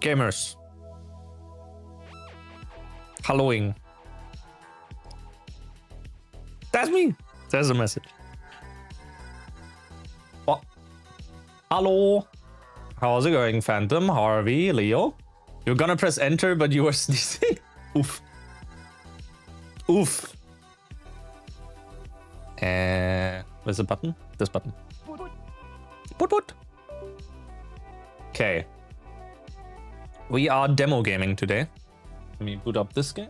Gamers. Helloing. That's me. There's a message. What? Hello. How's it going, Phantom, Harvey, Leo? You're gonna press enter, but you were sneezing? Oof. Oof. Where's the button? This button. Put. Okay. We are demo gaming today. Let me boot up this game.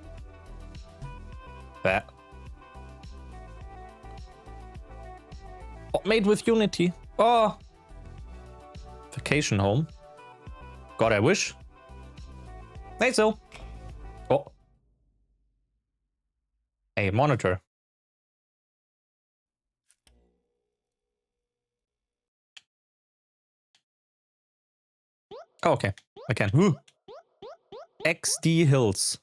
That. Oh, made with Unity. Oh. Vacation home. God, I wish. Hey, so. Oh. Hey, monitor. Oh, okay. I can. Woo. XD Hills.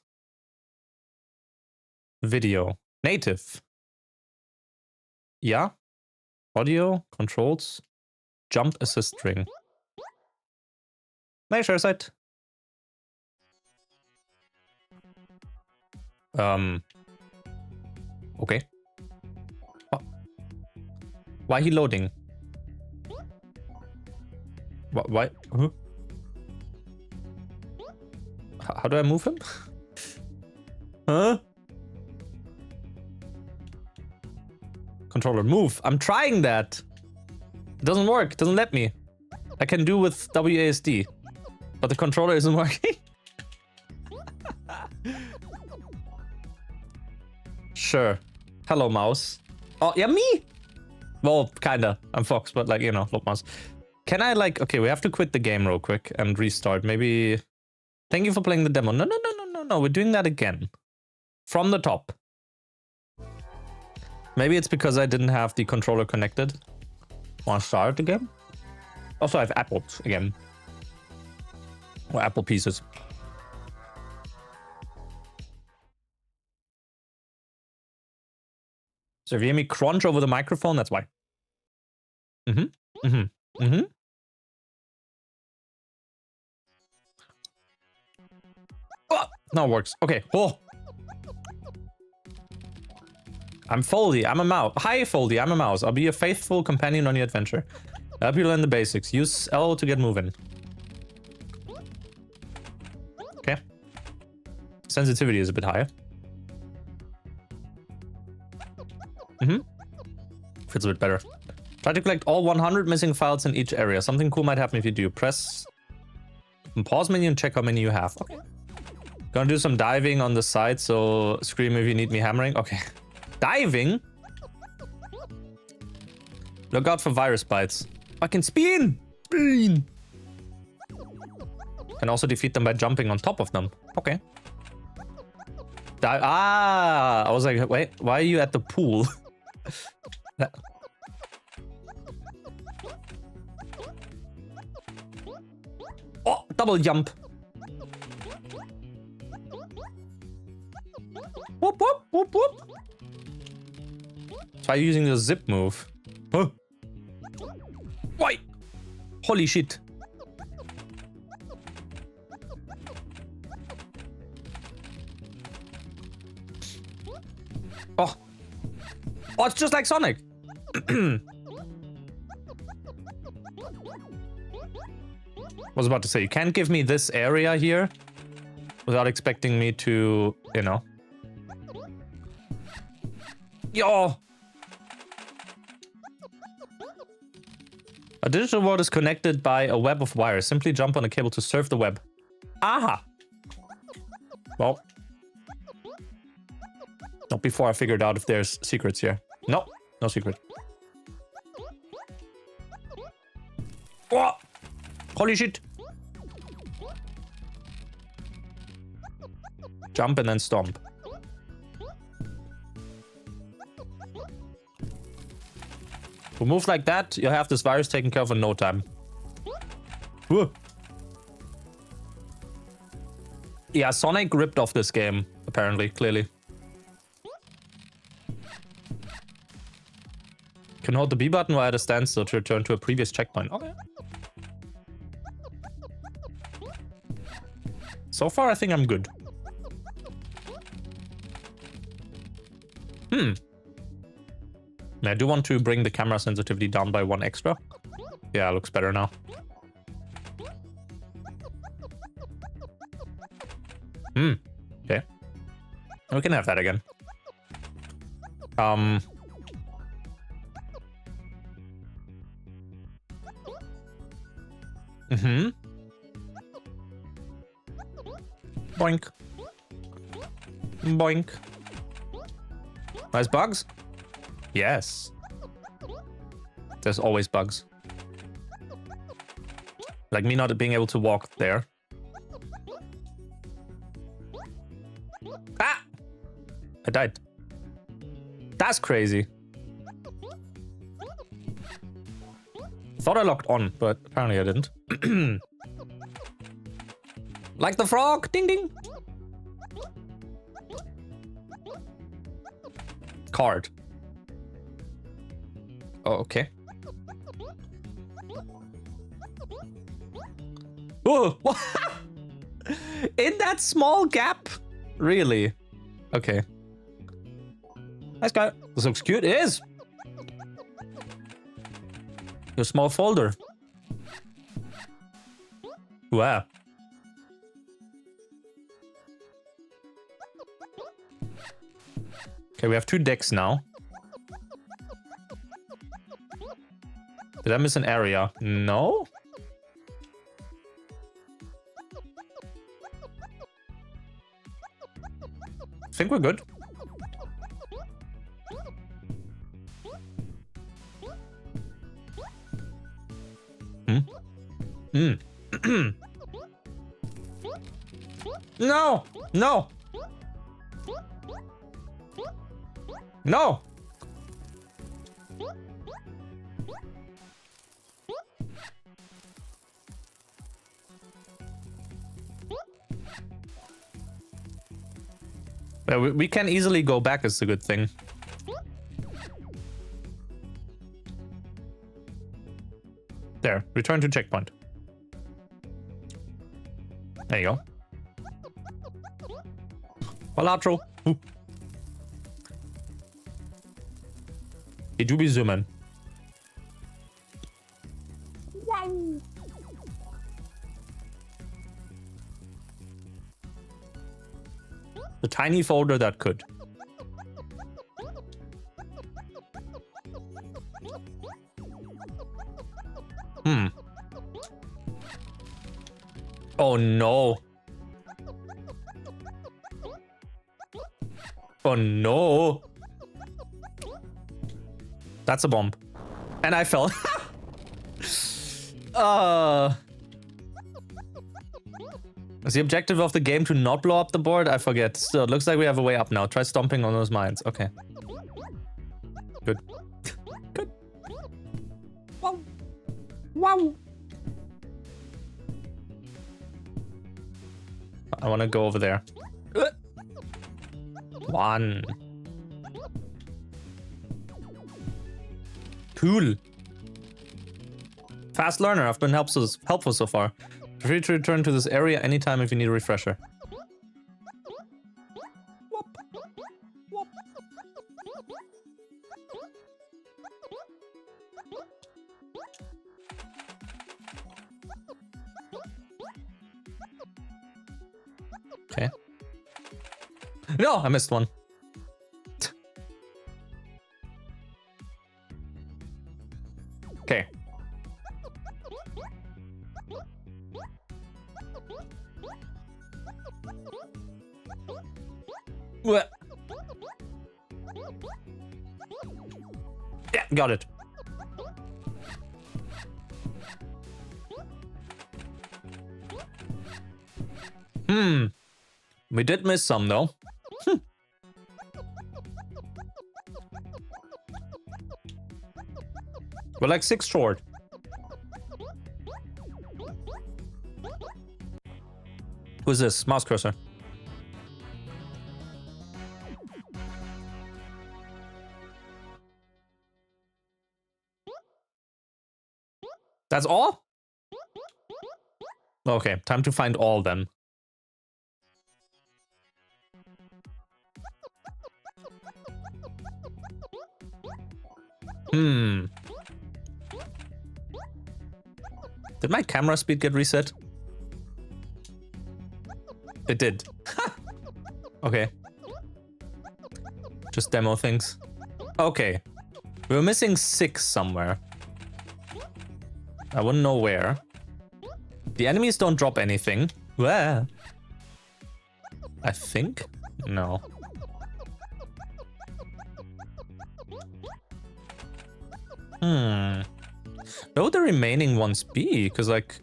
Video. Native. Yeah. Audio. Controls. Jump assist string. Measure set. Okay. Oh. Why he loading? Why? Huh? How do I move him? Huh? Controller, move. I'm trying that. It doesn't work. It doesn't let me. I can do with WASD. But the controller isn't working. Sure. Hello, mouse. Oh, yeah, me? Well, kinda. I'm Fox, but like, you know, look, mouse. Can I like... Okay, we have to quit the game real quick and restart. Maybe... Thank you for playing the demo. No. We're doing that again. From the top. Maybe it's because I didn't have the controller connected. Want to start again? Also, I have apples again. Or apple pieces. So if you hear me crunch over the microphone, that's why. Oh, now it works. Okay. Oh. I'm Foldy. I'm a mouse. Hi, Foldy. I'm a mouse. I'll be a faithful companion on your adventure. I'll help you learn the basics. Use L to get moving. Okay. Sensitivity is a bit higher. Feels a bit better. Try to collect all 100 missing files in each area. Something cool might happen if you do. Press pause menu and check how many you have. Okay. Gonna do some diving on the side, so scream if you need me hammering. Okay. Diving? Look out for virus bites. I can spin! Spin! Can also defeat them by jumping on top of them. Okay. I was like, wait, why are you at the pool? Oh, double jump. Whoop, whoop, whoop, whoop. Try using the zip move. Huh? Why? Holy shit. Oh. Oh, it's just like Sonic. Was about to say, you can't give me this area here without expecting me to, you know. Yo! A digital world is connected by a web of wires. Simply jump on a cable to surf the web. Aha! Well. Not before I figured out if there's secrets here. No, no secret. Oh! Holy shit! Jump and then stomp. If we move like that, you'll have this virus taken care of in no time. Whoa. Yeah, Sonic ripped off this game, apparently, clearly. Can hold the B button while at a standstill to return to a previous checkpoint. Okay. So far, I think I'm good. I do want to bring the camera sensitivity down by 1 extra. Yeah, looks better now. Okay. We can have that again. Boink. Boink. Nice bugs? Yes. There's always bugs. Like me not being able to walk there. Ah! I died. That's crazy. Thought I locked on, but apparently I didn't. Like the frog! Ding ding! Card. Oh, okay. Oh! In that small gap? Really? Okay. Nice guy. This looks cute. It is! Your small folder. Wow. Okay, we have 2 decks now. Did I miss an area? No? I think we're good. No! No! No! We can easily go back, is a good thing. There, return to checkpoint. There you go. Palatro. Did you be zooming? Wow. The tiny folder that could. Oh no. Oh no. That's a bomb. And I fell. Is the objective of the game to not blow up the board? I forget. Still, it looks like we have a way up now. Try stomping on those mines. Okay. Good. Good. Wow. Wow. I want to go over there. 1. Cool. Fast learner. I've been helpful so far. Feel free to return to this area anytime if you need a refresher. Whoop. Whoop. Okay. No, I missed one. Okay. What? Yeah, got it. We did miss some though. We're like 6 short. Who's this? Mouse cursor. That's all? Okay, time to find all then. Hmm. Did my camera speed get reset? It did. Okay. Just demo things. Okay. We were missing 6 somewhere. I wouldn't know where. The enemies don't drop anything. Where? I think? No. Where would the remaining ones be? Because, like,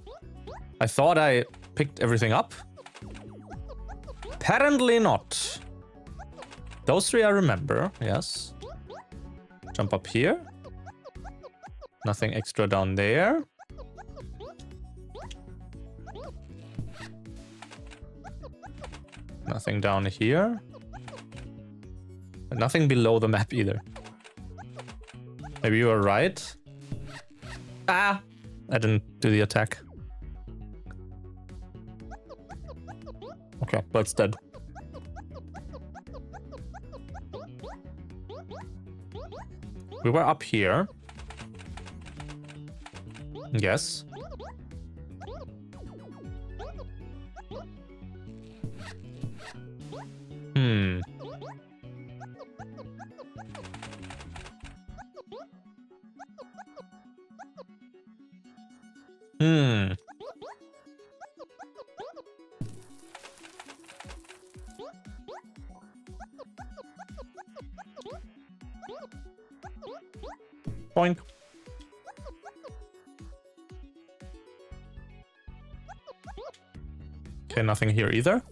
I thought I picked everything up. Apparently not. Those 3 I remember, yes. Jump up here. Nothing extra down there. Nothing down here. But nothing below the map either. Maybe you were right. Ah! I didn't do the attack. Okay, but it's dead. We were up here. Yes. Boink. Okay, nothing here either.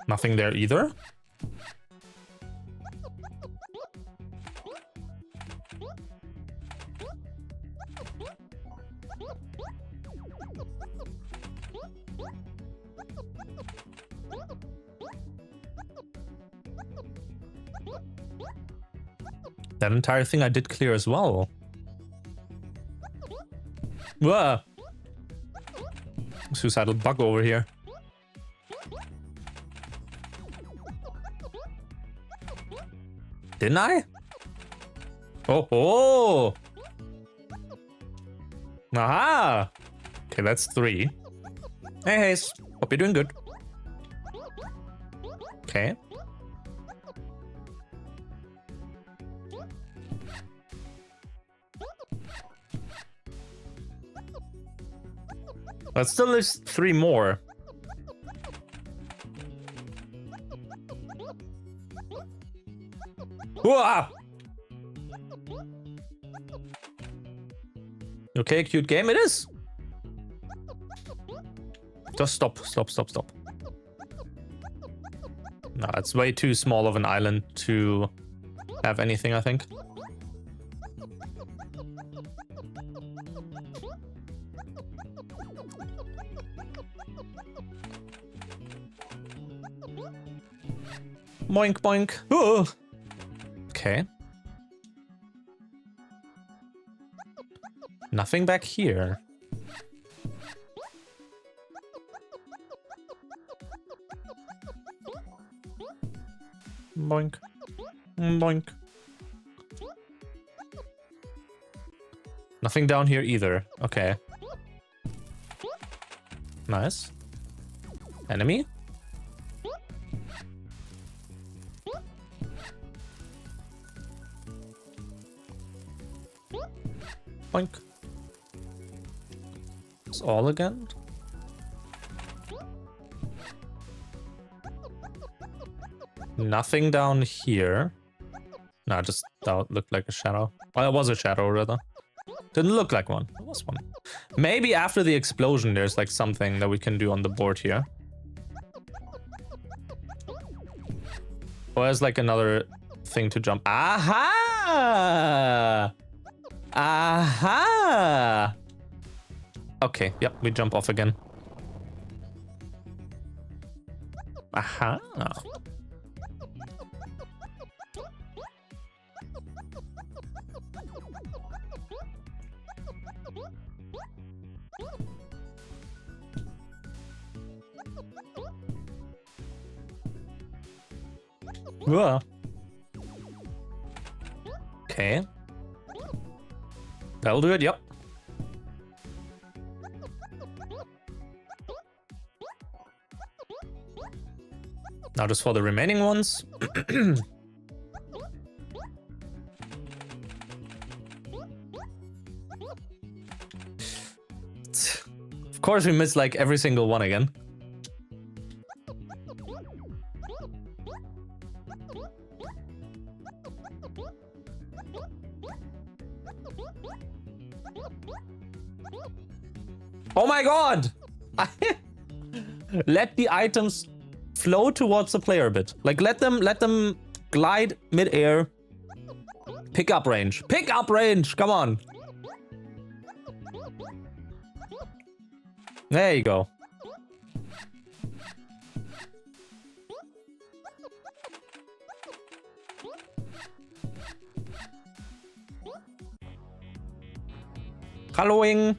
Nothing there either. That entire thing I did clear as well. Whoa! Suicidal bug over here. Didn't I? Oh, oh! Aha! Okay, that's 3. Hey, Hayes. Hope you're doing good. Okay. But still there's 3 more. Whoa! Okay, cute game it is. Just stop. No, it's way too small of an island to have anything, I think. Boink, boink. Ooh. Okay. Nothing back here. Boink. Boink. Nothing down here either. Okay. Nice. Enemy? Boink. It's all again? Nothing down here. No, just that looked like a shadow. Well, it was a shadow, rather. Didn't look like one. It was one. Maybe after the explosion, there's like something that we can do on the board here. Or there's like another thing to jump. Aha! Aha! Okay, yep, we jump off again. Aha. Whoa. Okay. That'll do it, yep. Now just for the remaining ones. Of course we missed like every single one again. Oh my god! Let the items flow towards the player a bit. Like let them glide mid-air. Pick up range. Pick up range! Come on. There you go. Halloween.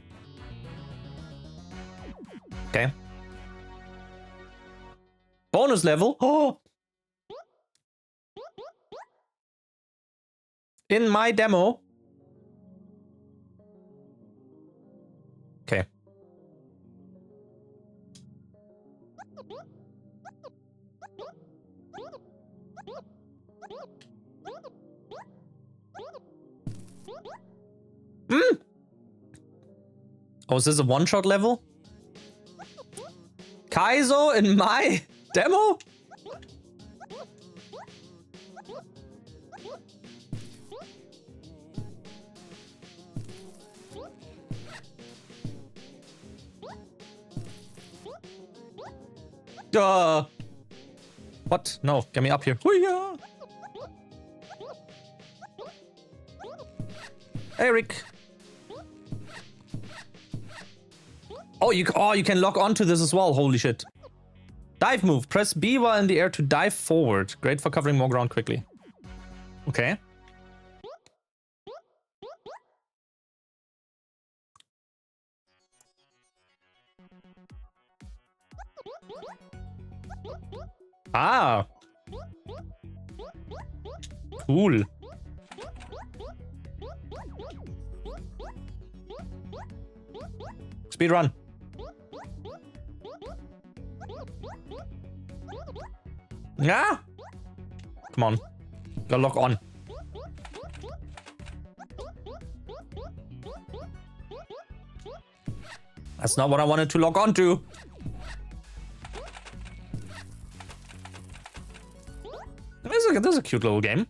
Okay. Bonus level. Oh. In my demo. Okay. Oh, is this a one-shot level? Kaizo in my demo? What? No, get me up here. Hoo-yah! Eric. Oh, you can lock onto this as well. Holy shit. Dive move. Press B while in the air to dive forward. Great for covering more ground quickly. Okay. Ah. Cool. Speed run. Yeah. Come on. Gotta lock on. That's not what I wanted to lock on to. This is a cute little game.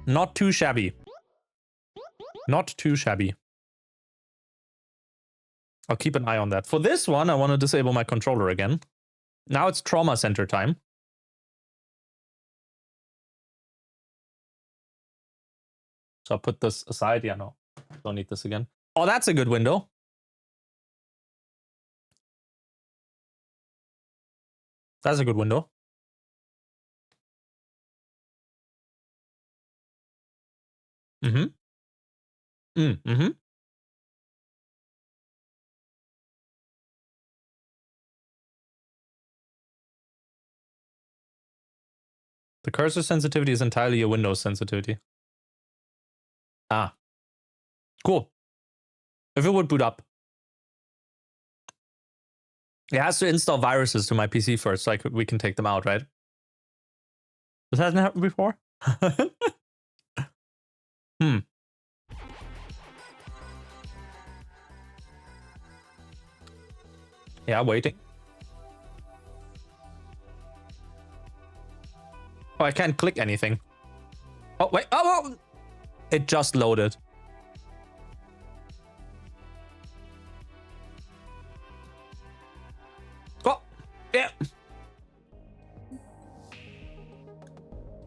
Not too shabby. Not too shabby. I'll keep an eye on that. For this one, I want to disable my controller again. Now it's trauma center time. So I'll put this aside. Yeah, no. Don't need this again. Oh, that's a good window. That's a good window. Mm-hmm. Mm-hmm. The cursor sensitivity is entirely a Windows sensitivity. Ah. Cool. If it would boot up. It has to install viruses to my PC first, so we can take them out, right? This hasn't happened before? Yeah, waiting. Oh, I can't click anything. Oh, wait. Oh! It just loaded. Oh! Yeah!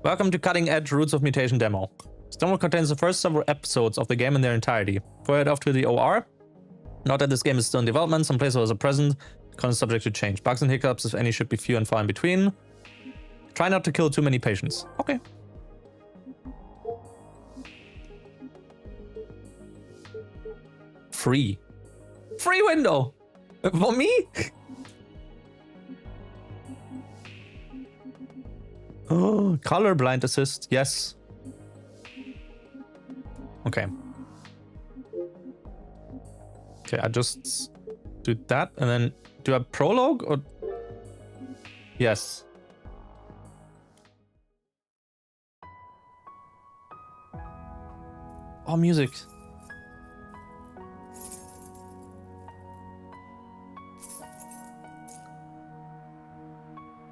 Welcome to Cutting Edge Roots of Mutation demo. This demo contains the first several episodes of the game in their entirety. Before I head off to the OR, note that this game is still in development, some placeholders are present, Constant subject to change. Bugs and hiccups, if any, should be few and far in between. Try not to kill too many patients. Okay. Free. Free window! For me? Oh, colorblind assist. Yes. Okay. Okay, I just do that and then do a prologue or... Yes. Oh, music.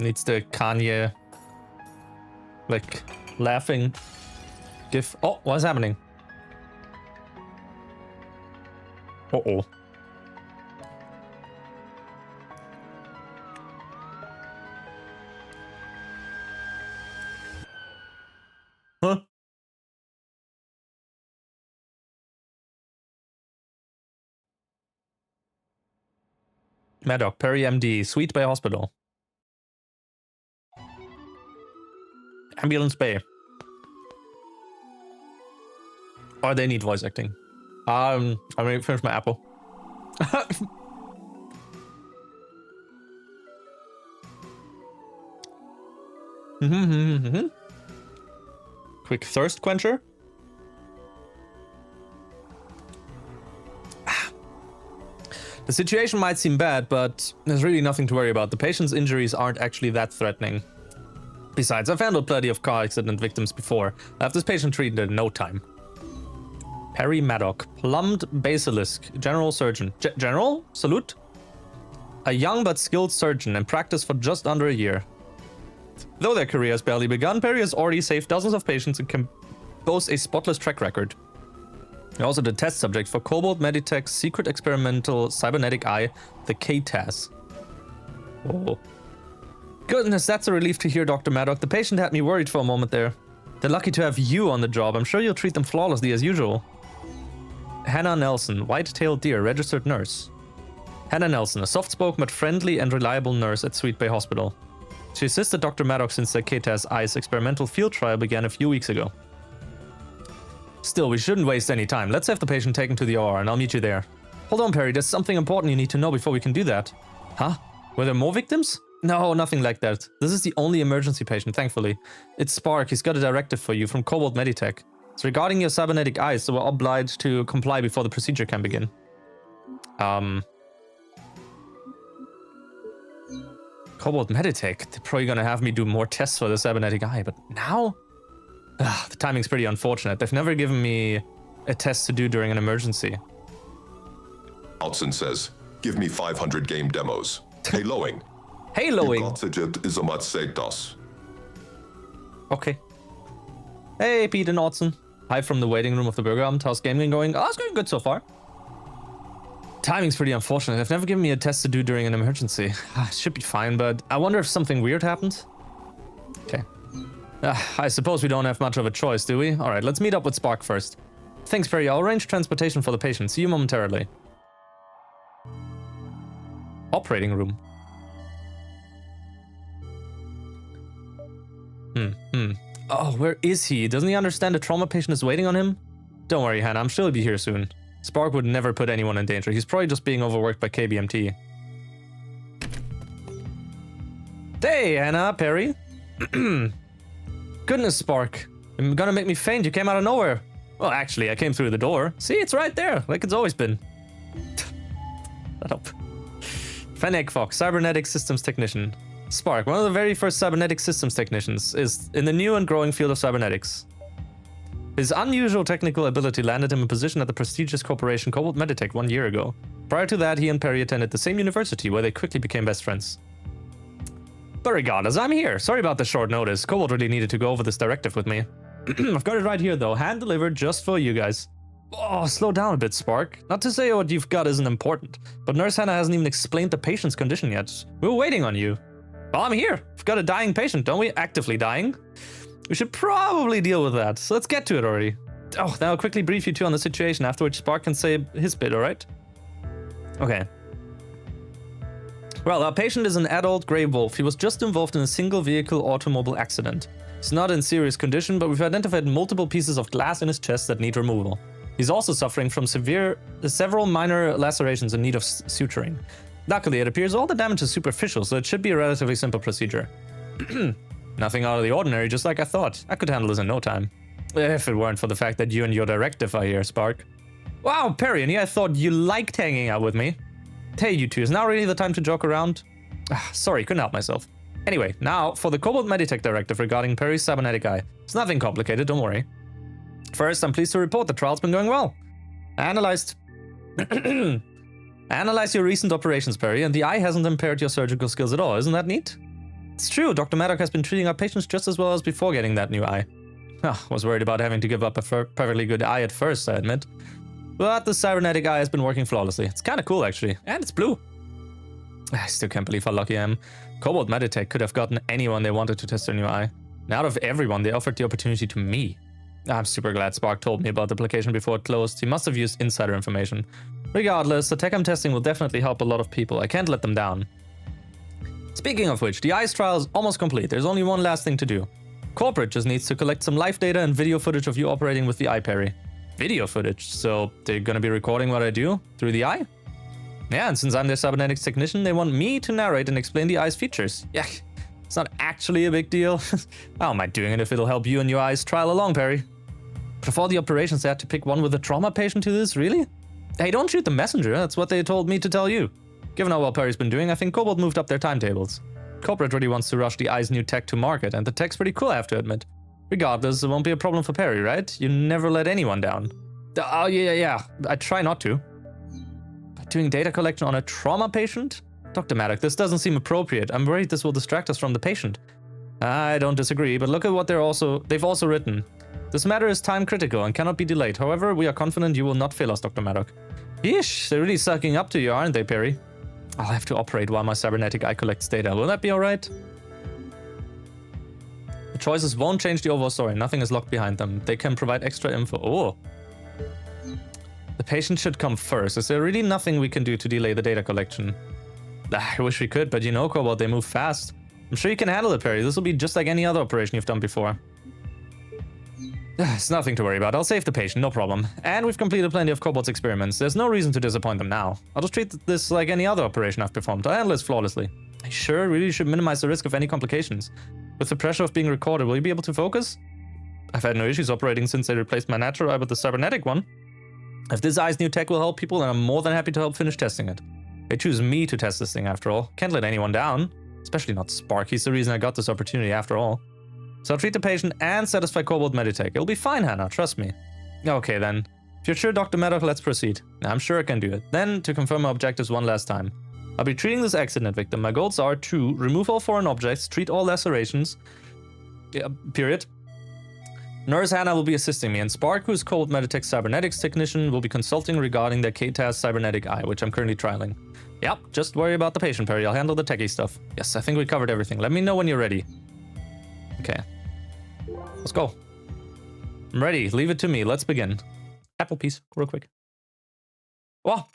Needs the Kanye, like, laughing gif. Oh, what's happening? Uh-oh. Huh? Maddox, Perry MD, Sweet Bay Hospital. Ambulance Bay. Oh, they need voice acting. I'm gonna finish my apple. Quick thirst quencher. The situation might seem bad, but there's really nothing to worry about. The patient's injuries aren't actually that threatening. Besides, I've handled plenty of car accident victims before. I have this patient treated in no time. Perry Maddox, plumbed basilisk, general surgeon. General? Salute? A young but skilled surgeon in practice for just under a year. Though their career has barely begun, Perry has already saved dozens of patients and can boast a spotless track record. He also did test subject for Cobalt Meditech's secret experimental cybernetic eye, the K-TAS. Oh. Goodness, that's a relief to hear, Dr. Maddox. The patient had me worried for a moment there. They're lucky to have you on the job. I'm sure you'll treat them flawlessly as usual. Hannah Nelson, white-tailed deer, registered nurse. Hannah Nelson, a soft-spoken but friendly and reliable nurse at Sweet Bay Hospital. She assisted Dr. Maddox since the K-TAS eye's experimental field trial began a few weeks ago. Still, we shouldn't waste any time. Let's have the patient taken to the OR and I'll meet you there. Hold on, Perry. There's something important you need to know before we can do that. Huh? Were there more victims? No, nothing like that. This is the only emergency patient, thankfully. It's Spark. He's got a directive for you from Cobalt Meditech. It's regarding your cybernetic eyes, so we're obliged to comply before the procedure can begin. Cobalt Meditech? They're probably gonna have me do more tests for the cybernetic eye, but now? Ugh, the timing's pretty unfortunate. They've never given me a test to do during an emergency. Altson says, give me 500 game demos. Haloing. Haloing. Is a much say dos. Okay. Hey, Pete and Otson. Hi from the waiting room of the Burger Amt. How's gaming going? Oh, it's going good so far. Timing's pretty unfortunate. They've never given me a test to do during an emergency. It should be fine, but I wonder if something weird happened. Okay. I suppose we don't have much of a choice, do we? Alright, let's meet up with Spark first. Thanks, Perry. I'll arrange transportation for the patient. See you momentarily. Operating room. Oh, where is he? Doesn't he understand a trauma patient is waiting on him? Don't worry, Hannah. I'm sure he'll be here soon. Spark would never put anyone in danger. He's probably just being overworked by KBMT. Hey, Hannah, Perry. Goodness, Spark. You're gonna make me faint. You came out of nowhere. Well, actually, I came through the door. See, it's right there, like it's always been. Shut up. Fennec Fox, Cybernetic Systems Technician. Spark, one of the very first cybernetic systems technicians, is in the new and growing field of cybernetics. His unusual technical ability landed him a position at the prestigious corporation Cobalt Meditech 1 year ago. Prior to that, he and Perry attended the same university, where they quickly became best friends. But regardless, I'm here. Sorry about the short notice. Cobalt really needed to go over this directive with me. I've got it right here, though. Hand-delivered just for you guys. Oh, slow down a bit, Spark. Not to say what you've got isn't important, but Nurse Hannah hasn't even explained the patient's condition yet. We were waiting on you. Well, I'm here. We've got a dying patient, don't we? Actively dying. We should probably deal with that, so let's get to it already. Oh, then I'll quickly brief you two on the situation, after which Spark can say his bit, alright? Okay. Well, our patient is an adult grey wolf. He was just involved in a single vehicle automobile accident. He's not in serious condition, but we've identified multiple pieces of glass in his chest that need removal. He's also suffering from several minor lacerations in need of suturing. Luckily, it appears all the damage is superficial, so it should be a relatively simple procedure. Nothing out of the ordinary, just like I thought. I could handle this in no time. If it weren't for the fact that you and your directive are here, Spark. Wow, Perry, and yeah, I thought you liked hanging out with me. Hey, you two, is now really the time to joke around? Sorry, couldn't help myself. Anyway, now for the Cobalt Meditech directive regarding Perry's cybernetic eye. It's nothing complicated, don't worry. First, I'm pleased to report the trial's been going well. I analyzed your recent operations, Perry, and the eye hasn't impaired your surgical skills at all. Isn't that neat? It's true, Dr. Maddock has been treating our patients just as well as before getting that new eye. Was worried about having to give up a perfectly good eye at first, I admit. But the cybernetic eye has been working flawlessly. It's kind of cool, actually. And it's blue. I still can't believe how lucky I am. Cobalt Meditech could have gotten anyone they wanted to test their new eye. And out of everyone, they offered the opportunity to me. I'm super glad Spark told me about the application before it closed. He must have used insider information. Regardless, the tech I'm testing will definitely help a lot of people. I can't let them down. Speaking of which, the eye's trial is almost complete. There's only one last thing to do. Corporate just needs to collect some live data and video footage of you operating with the eye, Perry. Video footage? So they're gonna be recording what I do through the eye? Yeah, and since I'm their cybernetics technician, they want me to narrate and explain the eye's features. Yeah, it's not actually a big deal. How am I doing it if it'll help you and your eye's trial along, Perry? But of all the operations, they had to pick one with a trauma patient to this, really? Hey, don't shoot the messenger, that's what they told me to tell you. Given how well Perry's been doing, I think Cobalt moved up their timetables. Corporate really wants to rush the eye's new tech to market, and the tech's pretty cool, I have to admit. Regardless, it won't be a problem for Perry, right? You never let anyone down. Oh, yeah. I try not to. But doing data collection on a trauma patient? Dr. Maddock, this doesn't seem appropriate. I'm worried this will distract us from the patient. I don't disagree, but look at what they've also written. This matter is time critical and cannot be delayed. However, we are confident you will not fail us, Dr. Maddock. Yeesh, they're really sucking up to you, aren't they, Perry? I'll have to operate while my cybernetic eye collects data. Will that be alright? The choices won't change the overall story. Nothing is locked behind them. They can provide extra info. Oh. The patient should come first. Is there really nothing we can do to delay the data collection? I wish we could, but you know, Cobalt, they move fast. I'm sure you can handle it, Perry. This will be just like any other operation you've done before. It's nothing to worry about. I'll save the patient, no problem. And we've completed plenty of Cobalt's experiments. There's no reason to disappoint them now. I'll just treat this like any other operation I've performed. I'll handle this flawlessly. I sure really should minimize the risk of any complications. With the pressure of being recorded, will you be able to focus? I've had no issues operating since they replaced my natural eye with the cybernetic one. If this eye's new tech will help people, then I'm more than happy to help finish testing it. They choose me to test this thing after all. Can't let anyone down. Especially not Spark. He's the reason I got this opportunity after all. So I'll treat the patient and satisfy Cobalt Meditech. It'll be fine, Hannah, trust me. Okay then. If you're sure, Dr. Maddock, let's proceed. I'm sure I can do it. Then, to confirm my objectives one last time. I'll be treating this accident victim. My goals are to remove all foreign objects, treat all lacerations. Period. Nurse Hannah will be assisting me, and Spark, who's Cobalt Meditech's cybernetics technician, will be consulting regarding their KTAS cybernetic eye, which I'm currently trialing. Yep, just worry about the patient, Perry. I'll handle the techie stuff. Yes, I think we covered everything. Let me know when you're ready. Okay. Let's go. I'm ready. Leave it to me. Let's begin. Apple piece, real quick. Oh!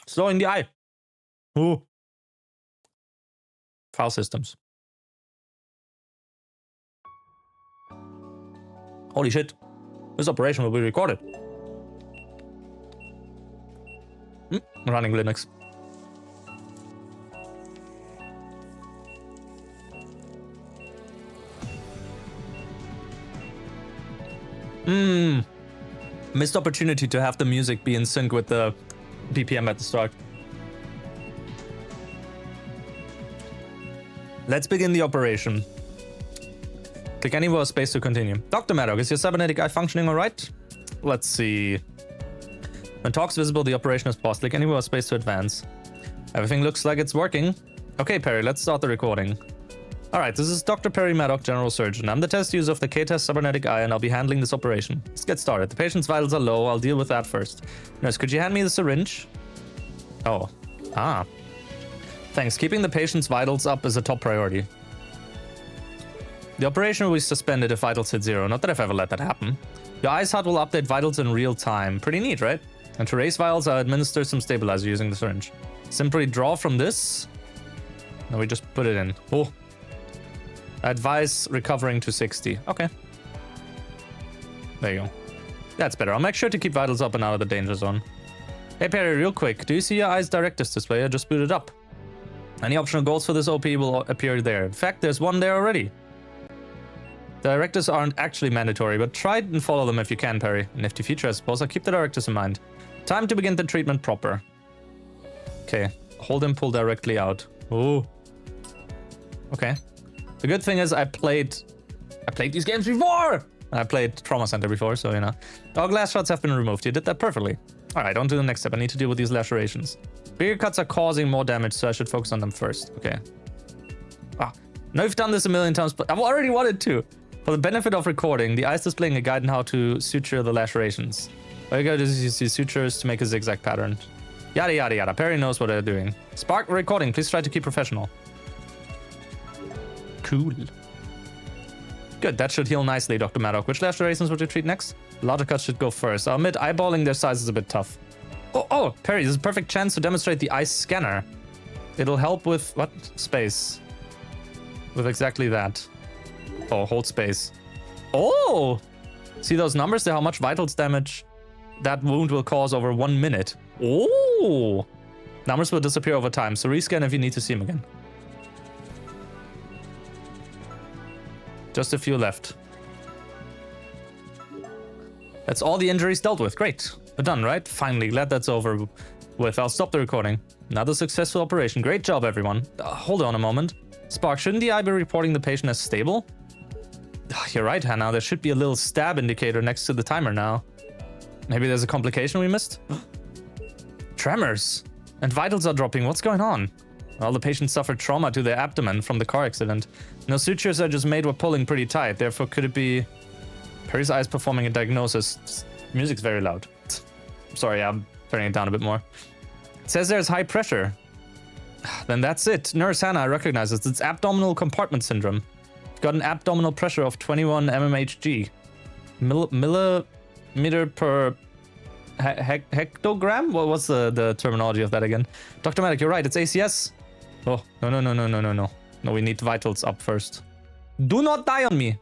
Slowing the eye. Ooh. File systems. Holy shit. This operation will be recorded. Running Linux. Missed opportunity to have the music be in sync with the BPM at the start. Let's begin the operation. Click anywhere space to continue. Dr. Maddock, is your cybernetic eye functioning alright? Let's see. When talk's visible, the operation is paused. Click anywhere space to advance. Everything looks like it's working. Okay, Perry, let's start the recording. Alright, this is Dr. Perry Maddock, General Surgeon. I'm the test user of the KTAS cybernetic eye and I'll be handling this operation. Let's get started. The patient's vitals are low. I'll deal with that first. Nurse, could you hand me the syringe? Oh. Ah. Thanks. Keeping the patient's vitals up is a top priority. The operation will be suspended if vitals hit 0. Not that I've ever let that happen. Your eye's heart will update vitals in real time. Pretty neat, right? And to raise vitals, I'll administer some stabilizer using the syringe. Simply draw from this. No, we just put it in. Oh. Advise recovering to 60. Okay. There you go. That's better. I'll make sure to keep vitals up and out of the danger zone. Hey Perry, real quick. Do you see your eyes directives display? I just booted up. Any optional goals for this OP will appear there. In fact, there's one there already. Directives aren't actually mandatory, but try and follow them if you can, Perry. Nifty feature, I suppose. I'll keep the directives in mind. Time to begin the treatment proper. Okay. Hold and pull directly out. Ooh. Okay. The good thing is I played these games before! I played Trauma Center before, so you know. All glass shots have been removed. You did that perfectly. Alright, on to the next step. I need to deal with these lacerations. Bigger cuts are causing more damage, so I should focus on them first. Okay. Ah. Now you've done this a million times, but I've already wanted to. For the benefit of recording, the eye is displaying a guide on how to suture the lacerations. All you gotta do is use these sutures to make a zigzag pattern. Yada yada yada. Perry knows what they're doing. Spark recording. Please try to keep professional. Cool. Good, that should heal nicely, Dr. Maddock. Which lacerations would you treat next? Larger cuts should go first. I'll admit, eyeballing their size is a bit tough. Oh, Perry, this is a perfect chance to demonstrate the eye scanner. It'll help with, what? Space. With exactly that. Oh, hold space. Oh! See those numbers there? How much vitals damage that wound will cause over 1 minute. Oh! Numbers will disappear over time, so rescan if you need to see them again. Just a few left. That's all the injuries dealt with. Great. We're done, right? Finally, glad that's over with. I'll stop the recording. Another successful operation. Great job, everyone. Hold on a moment. Spark, shouldn't the eye be reporting the patient as stable? You're right, Hannah. There should be a little stab indicator next to the timer now. Maybe there's a complication we missed? Tremors. And vitals are dropping. What's going on? Well, the patient suffered trauma to their abdomen from the car accident. No sutures I just made were pulling pretty tight. Therefore, could it be... Perry's eye is performing a diagnosis. Music's very loud. Sorry, I'm turning it down a bit more. It says there's high pressure. Then that's it. Nurse Hannah, I recognize it. It's abdominal compartment syndrome. You've got an abdominal pressure of 21 mmHg. Millimeter per hectogram? What was the terminology of that again? Dr. Maddock, you're right. It's ACS. Oh, no. No, we need vitals up first. Do not die on me.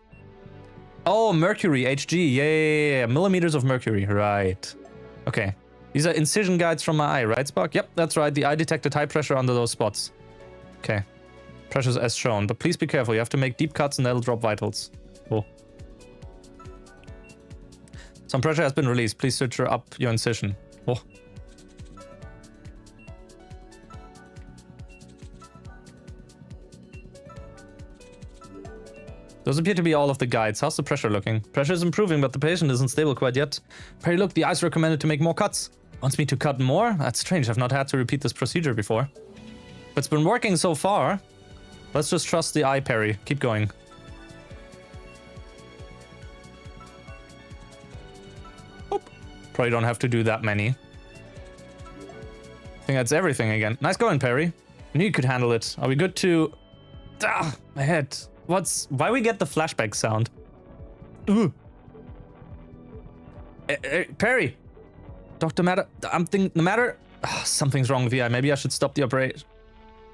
Oh, mercury, Hg. Yeah. Millimeters of mercury. Right. Okay. These are incision guides from my eye, right, Spark? Yep, that's right. The eye detected high pressure under those spots. Okay. Pressures as shown. But please be careful. You have to make deep cuts and that'll drop vitals. Oh. Some pressure has been released. Please suture up your incision. Oh. Those appear to be all of the guides. How's the pressure looking? Pressure is improving, but the patient isn't stable quite yet. Perry, look, the eye's recommended to make more cuts. Wants me to cut more? That's strange. I've not had to repeat this procedure before. But it's been working so far. Let's just trust the eye, Perry. Keep going. Oop. Probably don't have to do that many. I think that's everything again. Nice going, Perry. I knew you could handle it. Are we good to... Ah, my head. Why we get the flashback sound? Ooh. Perry. Dr. Matter, I'm thinking the matter. Something's wrong with the eye. Maybe I should stop the operation.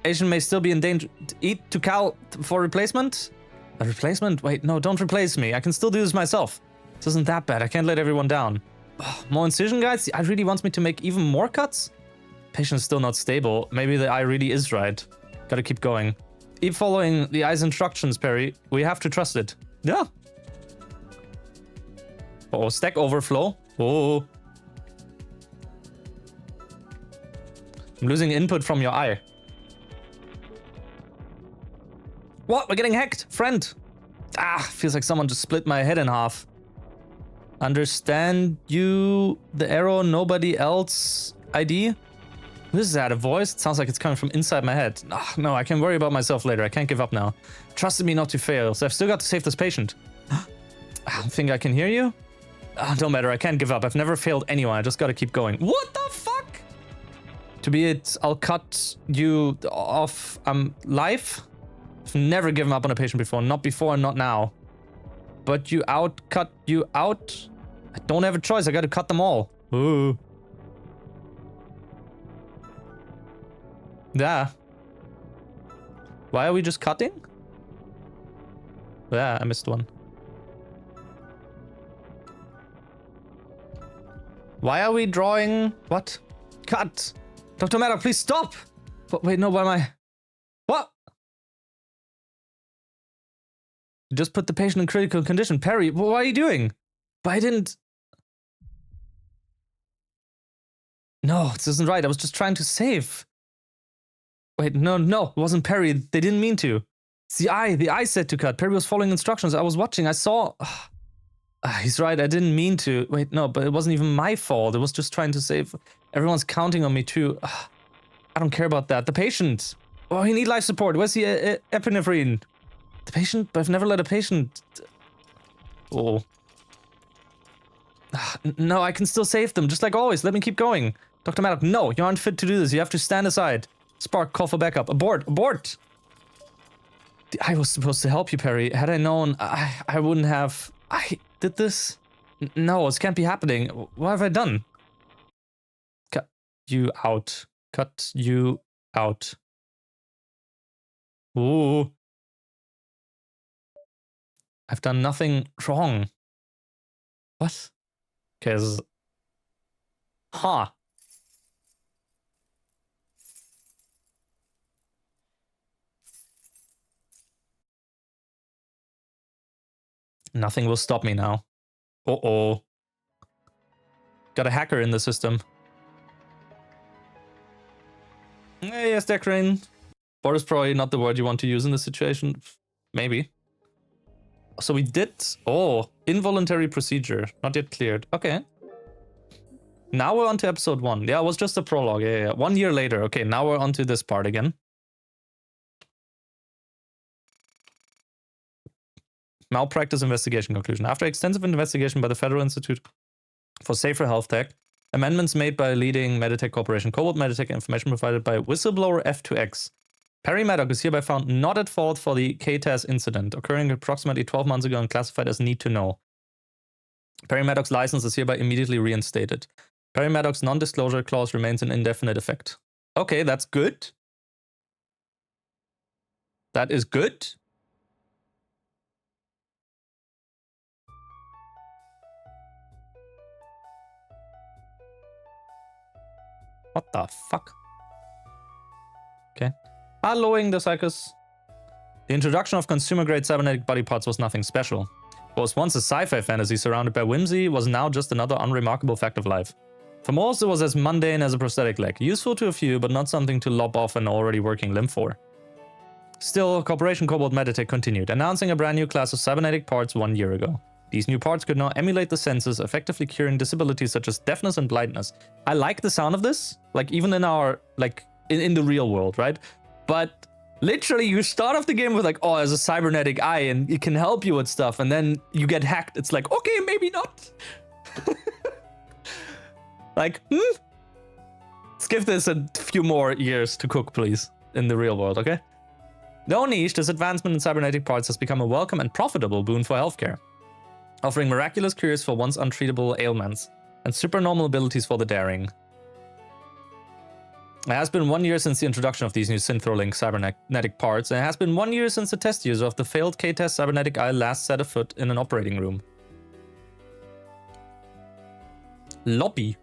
Patient may still be in danger. Eat to Cal for replacement? A replacement? Wait, no, don't replace me. I can still do this myself. This isn't that bad. I can't let everyone down. More incision guides? The eye really wants me to make even more cuts? Patient's still not stable. Maybe the eye really is right. Gotta keep going. Keep following the eye's instructions, Perry. We have to trust it. Yeah. Uh-oh, stack overflow. Oh. I'm losing input from your eye. What? We're getting hacked, friend. Feels like someone just split my head in half. Understand you, the arrow, nobody else ID? This is out of voice. It sounds like it's coming from inside my head. No, I can worry about myself later. I can't give up now. Trusted me not to fail, so I've still got to save this patient. I think I can hear you? Don't matter, I can't give up. I've never failed anyone. I just gotta keep going. What the fuck? To be it, I'll cut you off live. I've never given up on a patient before. Not before and not now. But you cut you out? I don't have a choice. I gotta cut them all. Ooh. Yeah. Why are we just cutting? Yeah, I missed one. Why are we drawing? What? Cut! Dr. Maddox, please stop! But wait, no, why am I? What? You just put the patient in critical condition. Perry, what are you doing? But I didn't... No, this isn't right. I was just trying to save. Wait, no, it wasn't Perry. They didn't mean to. It's the eye. The eye said to cut. Perry was following instructions. I was watching. I saw... he's right. I didn't mean to. Wait, no, but it wasn't even my fault. It was just trying to save. Everyone's counting on me too. I don't care about that. The patient. Oh, he need life support. Where's the epinephrine? The patient? But I've never let a patient... Oh. No, I can still save them, just like always. Let me keep going. Dr. Maddox, no, you aren't fit to do this. You have to stand aside. Spark, call for backup. Abort, abort! I was supposed to help you, Perry. Had I known, I wouldn't have... I did this? No, this can't be happening. What have I done? Cut you out. Cut you out. Ooh. I've done nothing wrong. What? Because... Huh. Nothing will stop me now. Uh-oh. Got a hacker in the system. Yes, Decrain. Bot is probably not the word you want to use in this situation. Maybe. So we did... Oh, involuntary procedure. Not yet cleared. Okay. Now we're on to episode 1. Yeah, it was just a prologue. Yeah. 1 year later. Okay, now we're on to this part again. Malpractice investigation conclusion. After extensive investigation by the Federal Institute for Safer Health Tech, amendments made by leading Meditech Corporation, Cobalt Meditech, information provided by whistleblower F2X. Perry Maddox is hereby found not at fault for the KTAS incident, occurring approximately 12 months ago and classified as need to know. Perry Maddox's license is hereby immediately reinstated. Perry Maddox's non-disclosure clause remains in indefinite effect. Okay, that's good. That is good. What the fuck? Okay. Allowing the cycles. The introduction of consumer-grade cybernetic body parts was nothing special. What was once a sci-fi fantasy surrounded by whimsy was now just another unremarkable fact of life. For most, it was as mundane as a prosthetic leg, useful to a few, but not something to lop off an already working limb for. Still, Corporation Cobalt Meditech continued, announcing a brand new class of cybernetic parts 1 year ago. These new parts could now emulate the senses, effectively curing disabilities such as deafness and blindness. I like the sound of this, like even in our, like, in the real world, right? But literally you start off the game with like, oh, there's a cybernetic eye and it can help you with stuff, and then you get hacked. It's like, okay, maybe not. Like, let's give this a few more years to cook, please, in the real world, okay? No niche, this advancement in cybernetic parts has become a welcome and profitable boon for healthcare, offering miraculous cures for once untreatable ailments and supernormal abilities for the daring. It has been 1 year since the introduction of these new Synthro-Link cybernetic parts, and it has been 1 year since the test user of the failed K-Test cybernetic eye last set a foot in an operating room. Lobby.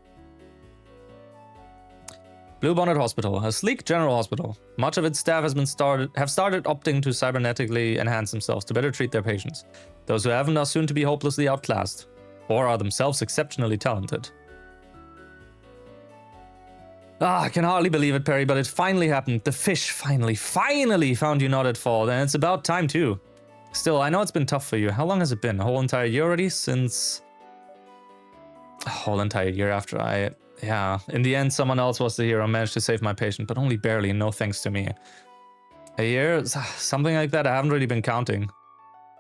Bluebonnet Hospital, a sleek general hospital. Much of its staff have started opting to cybernetically enhance themselves to better treat their patients. Those who haven't are soon to be hopelessly outclassed, or are themselves exceptionally talented. I can hardly believe it, Perry, but it finally happened. The fish finally found you not at fault, and it's about time too. Still, I know it's been tough for you. How long has it been? A whole entire year already? Since... a whole entire year after I... Yeah, in the end, someone else was the hero, managed to save my patient, but only barely, no thanks to me. A year? Something like that, I haven't really been counting.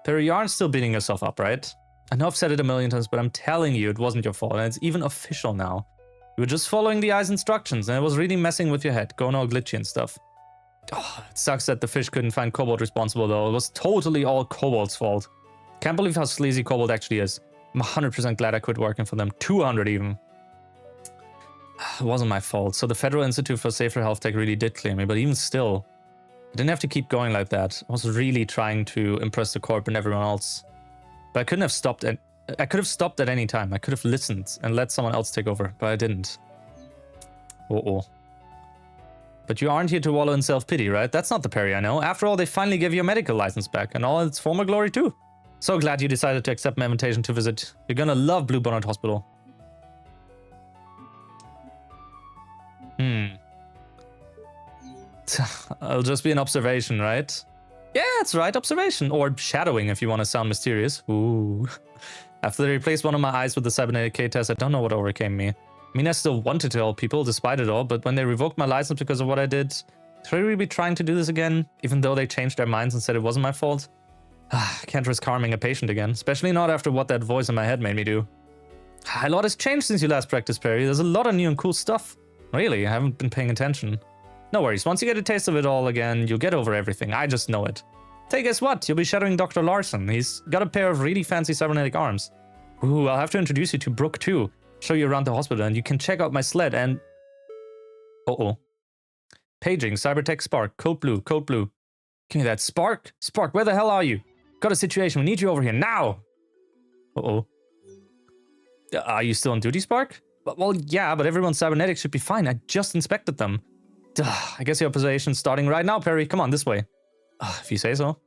Perry, you aren't still beating yourself up, right? I know I've said it a million times, but I'm telling you, it wasn't your fault, and it's even official now. You were just following the eye's instructions, and it was really messing with your head, going all glitchy and stuff. Oh, it sucks that the fish couldn't find Cobalt responsible, though. It was totally all Cobalt's fault. Can't believe how sleazy Cobalt actually is. I'm 100% glad I quit working for them. 200 even. It wasn't my fault. So the Federal Institute for Safer Health Tech really did clear me, but even still, I didn't have to keep going like that. I was really trying to impress the corp and everyone else. But I couldn't have stopped at... I could have stopped at any time. I could have listened and let someone else take over, but I didn't. Uh-oh. But you aren't here to wallow in self-pity, right? That's not the Perry I know. After all, they finally gave you a medical license back, and all its former glory too. So glad you decided to accept my invitation to visit. You're gonna love Blue Bonnet Hospital. It'll just be an observation, right? Yeah, that's right, observation. Or shadowing, if you want to sound mysterious. Ooh. After they replaced one of my eyes with the cybernetic K-test, I don't know what overcame me. I mean, I still wanted to help people, despite it all, but when they revoked my license because of what I did, should I really be trying to do this again, even though they changed their minds and said it wasn't my fault? I can't risk harming a patient again, especially not after what that voice in my head made me do. A lot has changed since you last practiced, Perry. There's a lot of new and cool stuff. Really, I haven't been paying attention. No worries, once you get a taste of it all again, you'll get over everything. I just know it. Hey, guess what? You'll be shadowing Dr. Larson. He's got a pair of really fancy cybernetic arms. Ooh, I'll have to introduce you to Brooke too. Show you around the hospital, and you can check out my sled and... Uh-oh. Paging, Cybertech Spark, code blue, code blue. Give me that. Spark? Spark, where the hell are you? Got a situation, we need you over here, now! Uh-oh. Are you still on duty, Spark? Well, yeah, but everyone's cybernetics should be fine. I just inspected them. Duh, I guess your observation's starting right now, Perry. Come on, this way. If you say so.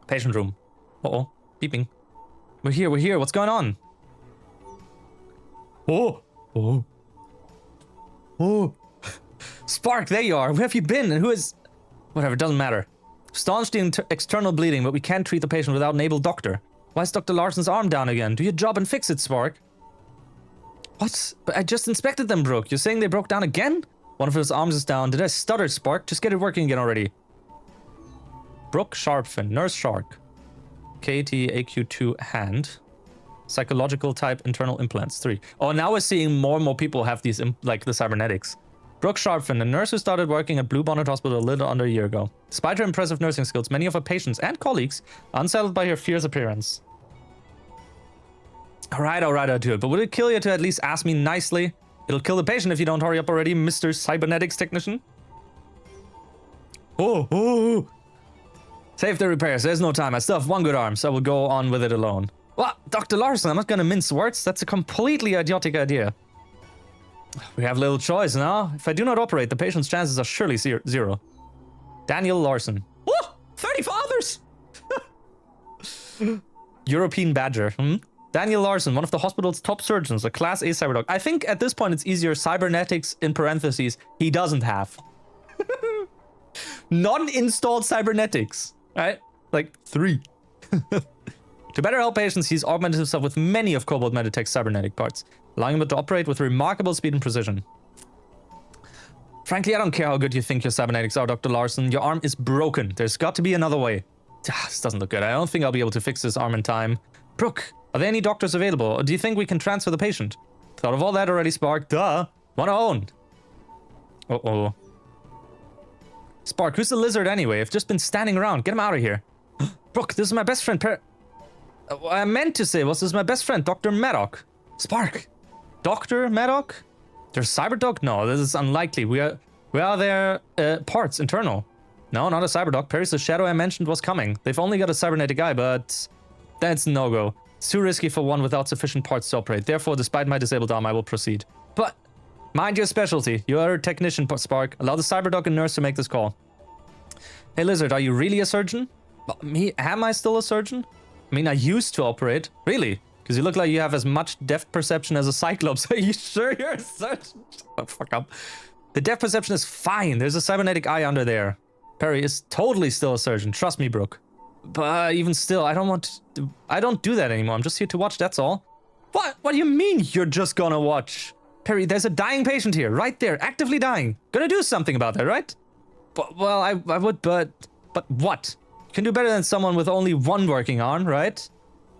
Patient room. Uh-oh. Beeping. We're here. What's going on? Oh. Spark, there you are. Where have you been? And who is... Whatever, doesn't matter. Staunch the external bleeding, but we can't treat the patient without an able doctor. Why is Dr. Larson's arm down again? Do your job and fix it, Spark. What? But I just inspected them, Brooke. You're saying they broke down again? One of his arms is down. Did I stutter, Spark? Just get it working again already. Brooke Sharpfin, Nurse Shark. KTAQ2 hand. Psychological type internal implants 3. Oh, now we're seeing more and more people have these, like the cybernetics. Brooke Sharpfin, a nurse who started working at Blue Bonnet Hospital a little under a year ago. Despite her impressive nursing skills, many of her patients and colleagues are unsettled by her fierce appearance. Alright, I'll do it. But would it kill you to at least ask me nicely? It'll kill the patient if you don't hurry up already, Mr. Cybernetics Technician. Oh. Save the repairs. There's no time. I still have one good arm, so I will go on with it alone. What? Dr. Larson, I'm not gonna mince words. That's a completely idiotic idea. We have little choice now. If I do not operate, the patient's chances are surely zero. Daniel Larson. Oh, 30 fathers! European Badger. Daniel Larson, one of the hospital's top surgeons, a Class A cyberdog. I think at this point it's easier cybernetics in parentheses he doesn't have. Non-installed cybernetics, right? Like 3. To better help patients, he's augmented himself with many of Cobalt Meditech's cybernetic parts, allowing him to operate with remarkable speed and precision. Frankly, I don't care how good you think your cybernetics are, Dr. Larson. Your arm is broken. There's got to be another way. This doesn't look good. I don't think I'll be able to fix this arm in time. Brooke, are there any doctors available, or do you think we can transfer the patient? Thought of all that already, Spark. Duh. Want to own. Uh-oh. Spark, who's the lizard anyway? I've just been standing around. Get him out of here. Brooke, this is my best friend, what I meant to say was this is my best friend, Dr. Maddock. Spark. Dr. Maddock? There's Cyberdog? No, this is unlikely. We are their parts, internal. No, not a Cyberdog. Perry's the shadow I mentioned was coming. They've only got a cybernetic eye, but that's no-go. It's too risky for one without sufficient parts to operate. Therefore, despite my disabled arm, I will proceed. But mind your specialty. You are a technician, Spark. Allow the Cyberdog and nurse to make this call. Hey, Lizard, are you really a surgeon? Me? Am I still a surgeon? I mean, I used to operate. Really? Because you look like you have as much depth perception as a Cyclops. Are you sure you're a surgeon? Shut the fuck up. The depth perception is fine. There's a cybernetic eye under there. Perry is totally still a surgeon. Trust me, Brooke. But even still, I don't do that anymore. I'm just here to watch, that's all. What? What do you mean you're just gonna watch? Perry, there's a dying patient here. Right there. Actively dying. Gonna do something about that, right? Well, I would, but what? You can do better than someone with only one working arm, right?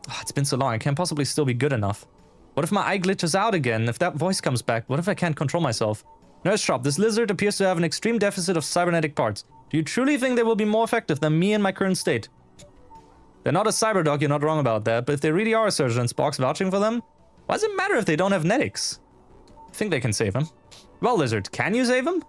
Oh, it's been so long, I can't possibly still be good enough. What if my eye glitches out again? If that voice comes back, what if I can't control myself? Nurse Sharp, this lizard appears to have an extreme deficit of cybernetic parts. Do you truly think they will be more effective than me in my current state? They're not a cyberdog, you're not wrong about that, but if they really are a surgeon and Spark's vouching for them, why does it matter if they don't have netics? I think they can save him. Well, Lizard, can you save him?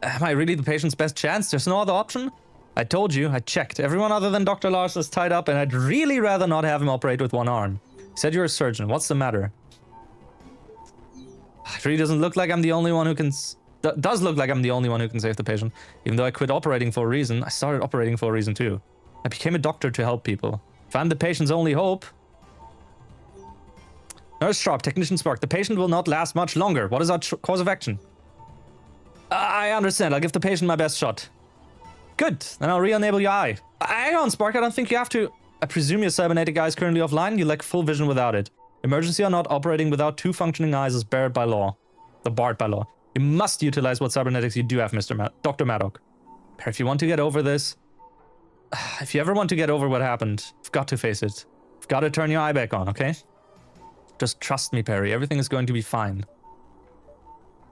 Am I really the patient's best chance? There's no other option? I told you, I checked. Everyone other than Dr. Lars is tied up, and I'd really rather not have him operate with one arm. He said you're a surgeon. What's the matter? It really doesn't look like I'm the only one who can... does look like I'm the only one who can save the patient. Even though I quit operating for a reason, I started operating for a reason too. I became a doctor to help people. If I'm the patient's only hope... Nurse Sharp, Technician Spark. The patient will not last much longer. What is our course of action? I understand. I'll give the patient my best shot. Good. Then I'll re-enable your eye. Hang on, Spark. I don't think you have to... I presume your cybernetic eye is currently offline. You lack full vision without it. Emergency or not, operating without 2 functioning eyes is barred by law. Barred by law. You must utilize what cybernetics you do have, Dr. Maddock. If you want to get over this... If you ever want to get over what happened, you've got to face it. You've got to turn your eye back on, okay? Just trust me, Perry. Everything is going to be fine.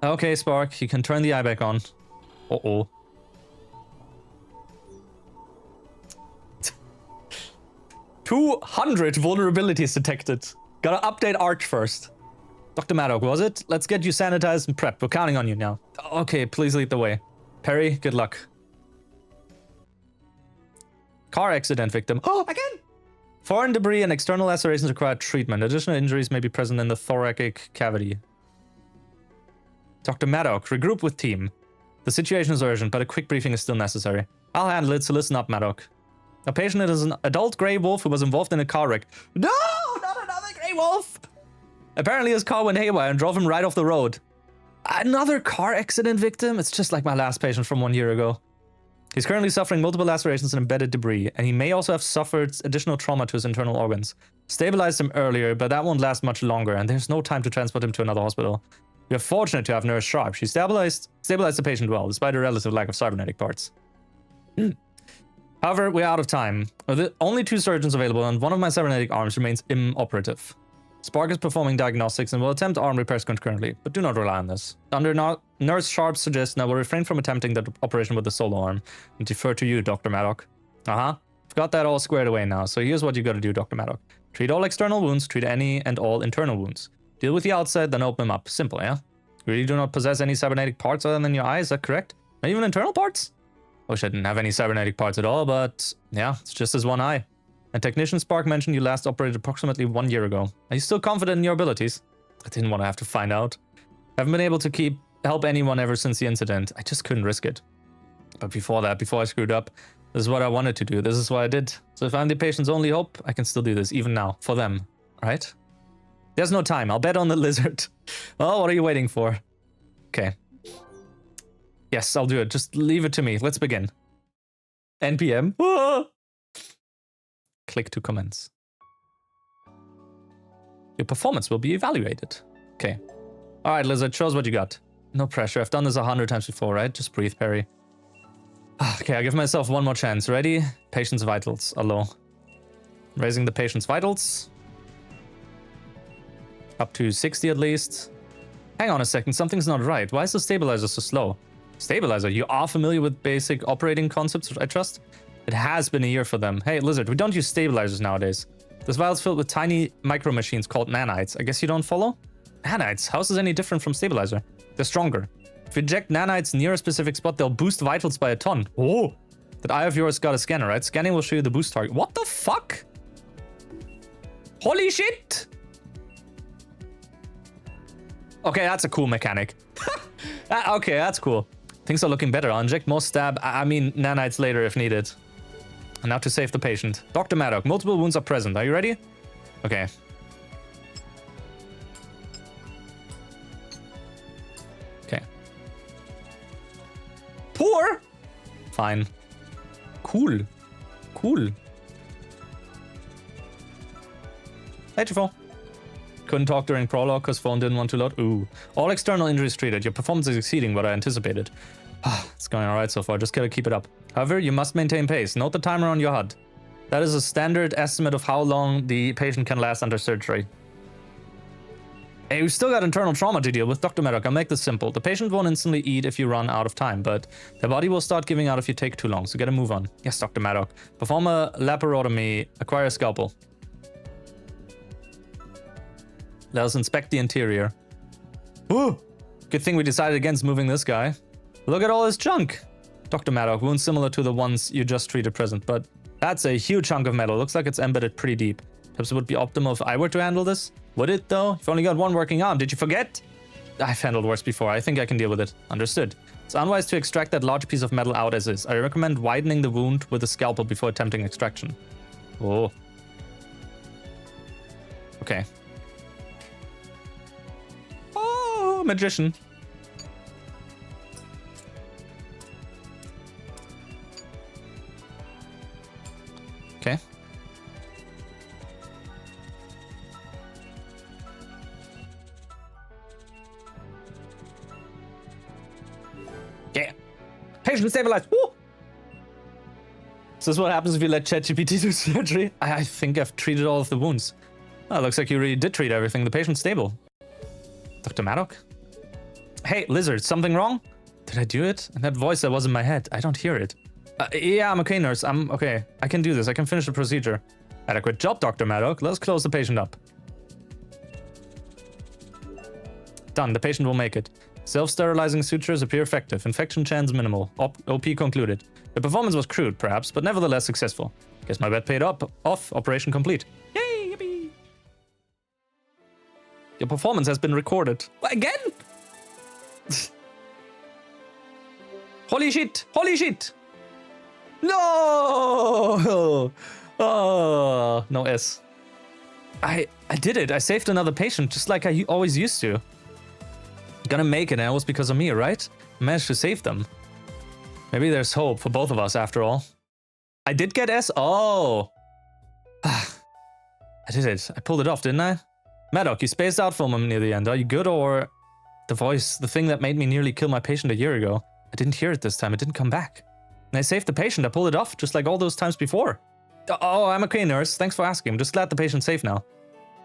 Okay, Spark. You can turn the eye back on. Uh-oh. "200 vulnerabilities detected. Gotta update Arch first. Dr. Maddock, was it? Let's get you sanitized and prepped. We're counting on you now. Okay, please lead the way. Perry, good luck. Car accident victim. Oh, again! Foreign debris and external lacerations require treatment. Additional injuries may be present in the thoracic cavity. Dr. Maddock, regroup with team. The situation is urgent, but a quick briefing is still necessary. I'll handle it, so listen up, Maddock. A patient is an adult grey wolf who was involved in a car wreck. No, not another grey wolf! Apparently his car went haywire and drove him right off the road. Another car accident victim? It's just like my last patient from 1 year ago. He's currently suffering multiple lacerations and embedded debris, and he may also have suffered additional trauma to his internal organs. Stabilized him earlier, but that won't last much longer, and there's no time to transport him to another hospital. We're fortunate to have Nurse Sharp. She stabilized the patient well, despite a relative lack of cybernetic parts. However, we're out of time. With only 2 surgeons available, and one of my cybernetic arms remains inoperative. Spark is performing diagnostics and will attempt arm repairs concurrently, but do not rely on this. Under Nurse Sharp's suggestion, I will refrain from attempting the operation with the solo arm and defer to you, Dr. Maddock. I've got that all squared away now, so here's what you gotta do, Dr. Maddock. Treat all external wounds, treat any and all internal wounds. Deal with the outside, then open them up. Simple, yeah? You really do not possess any cybernetic parts other than your eye, is that correct? Not even internal parts? I wish I didn't have any cybernetic parts at all, but yeah, it's just as one eye. And Technician Spark mentioned you last operated approximately 1 year ago. Are you still confident in your abilities? I didn't want to have to find out. Haven't been able to help anyone ever since the incident. I just couldn't risk it. But before that, before I screwed up, this is what I wanted to do. This is what I did. So if I'm the patient's only hope, I can still do this, even now, for them, right? There's no time. I'll bet on the lizard. Well, what are you waiting for? Okay. Yes, I'll do it. Just leave it to me. Let's begin. NPM. Ah! Click to commence. Your performance will be evaluated. Okay. Alright, Lizard, show us what you got. No pressure. I've done this 100 times before, right? Just breathe, Perry. Okay, I'll give myself one more chance. Ready? Patient's vitals are low. Raising the patient's vitals. Up to 60 at least. Hang on a second, something's not right. Why is the stabilizer so slow? Stabilizer, you are familiar with basic operating concepts, I trust? It has been a year for them. Hey, Lizard, we don't use stabilizers nowadays. This vial's filled with tiny micro machines called nanites. I guess you don't follow? Nanites? How is this any different from stabilizer? They're stronger. If you eject nanites near a specific spot, they'll boost vitals by a ton. Oh! That eye of yours got a scanner, right? Scanning will show you the boost target. What the fuck? Holy shit! Okay, that's a cool mechanic. Okay, that's cool. Things are looking better. I'll inject more nanites later if needed. And now to save the patient. Dr. Maddock, multiple wounds are present. Are you ready? Okay. Okay. Poor? Fine. Cool. Cool. Hey, Trifon. Couldn't talk during prologue because phone didn't want to load. Ooh. All external injuries treated. Your performance is exceeding what I anticipated. It's going alright so far. Just gotta keep it up. However, you must maintain pace. Note the timer on your HUD. That is a standard estimate of how long the patient can last under surgery. Hey, we've still got internal trauma to deal with. Dr. Maddock, I'll make this simple. The patient won't instantly eat if you run out of time, but their body will start giving out if you take too long, so get a move on. Yes, Dr. Maddock. Perform a laparotomy. Acquire a scalpel. Let us inspect the interior. Ooh, Good thing we decided against moving this guy. Look at all this junk. Dr. Maddock, wounds similar to the ones you just treated present, but that's a huge chunk of metal. Looks like it's embedded pretty deep. Perhaps it would be optimal if I were to handle this. Would it, though? You've only got one working arm. Did you forget? I've handled worse before. I think I can deal with it. Understood. It's unwise to extract that large piece of metal out as is. I recommend widening the wound with a scalpel before attempting extraction. Oh. Okay. Oh, magician. Okay. Yeah. Patient stabilized. Woo! So this is what happens if you let ChatGPT do surgery. I think I've treated all of the wounds. Oh, looks like you really did treat everything. The patient's stable. Dr. Maddock? Hey, Lizard, something wrong? Did I do it? And that voice that was in my head, I don't hear it. Yeah, I'm okay, nurse. I'm okay. I can do this. I can finish the procedure. Adequate job, Dr. Maddock. Let's close the patient up. Done. The patient will make it. Self-sterilizing sutures appear effective. Infection chance minimal. OP concluded. The performance was crude, perhaps, but nevertheless successful. Guess my bet paid off. Operation complete. Yay, yippee! Your performance has been recorded. Again? Holy shit! Holy shit! No! Oh, no S. I did it. I saved another patient, just like I always used to. Gonna make it, and it was because of me, right? I managed to save them. Maybe there's hope for both of us after all. I did get S? Oh. I did it. I pulled it off, didn't I? Maddock, you spaced out for a moment near the end. Are you good, or... The voice, the thing that made me nearly kill my patient a year ago. I didn't hear it this time. It didn't come back. And I saved the patient. I pulled it off, just like all those times before. Oh, I'm okay, nurse. Thanks for asking. I'm just glad the patient's safe now.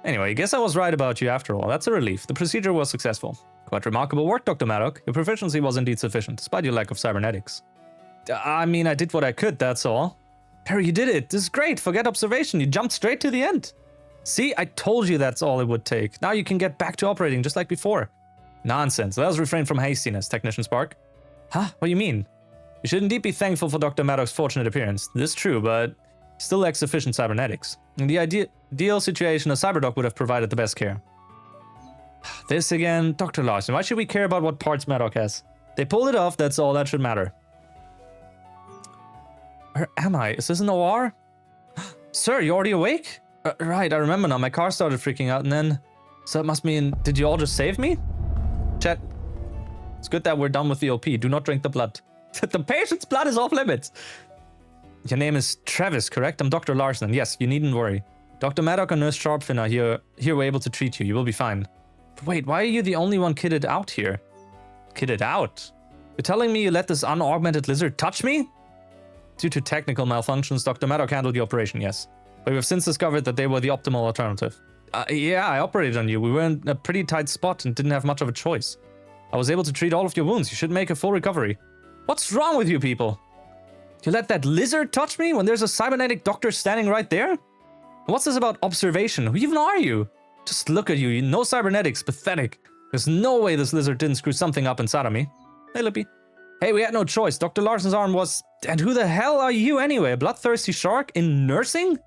Anyway, I guess I was right about you after all. That's a relief. The procedure was successful. Quite remarkable work, Dr. Maddock. Your proficiency was indeed sufficient, despite your lack of cybernetics. I mean, I did what I could, that's all. Perry, you did it. This is great. Forget observation. You jumped straight to the end. See, I told you that's all it would take. Now you can get back to operating just like before. Nonsense. Let us refrain from hastiness, Technician Spark. Huh? What do you mean? You should indeed be thankful for Dr. Maddock's fortunate appearance. This is true, but still lacks sufficient cybernetics. In the ideal situation, a cyberdoc would have provided the best care. This again, Dr. Larson. Why should we care about what parts Maddock has? They pulled it off, that's all that should matter. Where am I? Is this an OR? Sir, you already awake? Right, I remember now. My car started freaking out and then... So it must mean... Did you all just save me? Chat. It's good that we're done with the OP. Do not drink the blood. The patient's blood is off limits. Your name is Travis, correct? I'm Dr. Larson. Yes, you needn't worry. Dr. Maddock and Nurse Sharpfin are here were able to treat you. You will be fine. But wait, why are you the only one kitted out here? Kitted out? You're telling me you let this unaugmented lizard touch me? Due to technical malfunctions, Dr. Maddock handled the operation, yes. But we've since discovered that they were the optimal alternative. Yeah, I operated on you. We were in a pretty tight spot and didn't have much of a choice. I was able to treat all of your wounds. You should make a full recovery. What's wrong with you people? You let that lizard touch me when there's a cybernetic doctor standing right there? What's this about observation? Who even are you? Just look at you. No cybernetics. Pathetic. There's no way this lizard didn't screw something up inside of me. Hey, Lippy. Hey, we had no choice. Dr. Larson's arm was... And who the hell are you anyway? A bloodthirsty shark in nursing?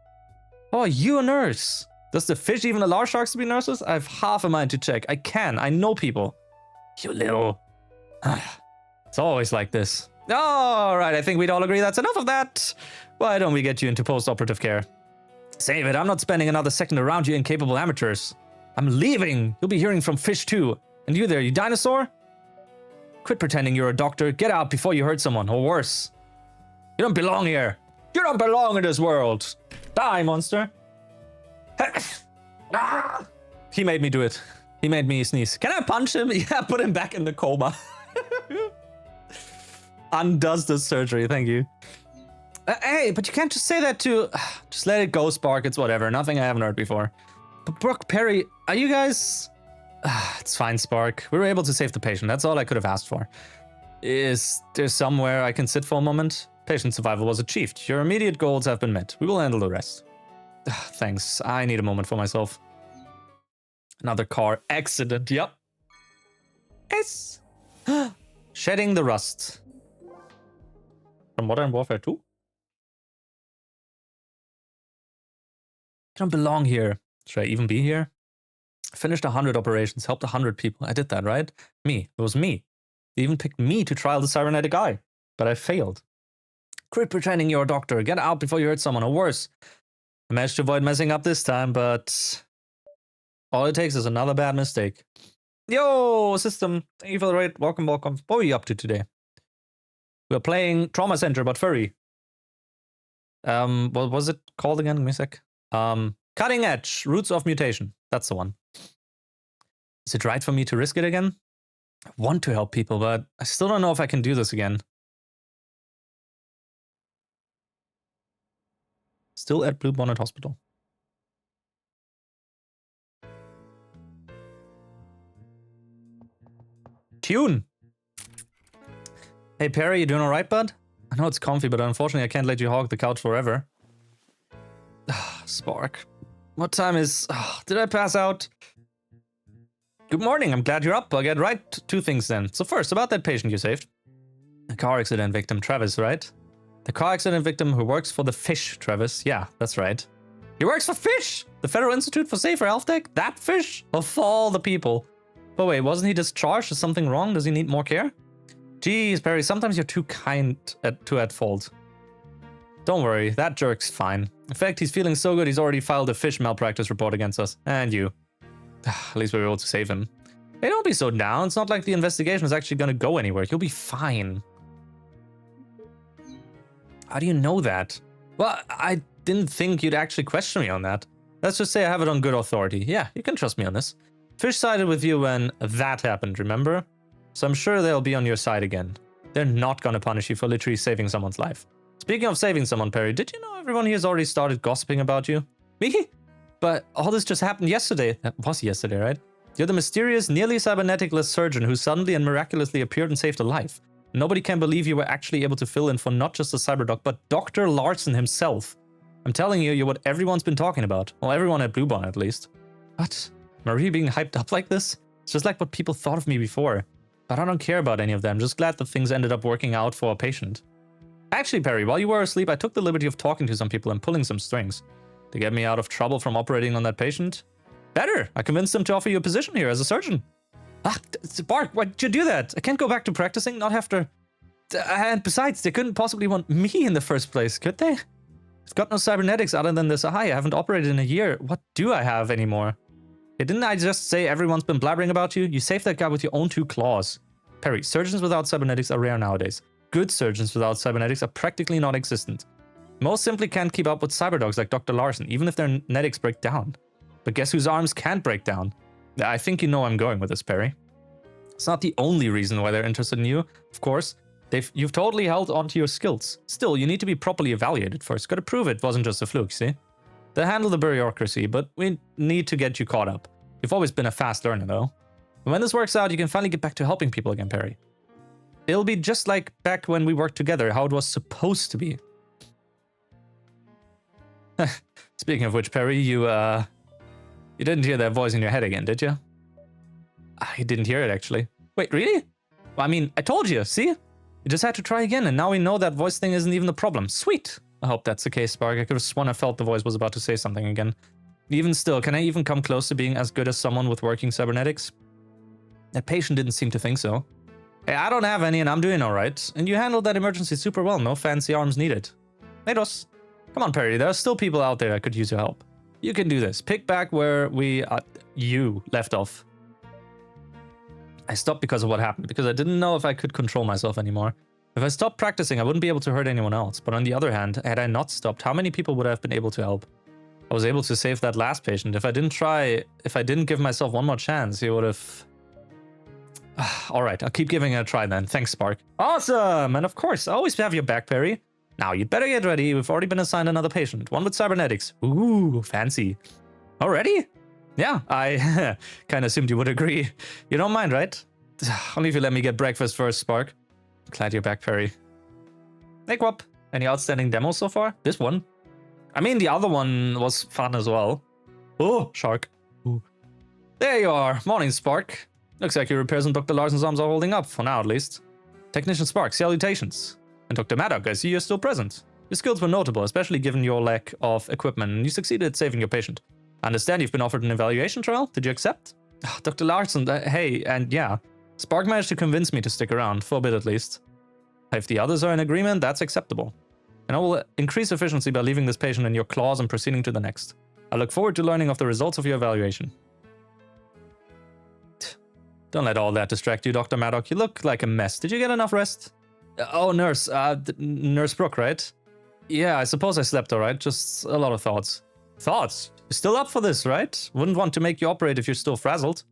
Oh, you a nurse. Does the fish even allow sharks to be nurses? I have half a mind to check. I can. I know people. You little... It's always like this. All right, I think we'd all agree that's enough of that. Why don't we get you into post-operative care? Save it. I'm not spending another second around you incapable amateurs. I'm leaving. You'll be hearing from fish too. And you there, you dinosaur? Quit pretending you're a doctor. Get out before you hurt someone, or worse. You don't belong here. You don't belong in this world. Die, monster. He made me do it. He made me sneeze. Can I punch him? Yeah, put him back in the coma. Undoes the surgery, thank you. Hey, but you can't just say that to... Just let it go, Spark. It's whatever. Nothing I haven't heard before. But Brooke, Perry, are you guys... It's fine, Spark. We were able to save the patient. That's all I could have asked for. Is there somewhere I can sit for a moment? Patient survival was achieved. Your immediate goals have been met. We will handle the rest. Thanks. I need a moment for myself. Another car accident. Yep. S. Shedding the rust. From Modern Warfare 2? I don't belong here. Should I even be here? Finished 100 operations, helped 100 people. I did that, right? Me. It was me. They even picked me to trial the cybernetic eye. But I failed. Quit pretending you're a doctor. Get out before you hurt someone, or worse. I managed to avoid messing up this time, but all it takes is another bad mistake. Yo, system. Thank you for the raid. Welcome, welcome. What were you up to today? We're playing Trauma Center, but furry. What was it called again? Give me a sec. Cutting Edge, Roots of Mutation. That's the one. Is it right for me to risk it again? I want to help people, but I still don't know if I can do this again. Still at Blue Bonnet Hospital. Tune! Hey Perry, you doing alright, bud? I know it's comfy, but unfortunately I can't let you hog the couch forever. Spark. What time is... did I pass out? Good morning, I'm glad you're up. I'll get right to things then. So first, about that patient you saved. The car accident victim, Travis, right? The car accident victim who works for the fish, Travis. Yeah, that's right. He works for fish! The Federal Institute for Safer Health Tech? That fish? Of all the people. But wait, wasn't he discharged? Is something wrong? Does he need more care? Jeez, Perry, sometimes you're too kind at fault. Don't worry, that jerk's fine. In fact, he's feeling so good he's already filed a fish malpractice report against us. And you. At least we were able to save him. Hey, don't be so down. It's not like the investigation is actually gonna go anywhere. You'll be fine. How do you know that? Well, I didn't think you'd actually question me on that. Let's just say I have it on good authority. Yeah, you can trust me on this. Fish sided with you when that happened, remember? So I'm sure they'll be on your side again. They're not gonna punish you for literally saving someone's life. Speaking of saving someone, Perry, did you know everyone here has already started gossiping about you? Me? But all this just happened yesterday. That was yesterday, right? You're the mysterious, nearly cybernetic-less surgeon who suddenly and miraculously appeared and saved a life. Nobody can believe you were actually able to fill in for not just the cyberdoc, but Dr. Larson himself. I'm telling you, you're what everyone's been talking about. Well, everyone at Bluebonnet at least. What? Am I really being hyped up like this? It's just like what people thought of me before. But I don't care about any of them. Just glad that things ended up working out for a patient. Actually, Perry, while you were asleep, I took the liberty of talking to some people and pulling some strings. To get me out of trouble from operating on that patient? Better! I convinced them to offer you a position here as a surgeon. Spark, why'd you do that? I can't go back to practicing, not after... And besides, they couldn't possibly want me in the first place, could they? I've got no cybernetics other than this eye. I haven't operated in a year. What do I have anymore? Hey, didn't I just say everyone's been blabbering about you? You saved that guy with your own 2 claws. Perry, surgeons without cybernetics are rare nowadays. Good surgeons without cybernetics are practically non-existent. Most simply can't keep up with cyberdogs like Dr. Larson, even if their netics break down. But guess whose arms can't break down? I think you know I'm going with this, Perry. It's not the only reason why they're interested in you, of course. You've totally held onto your skills. Still, you need to be properly evaluated first. Gotta prove it wasn't just a fluke, see? They handle the bureaucracy, but we need to get you caught up. You've always been a fast learner, though. And when this works out, you can finally get back to helping people again, Perry. It'll be just like back when we worked together, how it was supposed to be. Speaking of which, Perry, you didn't hear that voice in your head again, did you? I didn't hear it, actually. Wait, really? Well, I mean, I told you, see? You just had to try again, and now we know that voice thing isn't even the problem. Sweet! I hope that's the case, Spark. I could have sworn I felt the voice was about to say something again. Even still, can I even come close to being as good as someone with working cybernetics? That patient didn't seem to think so. Hey, I don't have any, and I'm doing alright. And you handled that emergency super well. No fancy arms needed. Nados. Come on, Perry. There are still people out there that could use your help. You can do this. Pick back where you left off. I stopped because of what happened, because I didn't know if I could control myself anymore. If I stopped practicing, I wouldn't be able to hurt anyone else. But on the other hand, had I not stopped, how many people would I have been able to help? I was able to save that last patient. If I didn't give myself one more chance, he would have... Alright, I'll keep giving it a try then. Thanks, Spark. Awesome! And of course, I always have your back, Perry. Now, you'd better get ready. We've already been assigned another patient. One with cybernetics. Ooh, fancy. Already? Yeah, I kind of assumed you would agree. You don't mind, right? Only if you let me get breakfast first, Spark. Glad you're back, Perry. Hey, Quap. Any outstanding demos so far? This one? I mean, the other one was fun as well. Oh, shark. Ooh. There you are. Morning, Spark. Looks like your repairs on Dr. Larson's arms are holding up, for now at least. Technician Spark, salutations. And Dr. Maddock, I see you're still present. Your skills were notable, especially given your lack of equipment, and you succeeded at saving your patient. I understand you've been offered an evaluation trial. Did you accept? Dr. Larson, hey, and yeah. Spark managed to convince me to stick around, for a bit at least. If the others are in agreement, that's acceptable. And I will increase efficiency by leaving this patient in your claws and proceeding to the next. I look forward to learning of the results of your evaluation. Don't let all that distract you, Dr. Maddock. You look like a mess. Did you get enough rest? Oh, Nurse. Nurse Brooke, right? Yeah, I suppose I slept alright. Just a lot of thoughts. Thoughts? You're still up for this, right? Wouldn't want to make you operate if you're still frazzled.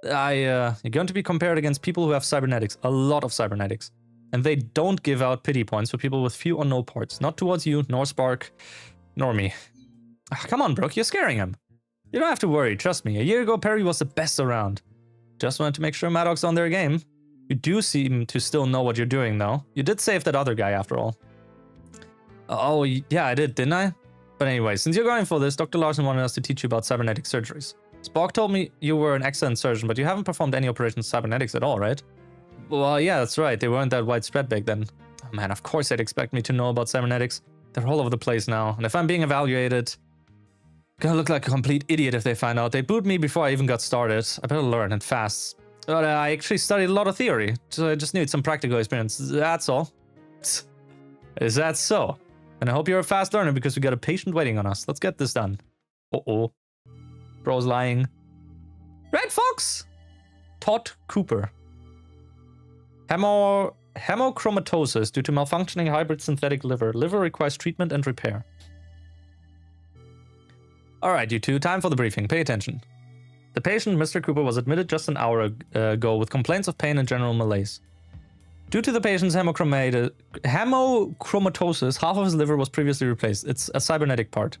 You're going to be compared against people who have cybernetics. A lot of cybernetics. And they don't give out pity points for people with few or no parts. Not towards you, nor Spark, nor me. Come on, Brooke, you're scaring him. You don't have to worry, trust me. A year ago, Perry was the best around. Just wanted to make sure Maddock's on their game. You do seem to still know what you're doing, though. You did save that other guy, after all. Oh, yeah, I did, didn't I? But anyway, since you're going for this, Dr. Larson wanted us to teach you about cybernetic surgeries. Spark told me you were an excellent surgeon, but you haven't performed any operations with cybernetics at all, right? Well, yeah, that's right. They weren't that widespread back then. Oh, man, of course they'd expect me to know about cybernetics. They're all over the place now, and if I'm being evaluated, gonna look like a complete idiot if they find out. They booed me before I even got started. I better learn, and fast. But I actually studied a lot of theory, so I just need some practical experience. That's all. Is that so? And I hope you're a fast learner because we got a patient waiting on us. Let's get this done. Uh-oh. Bro's lying. Red Fox! Todd Cooper. Hemochromatosis due to malfunctioning hybrid synthetic liver. Liver requires treatment and repair. Alright, you two, time for the briefing. Pay attention. The patient, Mr. Cooper, was admitted just an hour ago with complaints of pain and general malaise. Due to the patient's hemochromatosis, half of his liver was previously replaced. It's a cybernetic part.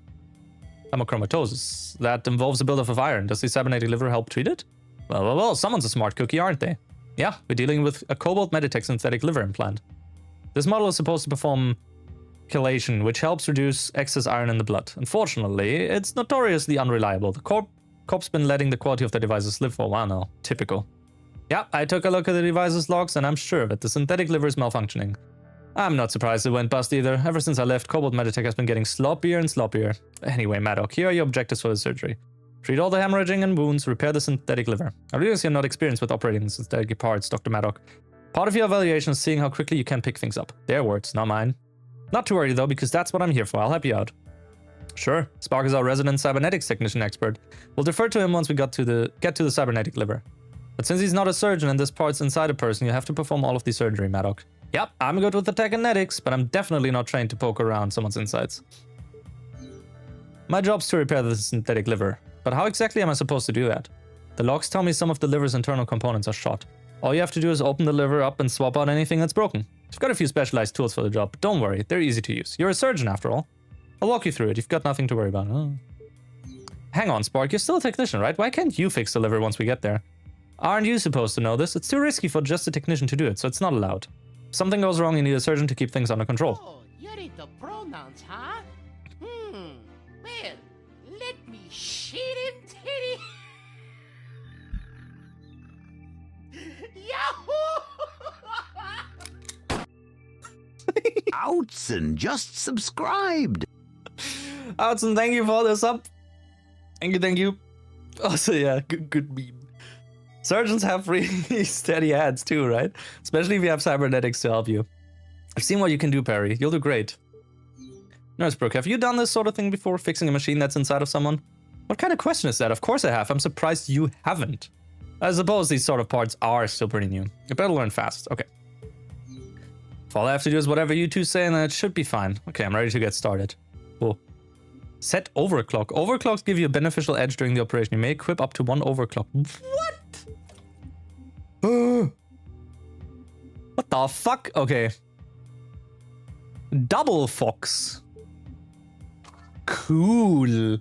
Hemochromatosis. That involves a buildup of iron. Does the cybernetic liver help treat it? Well, someone's a smart cookie, aren't they? Yeah, we're dealing with a cobalt Meditech synthetic liver implant. This model is supposed to perform chelation, which helps reduce excess iron in the blood. Unfortunately, it's notoriously unreliable. The Corp's been letting the quality of the devices slip for a while now. Typical. Yeah, I took a look at the device's logs and I'm sure that the synthetic liver is malfunctioning. I'm not surprised it went bust either. Ever since I left, Cobalt Meditech has been getting sloppier and sloppier. Anyway, Maddock, here are your objectives for the surgery. Treat all the hemorrhaging and wounds, repair the synthetic liver. I realize you're not experienced with operating synthetic parts, Dr. Maddock. Part of your evaluation is seeing how quickly you can pick things up. Their words, not mine. Not to worry though, because that's what I'm here for. I'll help you out. Sure, Spark is our resident cybernetics technician expert. We'll defer to him once we get to the cybernetic liver. But since he's not a surgeon and this part's inside a person, you have to perform all of the surgery, Maddock. Yep, I'm good with the technetics, but I'm definitely not trained to poke around someone's insides. My job's to repair the synthetic liver, but how exactly am I supposed to do that? The logs tell me some of the liver's internal components are shot. All you have to do is open the liver up and swap out anything that's broken. I've got a few specialized tools for the job, but don't worry, they're easy to use. You're a surgeon after all. I'll walk you through it, you've got nothing to worry about. Oh. Hang on, Spark, you're still a technician, right? Why can't you fix the liver once we get there? Aren't you supposed to know this? It's too risky for just a technician to do it, so it's not allowed. If something goes wrong, you need a surgeon to keep things under control. Oh, you're into pronouns, huh? Well, let me shit in titty. Yahoo! Outson just subscribed. Outson, thank you for the sub. Thank you. Also, yeah, good meme. Surgeons have really steady hands too, right? Especially if you have cybernetics to help you. I've seen what you can do, Perry. You'll do great. Nurse Brooke, have you done this sort of thing before, fixing a machine that's inside of someone? What kind of question is that? Of course I have. I'm surprised you haven't. I suppose these sort of parts are still pretty new. You better learn fast. Okay. If all I have to do is whatever you two say, and then it should be fine. Okay, I'm ready to get started. Cool. Set overclock. Overclocks give you a beneficial edge during the operation. You may equip up to one overclock. What? What the fuck? Okay. Double Fox. Cool.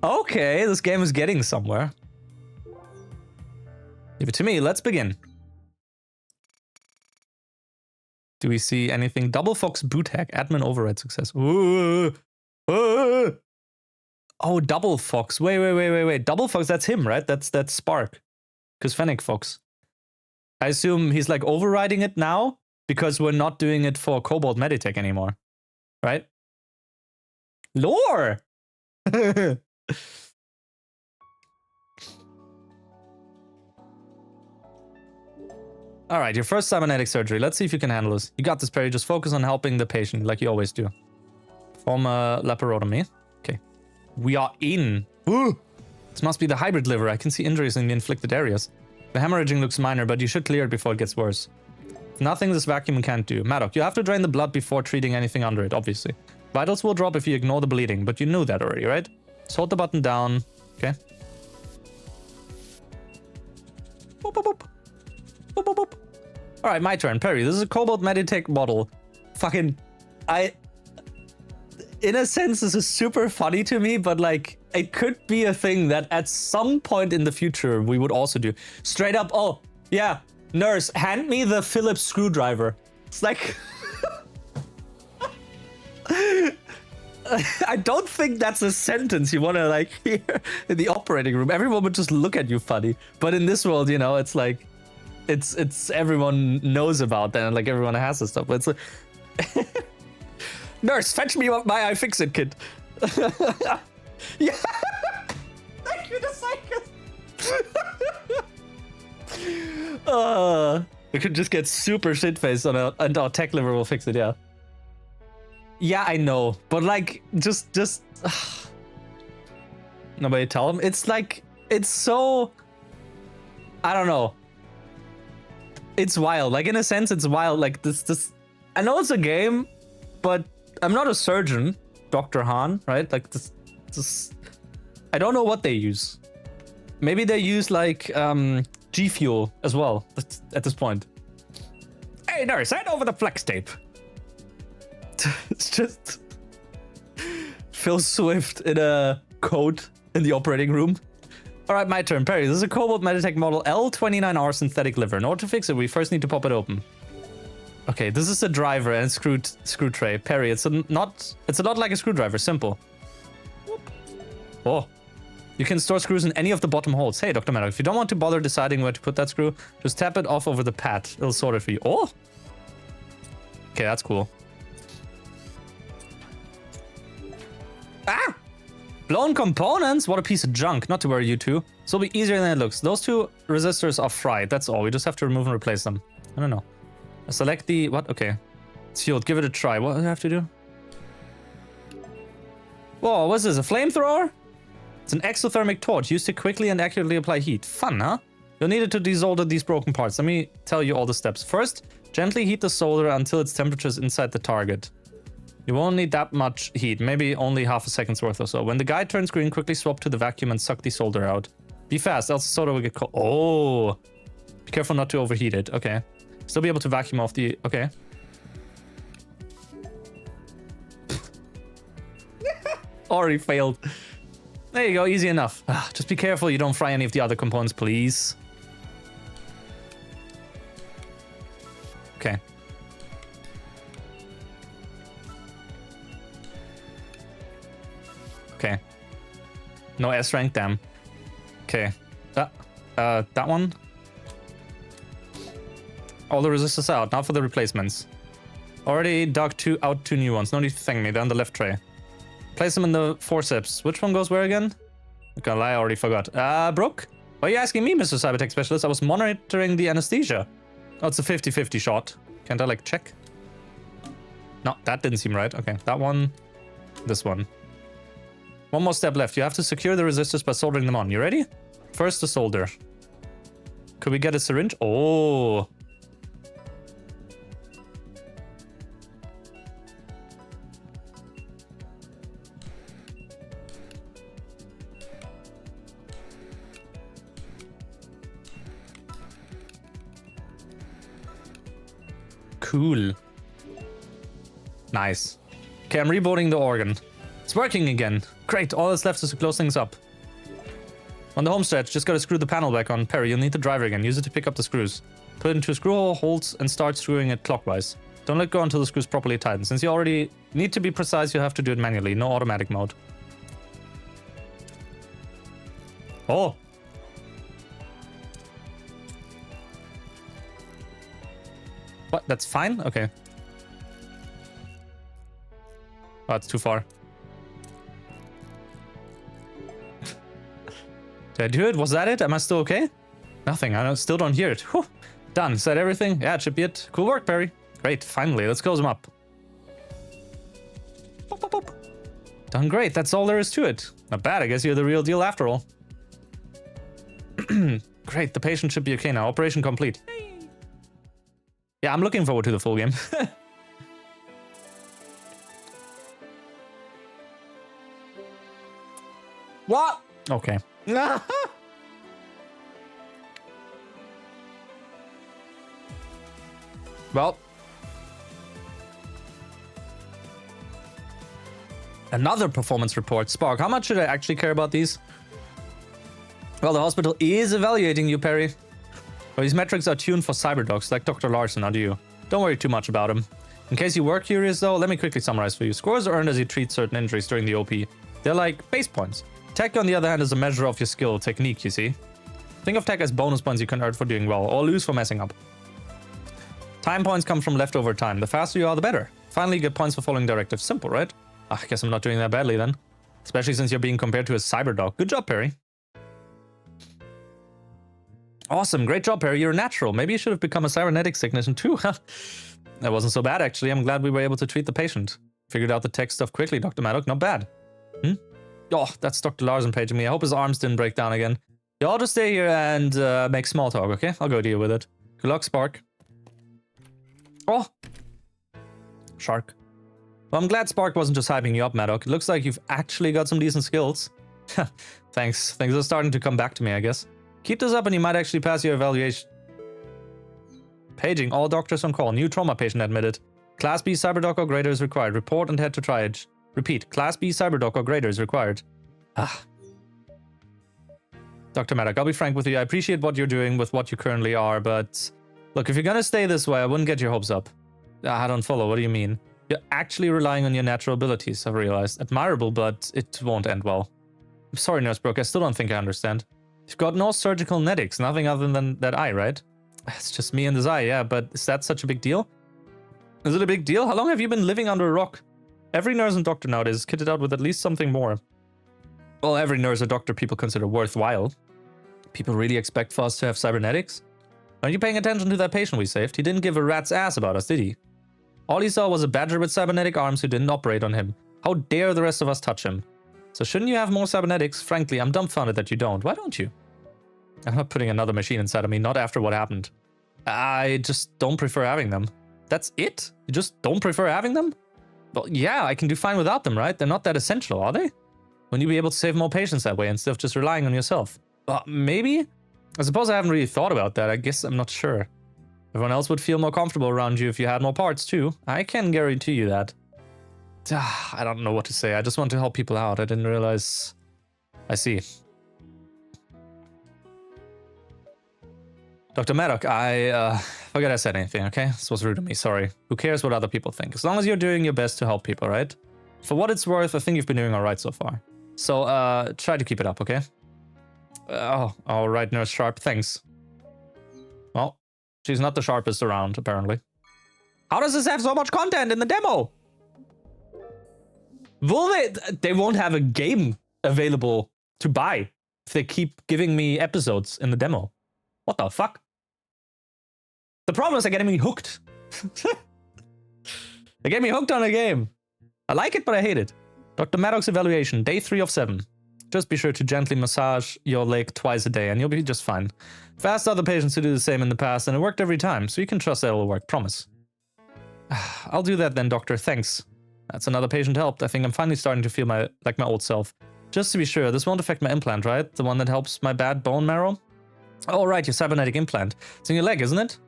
Okay, this game is getting somewhere. Give it to me. Let's begin. Do we see anything? Double Fox boot hack. Admin override success. Oh, Double Fox. Wait. Double Fox, that's him, right? That's Spark. Because Fennec Fox. I assume he's like overriding it now because we're not doing it for Cobalt Meditech anymore. Right? Lore! Alright, your first cybernetic surgery. Let's see if you can handle this. You got this, Perry. Just focus on helping the patient like you always do. Perform a laparotomy. Okay. We are in. Woo! This must be the hybrid liver. I can see injuries in the inflicted areas. The hemorrhaging looks minor, but you should clear it before it gets worse. Nothing this vacuum can't do. Maddox, you have to drain the blood before treating anything under it, obviously. Vitals will drop if you ignore the bleeding, but you knew that already, right? Just hold the button down. Okay. Boop, boop, boop. Boop, boop, boop. Alright, my turn. Perry, this is a Cobalt Meditech model. Fucking... In a sense, this is super funny to me, but like, it could be a thing that at some point in the future we would also do. Straight up, oh, yeah, nurse, hand me the Phillips screwdriver. It's like... I don't think that's a sentence you want to like hear in the operating room. Everyone would just look at you funny. But in this world, you know, it's like, it's everyone knows about that, and like everyone has this stuff. But it's like, nurse, fetch me my iFixit kit. Yeah. Thank you, the we could just get super shit-faced on and our tech liver will fix it, yeah. Yeah, I know, but like, just nobody tell him. It's like, it's so, I don't know. It's wild. Like, in a sense, it's wild. Like, this, I know it's a game, but I'm not a surgeon, Dr. Han, right? Like, this, I don't know what they use. Maybe they use, like, G Fuel as well at this point. Hey, nurse, hand over the flex tape. It's just Phil Swift in a coat in the operating room. All right, my turn. Perry, this is a Cobalt Meditech model L29R synthetic liver. In order to fix it, we first need to pop it open. Okay, this is a driver and screw tray. Perry, it's a lot like a screwdriver. Simple. Oh, you can store screws in any of the bottom holes. Hey, Dr. Maddox, if you don't want to bother deciding where to put that screw, just tap it off over the pad. It'll sort it for you. Oh, okay, that's cool. Ah! Blown components? What a piece of junk. Not to worry, you two. This will be easier than it looks. Those two resistors are fried. That's all. We just have to remove and replace them. I don't know. Select the... What? Okay. It's fueled. Give it a try. What do I have to do? Whoa, what's this? A flamethrower? It's an exothermic torch used to quickly and accurately apply heat. Fun, huh? You'll need it to desolder these broken parts. Let me tell you all the steps. First, gently heat the solder until its temperature is inside the target. You won't need that much heat, maybe only half a second's worth or so. When the guide turns green, quickly swap to the vacuum and suck the solder out. Be fast, else the solder will get cold. Oh! Be careful not to overheat it. Okay. Still be able to vacuum off the... Okay. Already failed. There you go, easy enough. Just be careful you don't fry any of the other components, please. Okay. Okay. No S rank, damn. Okay. That one. All the resistors out. Now for the replacements. Already dug out two new ones. No need to thank me. They're on the left tray. Place them in the forceps. Which one goes where again? I'm gonna lie, I already forgot. Brooke? Why are you asking me, Mr. Cybertech Specialist? I was monitoring the anesthesia. Oh, it's a 50-50 shot. Can't I, like, check? No, that didn't seem right. Okay, that one. This one. One more step left. You have to secure the resistors by soldering them on. You ready? First, the solder. Could we get a syringe? Oh. Cool. Nice. Okay, I'm rebooting the organ. It's working again. Great, all that's left is to close things up. On the home stretch, just gotta screw the panel back on. Perry, you'll need the driver again. Use it to pick up the screws. Put it into screw hole holes and start screwing it clockwise. Don't let go until the screws properly tighten. Since you already need to be precise, you have to do it manually. No automatic mode. Oh. What? That's fine? Okay. Oh, it's too far. Did I do it? Was that it? Am I still okay? Nothing. Still don't hear it. Whew. Done. Is that everything? Yeah, it should be it. Cool work, Perry. Great. Finally. Let's close him up. Boop, boop, boop. Done great. That's all there is to it. Not bad. I guess you're the real deal after all. Great. The patient should be okay now. Operation complete. Yeah, I'm looking forward to the full game. What? Okay. Well. Another performance report. Spark, how much should I actually care about these? Well, the hospital is evaluating you, Perry. Well, these metrics are tuned for cyberdocs, like Dr. Larson, not you. Don't worry too much about him. In case you were curious, though, let me quickly summarize for you. Scores are earned as you treat certain injuries during the OP. They're like base points. Tech, on the other hand, is a measure of your skill, technique, you see. Think of tech as bonus points you can earn for doing well, or lose for messing up. Time points come from leftover time. The faster you are, the better. Finally, you get points for following directives. Simple, right? I guess I'm not doing that badly then. Especially since you're being compared to a cyberdoc. Good job, Perry. Awesome, great job, Perry. You're a natural. Maybe you should have become a cybernetics technician too. That wasn't so bad, actually. I'm glad we were able to treat the patient. Figured out the tech stuff quickly, Dr. Maddock. Not bad. Oh, that's Dr. Larson paging me. I hope his arms didn't break down again. Y'all just stay here and make small talk, okay? I'll go deal with it. Good luck, Spark. Oh! Shark. Well, I'm glad Spark wasn't just hyping you up, Maddock. It looks like you've actually got some decent skills. Thanks. Things are starting to come back to me, I guess. Keep this up and you might actually pass your evaluation. Paging all doctors on call. New trauma patient admitted. Class B cyberdoc or greater is required. Report and head to triage. Repeat. Class B cyberdoc or greater is required. Dr. Maddock, I'll be frank with you. I appreciate what you're doing with what you currently are, but... Look, if you're gonna stay this way, I wouldn't get your hopes up. I don't follow. What do you mean? You're actually relying on your natural abilities, I've realized. Admirable, but it won't end well. I'm sorry, Nurse Brooke. I still don't think I understand. You've got no surgical netics, nothing other than that eye, right? It's just me and this eye, yeah, but is that such a big deal? Is it a big deal? How long have you been living under a rock? Every nurse and doctor nowadays is kitted out with at least something more. Well, every nurse or doctor people consider worthwhile. People really expect for us to have cybernetics? Aren't you paying attention to that patient we saved? He didn't give a rat's ass about us, did he? All he saw was a badger with cybernetic arms who didn't operate on him. How dare the rest of us touch him? So shouldn't you have more cybernetics? Frankly, I'm dumbfounded that you don't. Why don't you? I'm not putting another machine inside of me, not after what happened. I just don't prefer having them. That's it? You just don't prefer having them? Well, yeah, I can do fine without them, right? They're not that essential, are they? Wouldn't you be able to save more patients that way instead of just relying on yourself? Maybe? I suppose I haven't really thought about that. I guess I'm not sure. Everyone else would feel more comfortable around you if you had more parts too. I can guarantee you that. I don't know what to say. I just want to help people out. I didn't realize... I see. Dr. Maddock, I forget I said anything, okay? This was rude of me, sorry. Who cares what other people think? As long as you're doing your best to help people, right? For what it's worth, I think you've been doing alright so far. So, try to keep it up, okay? Alright, Nurse Sharp, thanks. Well, she's not the sharpest around, apparently. How does this have so much content in the demo? Will they won't have a game available to buy if they keep giving me episodes in the demo. What the fuck? The problem is they're getting me hooked. They get me hooked on a game. I like it, but I hate it. Dr. Maddock's evaluation, day 3 of 7. Just be sure to gently massage your leg twice a day and you'll be just fine. I've asked other patients to do the same in the past and it worked every time, so you can trust that it'll work, promise. I'll do that then, doctor, thanks. That's another patient helped. I think I'm finally starting to feel like my old self. Just to be sure, this won't affect my implant, right? The one that helps my bad bone marrow? Oh, right, your cybernetic implant. It's in your leg, isn't it?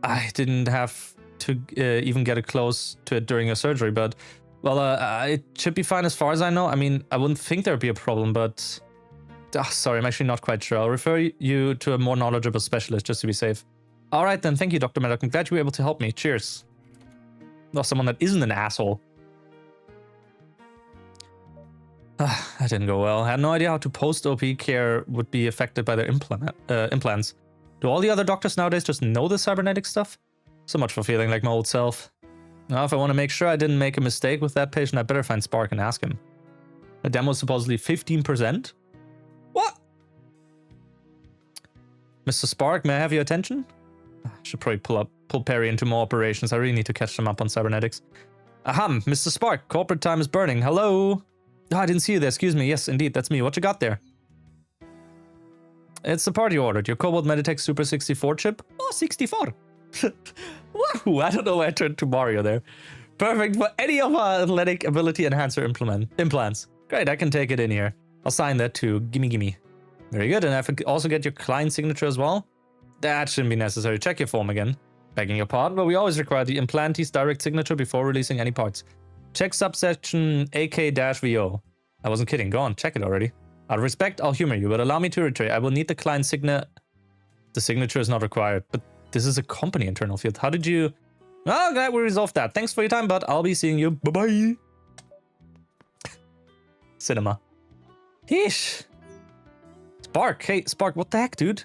I didn't have to even get close to it during your surgery, but... Well, it should be fine as far as I know. I mean, I wouldn't think there'd be a problem, but... sorry, I'm actually not quite sure. I'll refer you to a more knowledgeable specialist just to be safe. Alright then, thank you, Dr. Maddock. I'm glad you were able to help me. Cheers. Well, someone that isn't an asshole. That didn't go well. I had no idea how to post-OP care would be affected by their implants. Do all the other doctors nowadays just know the cybernetic stuff? So much for feeling like my old self. Now, if I want to make sure I didn't make a mistake with that patient, I better find Spark and ask him. The demo's supposedly 15%? What? Mr. Spark, may I have your attention? I should probably pull Perry into more operations. I really need to catch them up on cybernetics. Ahem, Mr. Spark, corporate time is burning. Hello? Oh, I didn't see you there. Excuse me. Yes, indeed, that's me. What you got there? It's the part you ordered. Your Cobalt Meditech Super 64 chip. Oh, 64. Woohoo! I don't know why I turned to Mario there. Perfect for any of our athletic ability enhancer implants. Great, I can take it in here. I'll sign that too. Gimme, gimme. Very good, and I also get your client signature as well. That shouldn't be necessary. Check your form again. Begging your pardon, but we always require the implantee's direct signature before releasing any parts. Check subsection AK-VO. I wasn't kidding. Go on, check it already. Out of respect, I'll humor you, but allow me to reiterate. I will need the client signature. The signature is not required, but this is a company internal field. How did you... Oh, glad we resolved that. Thanks for your time, bud. I'll be seeing you. Bye-bye. Cinema. Yeesh. Spark. Hey, Spark, what the heck, dude?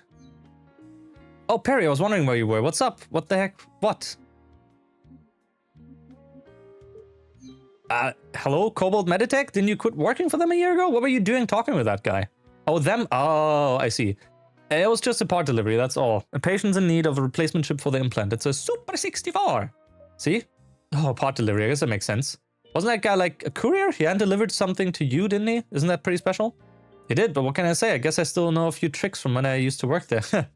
Oh, Perry, I was wondering where you were. What's up? What the heck? What? Hello, Cobalt Meditech? Didn't you quit working for them a year ago? What were you doing talking with that guy? Oh, them? Oh, I see. It was just a part delivery, that's all. A patient's in need of a replacement chip for the implant. It's a Super 64. See? Oh, part delivery. I guess that makes sense. Wasn't that guy like a courier? He hadn't delivered something to you, didn't he? Isn't that pretty special? He did, but what can I say? I guess I still know a few tricks from when I used to work there.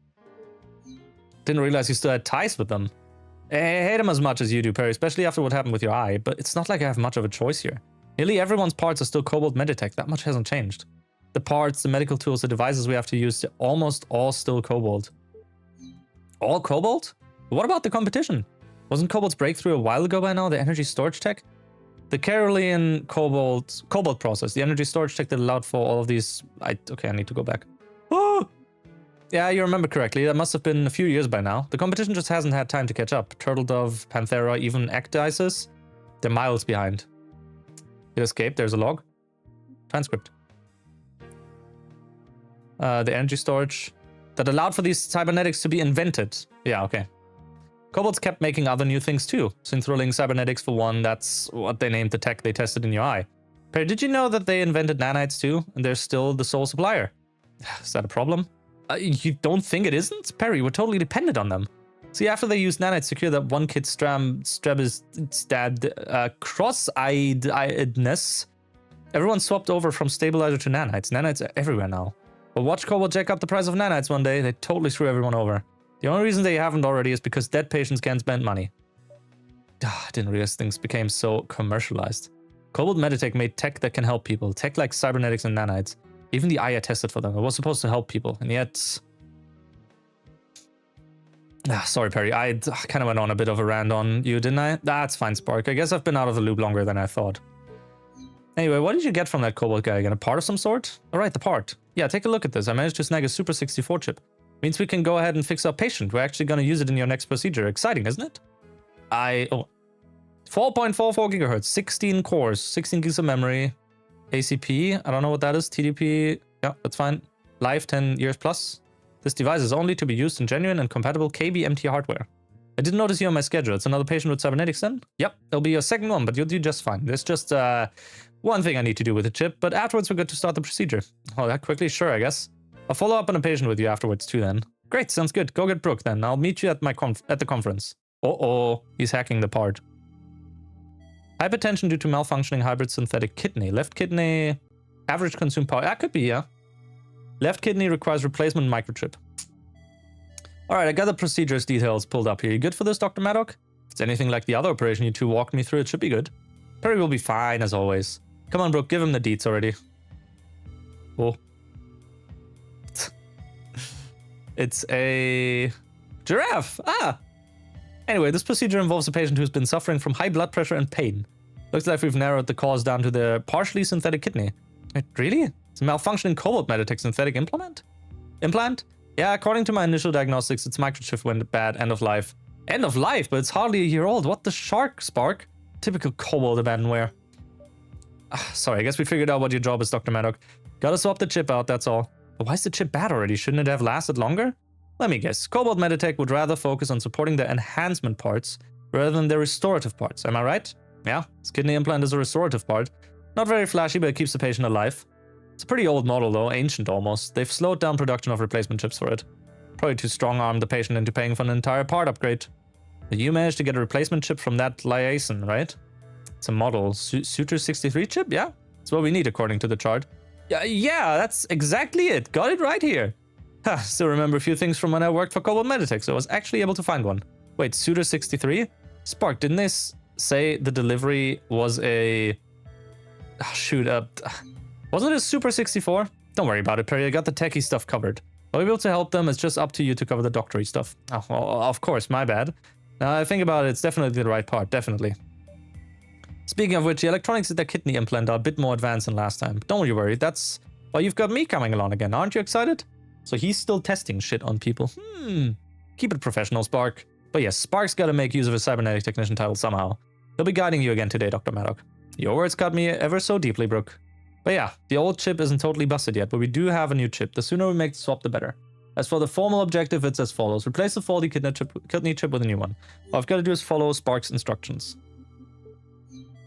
Didn't realize you still had ties with them. I hate them as much as you do, Perry, especially after what happened with your eye, but it's not like I have much of a choice here. Nearly everyone's parts are still Cobalt Meditech. That much hasn't changed. The parts, the medical tools, the devices we have to use, they're almost all still Cobalt. All Cobalt? But what about the competition? Wasn't Cobalt's breakthrough a while ago by now, the energy storage tech? The Carolean Cobalt process, the energy storage tech that allowed for all of these... Okay, I need to go back. Oh! Yeah, you remember correctly. That must have been a few years by now. The competition just hasn't had time to catch up. Turtle Dove, Panthera, even Ecdysis, they're miles behind. It escaped. There's a log. Transcript. The energy storage that allowed for these cybernetics to be invented. Yeah, okay. Cobalt's kept making other new things too. Synth-rolling cybernetics for one, that's what they named the tech they tested in your eye. Perry, did you know that they invented nanites too? And they're still the sole supplier. Is that a problem? You don't think it isn't? Perry, we're totally dependent on them. See, after they used nanites to cure that one kid's cross-eyedness, everyone swapped over from stabilizer to nanites. Nanites are everywhere now. But watch Cobalt jack up the price of nanites one day. They totally screw everyone over. The only reason they haven't already is because dead patients can't spend money. I didn't realize things became so commercialized. Cobalt Meditech made tech that can help people. Tech like cybernetics and nanites. Even the eye I tested for them. It was supposed to help people. And yet... sorry, Perry. I kind of went on a bit of a rant on you, didn't I? That's fine, Spark. I guess I've been out of the loop longer than I thought. Anyway, what did you get from that Cobalt guy again? A part of some sort? Alright, the part. Yeah, take a look at this. I managed to snag a Super 64 chip. Means we can go ahead and fix our patient. We're actually going to use it in your next procedure. Exciting, isn't it? 4.44 gigahertz, 16 cores, 16 gigs of memory. ACP, I don't know what that is. TDP, yeah, that's fine. Life 10 years plus. This device is only to be used in genuine and compatible KBMT hardware. I didn't notice you on my schedule. It's another patient with cybernetics then? Yep, it'll be your second one, but you'll do just fine. There's just one thing I need to do with the chip, but afterwards we're good to start the procedure. Oh, that quickly? Sure, I guess. I'll follow up on a patient with you afterwards too then. Great, sounds good. Go get Brooke then. I'll meet you at the conference. Uh-oh, he's hacking the part. Hypertension due to malfunctioning hybrid synthetic kidney. Left kidney, average consumed power. That could be, yeah. Left kidney requires replacement microchip. Alright, I got the procedures details pulled up here. You good for this, Dr. Maddock? If it's anything like the other operation you two walked me through, it should be good. Perry will be fine, as always. Come on, Brooke, give him the deets already. Oh. It's a giraffe. Ah! Anyway, this procedure involves a patient who's been suffering from high blood pressure and pain. Looks like we've narrowed the cause down to the partially synthetic kidney. Wait, really? It's a malfunctioning Cobalt Meditech synthetic implant? Yeah, according to my initial diagnostics, its microchip went bad, end of life. End of life? But it's hardly a year old. What the shark, Spark? Typical Cobalt abandonware. Sorry, I guess we figured out what your job is, Dr. Maddock. Gotta swap the chip out, that's all. But why is the chip bad already? Shouldn't it have lasted longer? Let me guess. Cobalt Meditech would rather focus on supporting the enhancement parts rather than the restorative parts. Am I right? Yeah, this kidney implant is a restorative part. Not very flashy, but it keeps the patient alive. It's a pretty old model though, ancient almost. They've slowed down production of replacement chips for it. Probably to strong-arm the patient into paying for an entire part upgrade. But you managed to get a replacement chip from that liaison, right? It's a model. Suture 63 chip? Yeah, it's what we need according to the chart. Yeah, that's exactly it. Got it right here. Huh, still remember a few things from when I worked for Cobalt Meditech, so I was actually able to find one. Wait, Suture 63? Spark, didn't they say the delivery was a... Oh, shoot, wasn't it a Super 64? Don't worry about it, Perry. I got the techie stuff covered. I'll be able to help them. It's just up to you to cover the doctory stuff. Oh, well, of course, my bad. Now I think about it, it's definitely the right part, definitely. Speaking of which, the electronics in the kidney implant are a bit more advanced than last time. Don't you worry, that's why you've got me coming along again. Aren't you excited? So he's still testing shit on people. Keep it professional, Spark. But yes, Spark's gotta make use of his cybernetic technician title somehow. He'll be guiding you again today, Dr. Maddock. Your words cut me ever so deeply, Brooke. But yeah, the old chip isn't totally busted yet, but we do have a new chip. The sooner we make the swap, the better. As for the formal objective, it's as follows. Replace the Foldy kidney chip with a new one. All I've got to do is follow Spark's instructions.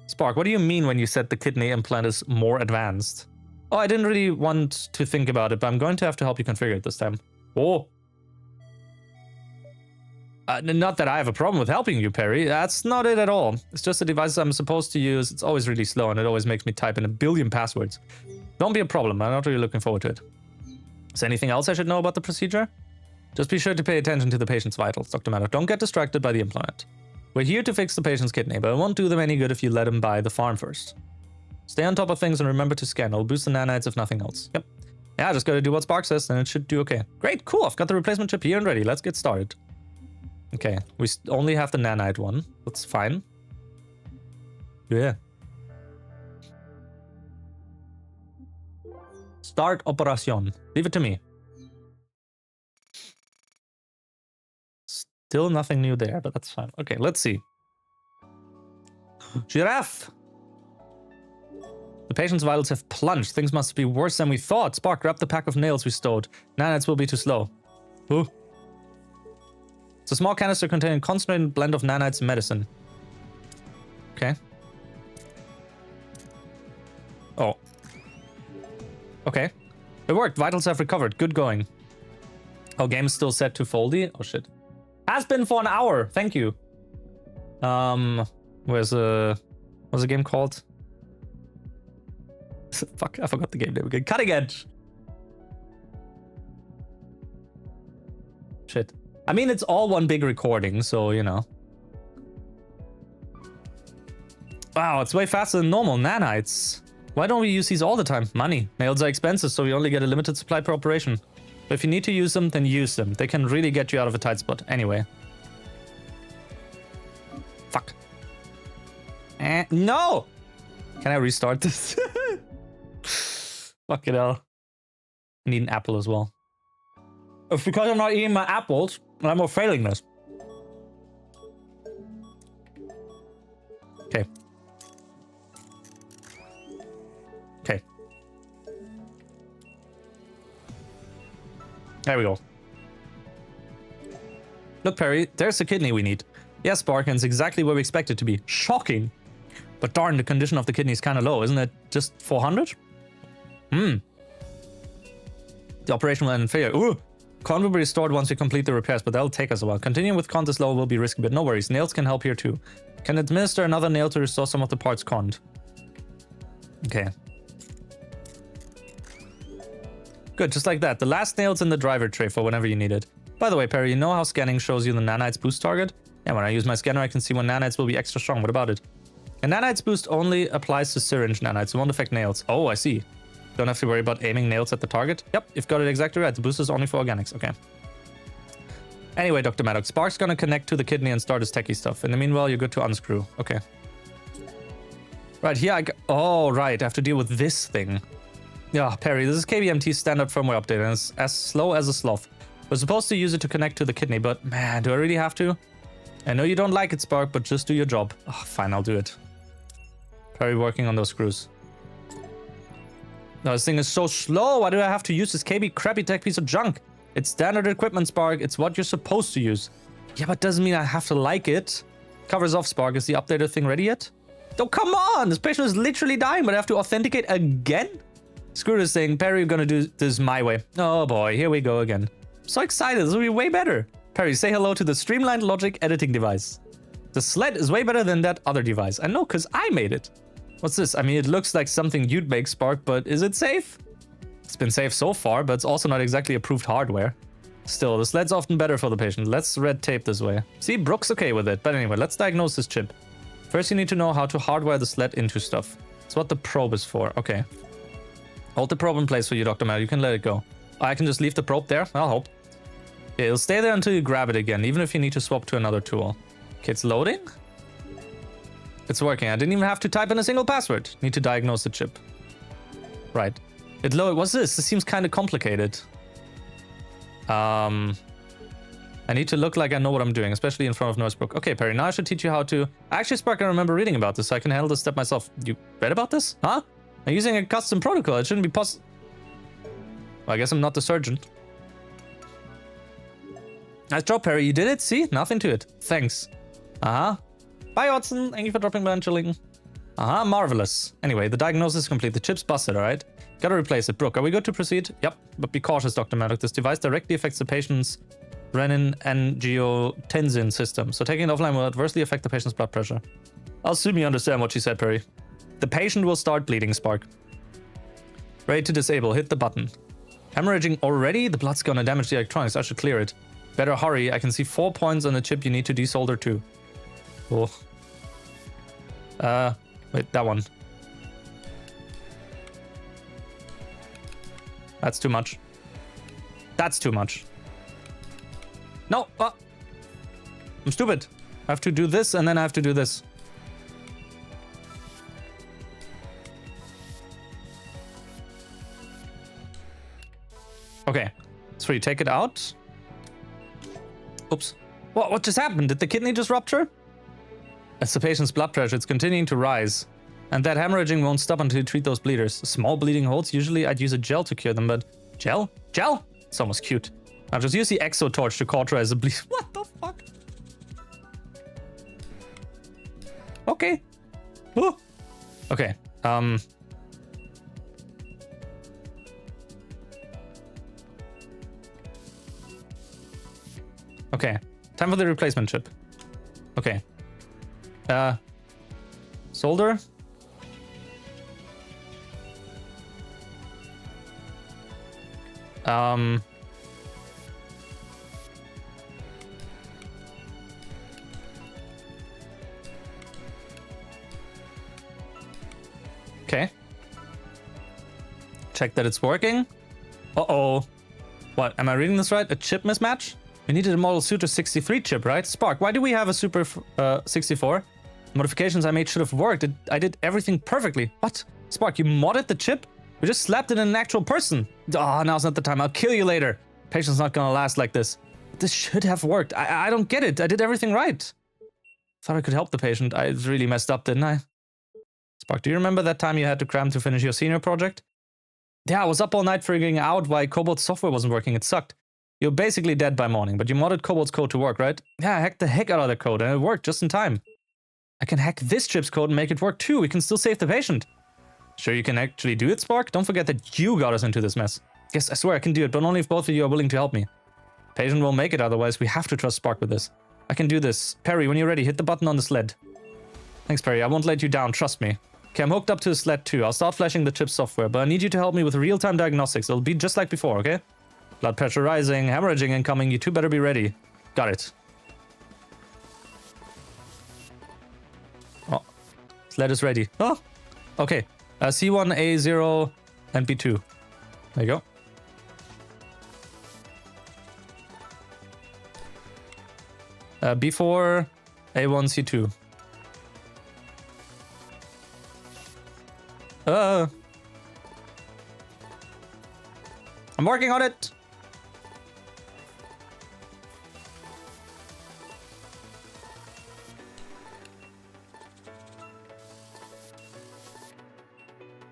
Spark, what do you mean when you said the kidney implant is more advanced? Oh, I didn't really want to think about it, but I'm going to have to help you configure it this time. Oh. Not that I have a problem with helping you, Perry. That's not it at all. It's just the device I'm supposed to use. It's always really slow, and it always makes me type in a billion passwords. Don't be a problem. I'm not really looking forward to it. Is there anything else I should know about the procedure? Just be sure to pay attention to the patient's vitals, Dr. Maddock. Don't get distracted by the implant. We're here to fix the patient's kidney, but it won't do them any good if you let him buy the farm first. Stay on top of things and remember to scan. It'll boost the nanites if nothing else. Yep. Yeah, just gotta do what Spark says, and it should do okay. Great, cool. I've got the replacement chip here and ready. Let's get started. Okay, we only have the nanite one. That's fine. Yeah. Start operation. Leave it to me. Still nothing new there, but that's fine. Okay, let's see. Giraffe! The patient's vitals have plunged. Things must be worse than we thought. Spark, grab the pack of nails we stowed. Nanites will be too slow. Ooh. It's a small canister containing a concentrated blend of nanites and medicine. Okay. Oh. Okay. It worked. Vitals have recovered. Good going. Oh, game is still set to Foldy? Oh, shit. Has been for an hour. Thank you. What's the game called? Fuck, I forgot the game name again. Cutting Edge. Shit. I mean, it's all one big recording, so, you know. Wow, it's way faster than normal. Nanites. Why don't we use these all the time? Money. Nails are expensive, so we only get a limited supply per operation. But if you need to use them, then use them. They can really get you out of a tight spot. Anyway. Fuck. No! Can I restart this? Fuck it hell. I need an apple as well. It's because I'm not eating my apples, and I'm failing this. Okay. Okay. There we go. Look, Perry, there's the kidney we need. Yes, Spark, and it's exactly where we expect it to be. Shocking. But darn, the condition of the kidney is kind of low, isn't it? Just 400? The operation will end in failure. Ooh! Con will be restored once we complete the repairs, but that'll take us a while. Continuing with con this low will be risky, but no worries. Nails can help here too. Can administer another nail to restore some of the parts conned. Okay. Good, just like that. The last nail's in the driver tray for whenever you need it. By the way, Perry, you know how scanning shows you the nanites boost target? Yeah, when I use my scanner, I can see when nanites will be extra strong. What about it? And nanites boost only applies to syringe nanites. It won't affect nails. Oh, I see. Don't have to worry about aiming nails at the target. Yep, you've got it exactly right. The boost is only for organics. Okay. Anyway, Dr. Maddox, Spark's gonna connect to the kidney and start his techie stuff. In the meanwhile, you're good to unscrew. Okay. Right, here oh, right. I have to deal with this thing. Yeah, Perry, this is KBMT's standard firmware update, and it's as slow as a sloth. We're supposed to use it to connect to the kidney, but man, do I really have to? I know you don't like it, Spark, but just do your job. Oh, fine, I'll do it. Perry working on those screws. No, this thing is so slow. Why do I have to use this crappy tech piece of junk? It's standard equipment, Spark. It's what you're supposed to use. Yeah, but doesn't mean I have to like it. Covers off, Spark. Is the updated thing ready yet? Oh, come on! This patient is literally dying, but I have to authenticate again? Screw this thing. Perry, you're gonna do this my way. Oh boy, here we go again. I'm so excited. This will be way better. Perry, say hello to the streamlined logic editing device. The sled is way better than that other device. I know, because I made it. What's this? I mean, it looks like something you'd make, Spark, but is it safe? It's been safe so far, but it's also not exactly approved hardware. Still, the sled's often better for the patient. Let's red tape this way. See, Brooke's okay with it. But anyway, let's diagnose this chip. First, you need to know how to hardwire the sled into stuff. That's what the probe is for. Okay. Hold the probe in place for you, Dr. Matt. You can let it go. I can just leave the probe there? I'll hope. Yeah, it'll stay there until you grab it again, even if you need to swap to another tool. Okay, it's loading. It's working. I didn't even have to type in a single password. Need to diagnose the chip. Right. It loaded. What's this? This seems kind of complicated. I need to look like I know what I'm doing, especially in front of Noisebrook. Okay, Perry, now I should teach you how to... Actually, Spark, I remember reading about this, so I can handle this step myself. You read about this? Huh? I'm using a custom protocol. It shouldn't be possible. Well, I guess I'm not the surgeon. Nice job, Perry. You did it? See? Nothing to it. Thanks. Uh-huh. Bye, Watson. Thank you for dropping by and chilling. Uh-huh. Marvelous. Anyway, the diagnosis is complete. The chip's busted, all right? Gotta replace it. Brooke, are we good to proceed? Yep. But be cautious, Dr. Maddox. This device directly affects the patient's renin-angiotensin system, so taking it offline will adversely affect the patient's blood pressure. I'll assume you understand what she said, Perry. The patient will start bleeding, Spark. Ready to disable. Hit the button. Hemorrhaging already? The blood's gonna damage the electronics. I should clear it. Better hurry. I can see 4 points on the chip you need to desolder too. Oh. Wait, that one. That's too much. That's too much. No! I'm stupid. I have to do this and then I have to do this. Okay. So you take it out. Oops. What just happened? Did the kidney just rupture? As the patient's blood pressure, it's continuing to rise. And that hemorrhaging won't stop until you treat those bleeders. Small bleeding holes, usually I'd use a gel to cure them, but... Gel? Gel? It's almost cute. I'll just use the exo torch to cauterize the bleed. What the fuck? Okay. Ooh. Okay. Okay. Time for the replacement chip. Okay. Solder. Okay. Check that it's working. Uh-oh. What, am I reading this right? A chip mismatch? We needed a Model Suitor 63 chip, right? Spark, why do we have a Super 64? Modifications I made should have worked. I did everything perfectly. What? Spark, you modded the chip? We just slapped it in an actual person. Oh, now's not the time. I'll kill you later. Patient's not gonna last like this. This should have worked. I don't get it. I did everything right. Thought I could help the patient. I really messed up, didn't I? Spark, do you remember that time you had to cram to finish your senior project? Yeah, I was up all night figuring out why Cobalt's software wasn't working. It sucked. You're basically dead by morning, but you modded Cobalt's code to work, right? Yeah, I hacked the heck out of the code, and it worked just in time. I can hack this chip's code and make it work too. We can still save the patient. Sure you can actually do it, Spark? Don't forget that you got us into this mess. Yes, I swear I can do it, but only if both of you are willing to help me. Patient won't make it, otherwise we have to trust Spark with this. I can do this. Perry, when you're ready, hit the button on the sled. Thanks, Perry. I won't let you down, trust me. Okay, I'm hooked up to the sled too. I'll start flashing the chip software, but I need you to help me with real-time diagnostics. It'll be just like before, okay? Blood pressure rising, hemorrhaging incoming. You two better be ready. Got it. Oh, sled is ready. Oh, okay. C1, A0, and B2. There you go. B4, A1, C2. I'm working on it.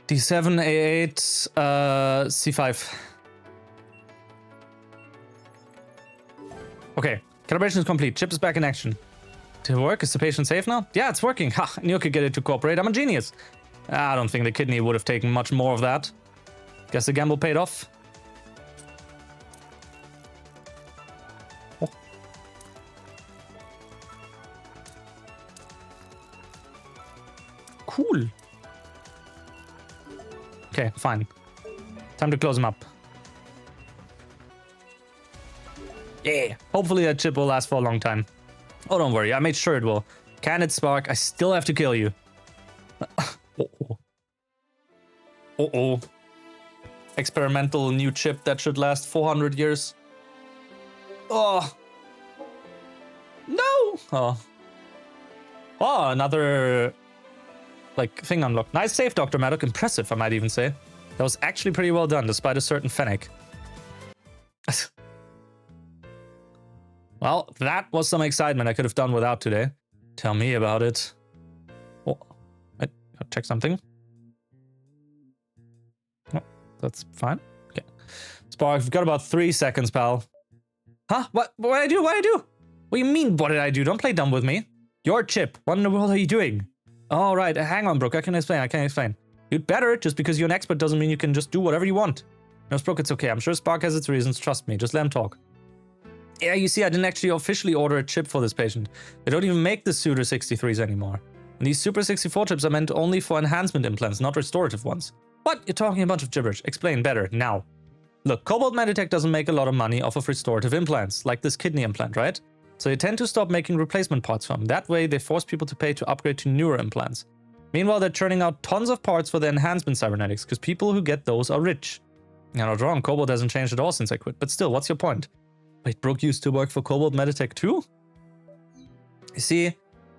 D7, A8, C5. Okay, calibration is complete. Chip is back in action. Did it work? Is the patient safe now? Yeah, it's working. Ha! I knew I could get it to cooperate. I'm a genius. I don't think the kidney would have taken much more of that. Guess the gamble paid off. Oh. Cool. Okay, fine. Time to close him up. Yeah. Hopefully that chip will last for a long time. Oh, don't worry. I made sure it will. Can it, Spark? I still have to kill you. Uh-oh. Uh-oh. Experimental new chip that should last 400 years. Oh. No. Oh. Oh, another like thing unlocked. Nice save, Dr. Maddock. Impressive, I might even say. That was actually pretty well done, despite a certain Fennec. Well, that was some excitement I could have done without today. Tell me about it. Oh, I gotta check something. Oh, that's fine. Okay. Spark, you've got about 3 seconds, pal. Huh? What did I do? What did I do? What do you mean, what did I do? Don't play dumb with me. Your chip. What in the world are you doing? All right, hang on, Brooke. I can explain. You'd better. Just because you're an expert doesn't mean you can just do whatever you want. No, Brooke, it's okay. I'm sure Spark has its reasons. Trust me. Just let him talk. Yeah, you see, I didn't actually officially order a chip for this patient. They don't even make the Suitor 63s anymore. And these Super 64 chips are meant only for enhancement implants, not restorative ones. What? You're talking a bunch of gibberish. Explain better, now. Look, Cobalt Meditech doesn't make a lot of money off of restorative implants, like this kidney implant, right? So they tend to stop making replacement parts for them. That way, they force people to pay to upgrade to newer implants. Meanwhile, they're churning out tons of parts for the enhancement cybernetics, because people who get those are rich. You're not wrong, Cobalt hasn't changed at all since I quit, but still, what's your point? Wait, Brooke used to work for Cobalt Meditech too? You see,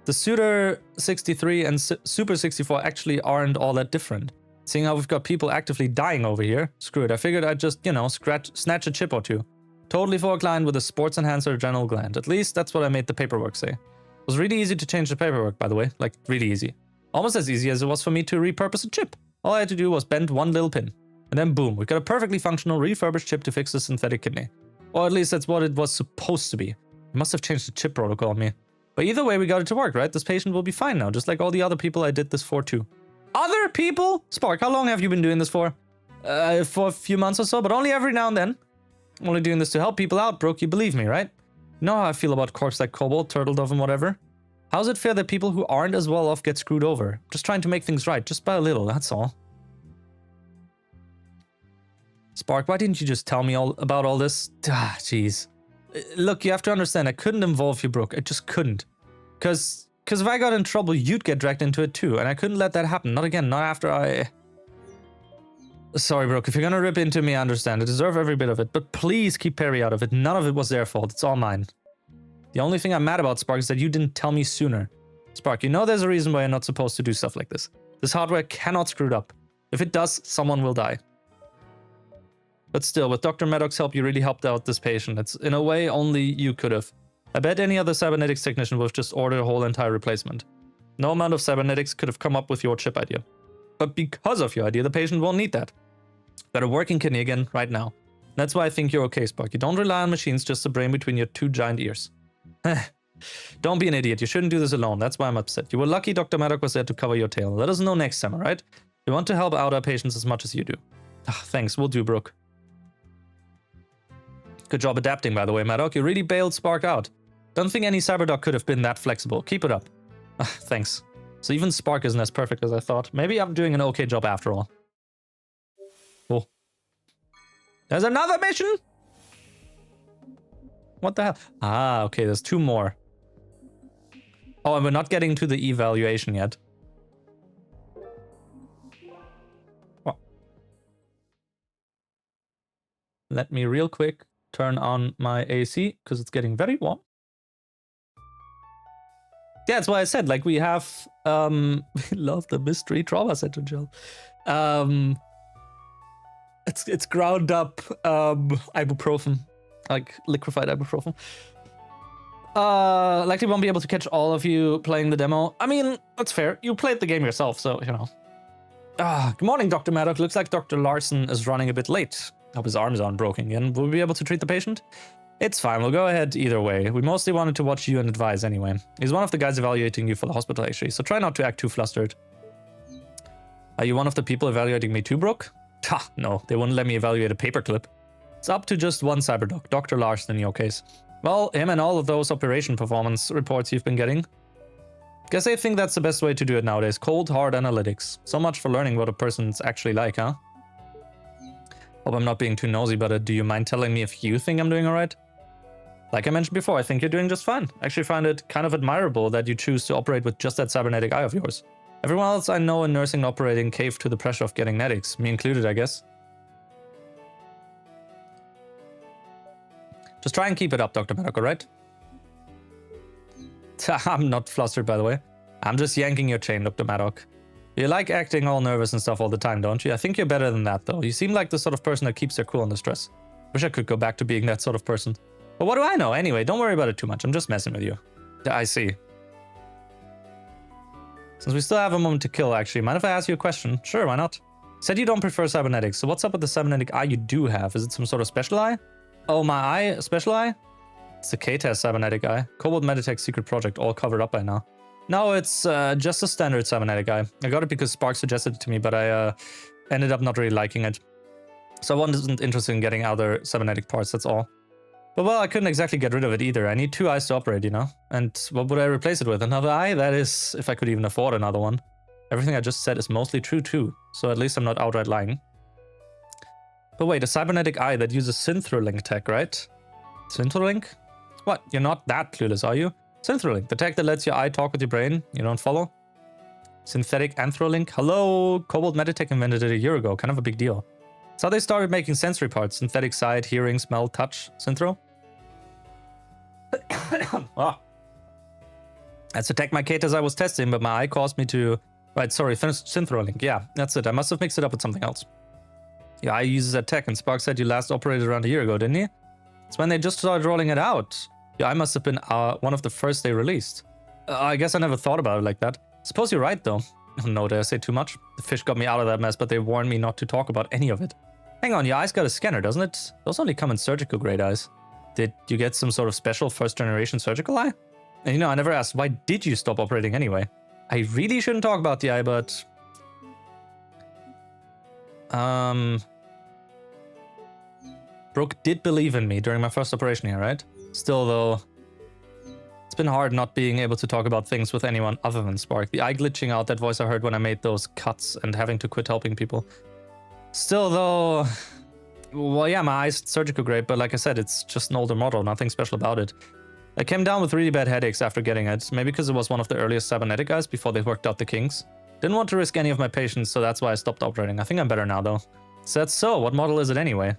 the Suitor 63 and Super 64 actually aren't all that different. Seeing how we've got people actively dying over here, screw it, I figured I'd just, you know, snatch a chip or two. Totally for a client with a sports enhancer adrenal gland. At least that's what I made the paperwork say. It was really easy to change the paperwork, by the way. Like, really easy. Almost as easy as it was for me to repurpose a chip. All I had to do was bend one little pin. And then boom, we've got a perfectly functional refurbished chip to fix the synthetic kidney. Or at least that's what it was supposed to be. They must have changed the chip protocol on me. But either way, we got it to work, right? This patient will be fine now, just like all the other people I did this for too. Other people? Spark, how long have you been doing this for? For a few months or so, but only every now and then. I'm only doing this to help people out, Brooke, you believe me, right? You know how I feel about corpse like Cobalt, Turtle Dove, and whatever? How's it fair that people who aren't as well off get screwed over? Just trying to make things right, just by a little, that's all. Spark, why didn't you just tell me all about all this? Ah, jeez. Look, you have to understand, I couldn't involve you, Brooke. I just couldn't. Because if I got in trouble, you'd get dragged into it too. And I couldn't let that happen. Not again, not after I... Sorry, Brooke. If you're gonna rip into me, I understand. I deserve every bit of it. But please keep Perry out of it. None of it was their fault. It's all mine. The only thing I'm mad about, Spark, is that you didn't tell me sooner. Spark, you know there's a reason why you're not supposed to do stuff like this. This hardware cannot screw it up. If it does, someone will die. But still, with Dr. Maddock's help, you really helped out this patient. It's, in a way, only you could have. I bet any other cybernetics technician would have just ordered a whole entire replacement. No amount of cybernetics could have come up with your chip idea. But because of your idea, the patient won't need that. Got a working kidney again, right now. That's why I think you're okay, Spark. You don't rely on machines, just a brain between your two giant ears. Don't be an idiot. You shouldn't do this alone. That's why I'm upset. You were lucky Dr. Maddock was there to cover your tail. Let us know next time, alright? We want to help out our patients as much as you do. Thanks, we'll do, Brooke. Good job adapting, by the way, Maddock. You really bailed Spark out. Don't think any cyberdoc could have been that flexible. Keep it up. Thanks. So even Spark isn't as perfect as I thought. Maybe I'm doing an okay job after all. Cool. There's another mission? What the hell? Ah, okay, there's 2 more. Oh, and we're not getting to the evaluation yet. Well, let me real quick turn on my AC, because it's getting very warm. Yeah, that's why I said, like, we have, we love the mystery trauma center gel. It's ground up, ibuprofen, like liquefied ibuprofen. Likely won't be able to catch all of you playing the demo. I mean, that's fair. You played the game yourself, so, you know. Good morning, Dr. Maddock. Looks like Dr. Larson is running a bit late. Hope his arms aren't broken again. Will we be able to treat the patient? It's fine, we'll go ahead either way. We mostly wanted to watch you and advise anyway. He's one of the guys evaluating you for the hospital actually, so try not to act too flustered. Are you one of the people evaluating me too, Brooke? Ha, no, they wouldn't let me evaluate a paperclip. It's up to just one cyberdoc, Dr. Larson in your case. Well, him and all of those operation performance reports you've been getting. Guess they think that's the best way to do it nowadays. Cold, hard analytics. So much for learning what a person's actually like, huh? Hope I'm not being too nosy, but do you mind telling me if you think I'm doing alright? Like I mentioned before, I think you're doing just fine. I actually find it kind of admirable that you choose to operate with just that cybernetic eye of yours. Everyone else I know in nursing and operating caved to the pressure of getting netics, me included, I guess. Just try and keep it up, Dr. Maddock, alright? I'm not flustered, by the way. I'm just yanking your chain, Dr. Maddock. You like acting all nervous and stuff all the time, don't you? I think you're better than that, though. You seem like the sort of person that keeps their cool under stress. Wish I could go back to being that sort of person. But what do I know? Anyway, don't worry about it too much. I'm just messing with you. I see. Since we still have a moment to kill, actually, mind if I ask you a question? Sure, why not? Said you don't prefer cybernetics, so what's up with the cybernetic eye you do have? Is it some sort of special eye? Oh, my eye? Special eye? It's the K-Test cybernetic eye. Cobalt Meditech's secret project, all covered up by now. No, it's just a standard cybernetic eye. I got it because Spark suggested it to me, but I ended up not really liking it. So I wasn't interested in getting other cybernetic parts, that's all. But well, I couldn't exactly get rid of it either. I need 2 eyes to operate, you know? And what would I replace it with? Another eye? That is, if I could even afford another one. Everything I just said is mostly true too, so at least I'm not outright lying. But wait, a cybernetic eye that uses Synthrolink tech, right? Synthrolink? What, you're not that clueless, are you? Synthrolink, the tech that lets your eye talk with your brain. You don't follow? Synthetic Anthrolink? Hello? Cobalt Meditech invented it a year ago, kind of a big deal. It's how they started making sensory parts. Synthetic sight, hearing, smell, touch. Synthro? Oh. That's the tech my K-Test I was testing, but my eye caused me to... Right, sorry, Synthrolink. Yeah, that's it. I must have mixed it up with something else. Your eye uses that tech, and Spark said you last operated around a year ago, didn't he? It's when they just started rolling it out. Your eye must have been one of the first they released. I guess I never thought about it like that. Suppose you're right, though. Oh no, did I say too much? The fish got me out of that mess, but they warned me not to talk about any of it. Hang on, your eye's got a scanner, doesn't it? Those only come in surgical grade eyes. Did you get some sort of special first-generation surgical eye? And you know, I never asked, why did you stop operating anyway? I really shouldn't talk about the eye, but... Brooke did believe in me during my first operation here, right? Still, though, it's been hard not being able to talk about things with anyone other than Spark. The eye glitching out, that voice I heard when I made those cuts and having to quit helping people. Still, though... Well, yeah, my eye's surgical grade, but like I said, it's just an older model, nothing special about it. I came down with really bad headaches after getting it, maybe because it was one of the earliest cybernetic eyes before they worked out the kinks. Didn't want to risk any of my patients, so that's why I stopped operating. I think I'm better now, though. So that's so, what model is it anyway?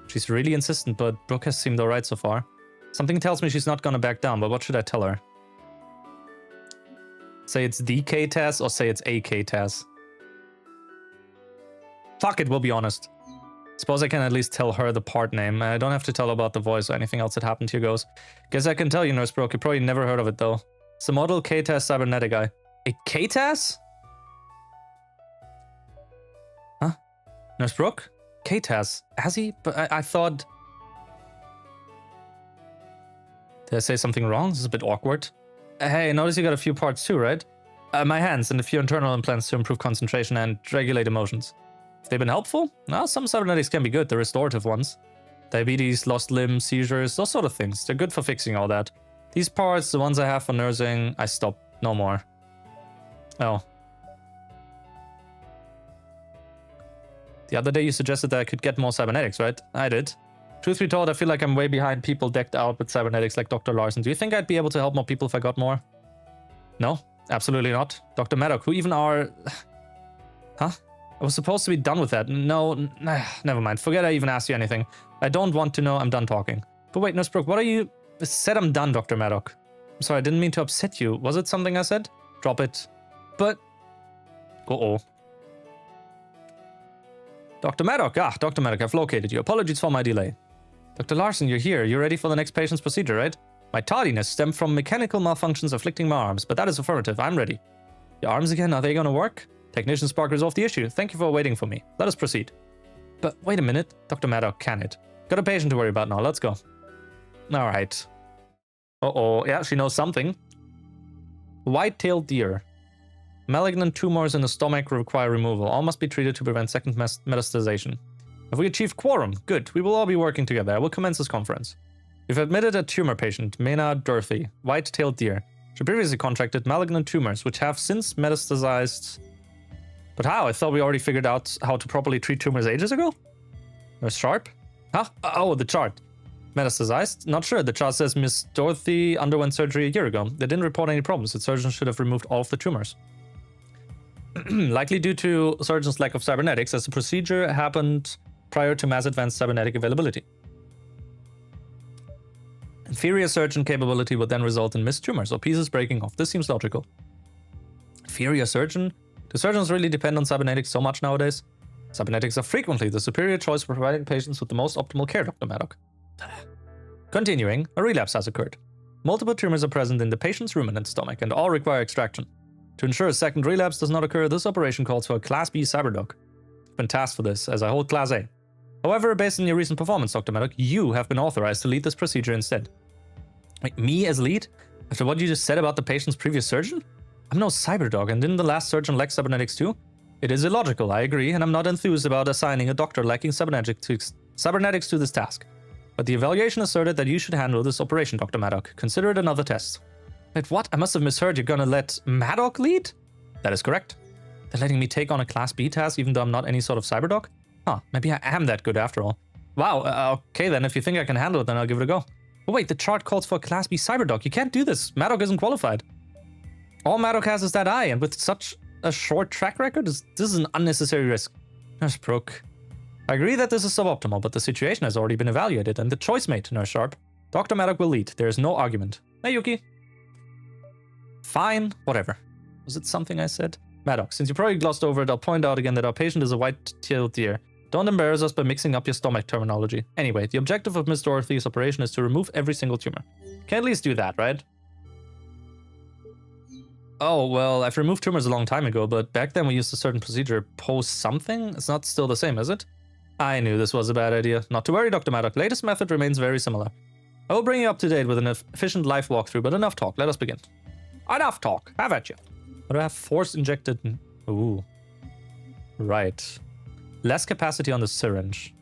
She's really insistent, but Brooke has seemed alright so far. Something tells me she's not gonna back down, but what should I tell her? Say it's the K-Taz or say it's a K-Taz? Fuck it, we'll be honest. Suppose I can at least tell her the part name. I don't have to tell her about the voice or anything else that happened. Here goes. Guess I can tell you, Nurse Brooke. You probably never heard of it, though. It's a model K-Taz cybernetic eye. A K-Taz? Huh? Nurse Brooke? K-Taz? Has he? But I thought... Did I say something wrong? This is a bit awkward. Hey, notice you got a few parts too, right? My hands and a few internal implants to improve concentration and regulate emotions. Have they been helpful? No, some cybernetics can be good, the restorative ones. Diabetes, lost limbs, seizures, those sort of things. They're good for fixing all that. These parts, the ones I have for nursing, I stopped. No more. Oh. The other day you suggested that I could get more cybernetics, right? I did. Truth be told, I feel like I'm way behind people decked out with cybernetics like Dr. Larson. Do you think I'd be able to help more people if I got more? No, absolutely not. Dr. Maddock, who even are... Huh? I was supposed to be done with that. No, never mind. Forget I even asked you anything. I don't want to know. I'm done talking. But wait, Nurse Brooke, what are you... I said I'm done, Dr. Maddock. I'm sorry, I didn't mean to upset you. Was it something I said? Drop it. But... Uh-oh. Dr. Maddock. Ah, Dr. Maddock, I've located you. Apologies for my delay. Dr. Larson, you're here. You're ready for the next patient's procedure, right? My tardiness stemmed from mechanical malfunctions afflicting my arms, but that is affirmative. I'm ready. Your arms again? Are they going to work? Technician Spark resolved the issue. Thank you for waiting for me. Let us proceed. But wait a minute. Dr. Maddock, can it? Got a patient to worry about now. Let's go. All right. Uh-oh. Yeah, she knows something. White-tailed deer. Malignant tumors in the stomach require removal. All must be treated to prevent second metastasization. Have we achieved quorum? Good. We will all be working together. I will commence this conference. We've admitted a tumor patient, Mena Dorothy, white-tailed deer. She previously contracted malignant tumors, which have since metastasized. But how? I thought we already figured out how to properly treat tumors ages ago? Nurse Sharp? Huh? Oh, the chart. Metastasized? Not sure. The chart says Miss Dorothy underwent surgery a year ago. They didn't report any problems. The surgeon should have removed all of the tumors. Likely due to surgeon's lack of cybernetics, as the procedure happened prior to mass advanced cybernetic availability. Inferior surgeon capability would then result in missed tumors or pieces breaking off. This seems logical. Inferior surgeon? Do surgeons really depend on cybernetics so much nowadays? Cybernetics are frequently the superior choice for providing patients with the most optimal care, Dr. Maddock. Continuing, a relapse has occurred. Multiple tumors are present in the patient's ruminant stomach and all require extraction. To ensure a second relapse does not occur, this operation calls for a Class B Cyberdoc. I've been tasked for this, as I hold Class A. However, based on your recent performance, Dr. Maddock, you have been authorized to lead this procedure instead. Wait, me as lead? After what you just said about the patient's previous surgeon? I'm no Cyberdoc, and didn't the last surgeon lack cybernetics too? It is illogical, I agree, and I'm not enthused about assigning a doctor lacking cybernetics to this task. But the evaluation asserted that you should handle this operation, Dr. Maddock. Consider it another test. Wait, what? I must have misheard. You're gonna let Maddock lead? That is correct. They're letting me take on a Class B task even though I'm not any sort of Cyberdoc? Huh, maybe I am that good after all. Wow, okay then, if you think I can handle it, then I'll give it a go. Oh wait, the chart calls for a Class B Cyberdoc. You can't do this. Maddock isn't qualified. All Maddock has is that eye, and with such a short track record, this is an unnecessary risk. Nurse Brooke. I agree that this is suboptimal, but the situation has already been evaluated and the choice made, Nurse Sharp. Dr. Maddock will lead. There is no argument. Hey, Yuki. Fine, whatever. Was it something I said? Maddock, since you probably glossed over it, I'll point out again that our patient is a white-tailed deer. Don't embarrass us by mixing up your stomach terminology. Anyway, the objective of Miss Dorothy's operation is to remove every single tumor. Can at least do that, right? Oh, well, I've removed tumors a long time ago, but back then we used a certain procedure. Post something? It's not still the same, is it? I knew this was a bad idea. Not to worry, Dr. Maddock. Latest method remains very similar. I will bring you up to date with an efficient live walkthrough, but enough talk. Let us begin. Enough talk. Have at you. What do I have? Force injected. Ooh. Right. Less capacity on the syringe.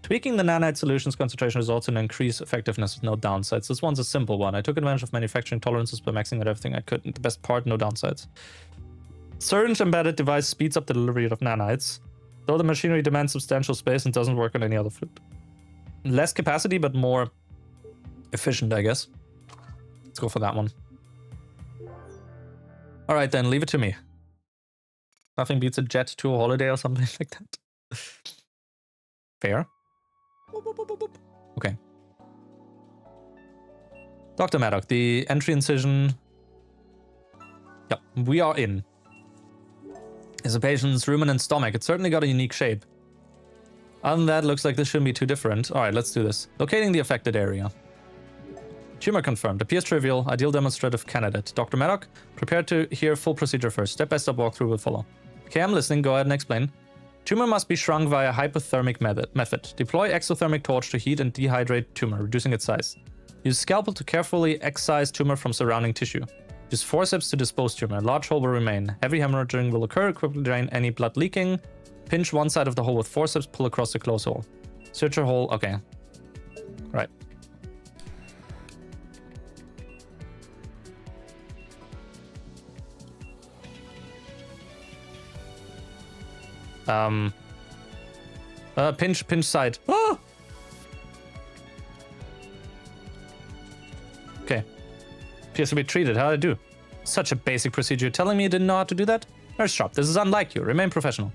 Tweaking the nanite solution's concentration results in increased effectiveness with no downsides. This one's a simple one. I took advantage of manufacturing tolerances by maxing out everything I could. The best part, no downsides. Syringe embedded device speeds up the delivery of nanites, though the machinery demands substantial space and doesn't work on any other fluid. Less capacity, but more efficient, I guess. Let's go for that one. All right, then, leave it to me. Nothing beats a jet to a holiday or something like that. Fair. Okay. Dr. Maddock, the entry incision. Yep, we are in. Is a patient's ruminant stomach. It's certainly got a unique shape. Other than that, looks like this shouldn't be too different. Alright, let's do this. Locating the affected area. Tumor confirmed. Appears trivial. Ideal demonstrative candidate. Dr. Maddock, prepare to hear full procedure first. Step-by-step walkthrough will follow. Okay, I'm listening. Go ahead and explain. Tumor must be shrunk via hypothermic method. Deploy exothermic torch to heat and dehydrate tumor, reducing its size. Use scalpel to carefully excise tumor from surrounding tissue. Use forceps to dispose tumor. Large hole will remain. Heavy hemorrhaging will occur. Quickly drain any blood leaking. Pinch one side of the hole with forceps. Pull across the closed hole. Suture hole. Okay. Right. Pinch side. Ah! Okay. Appears to be treated. How did I do? Such a basic procedure. You're telling me you didn't know how to do that? Nurse Sharp, this is unlike you. Remain professional.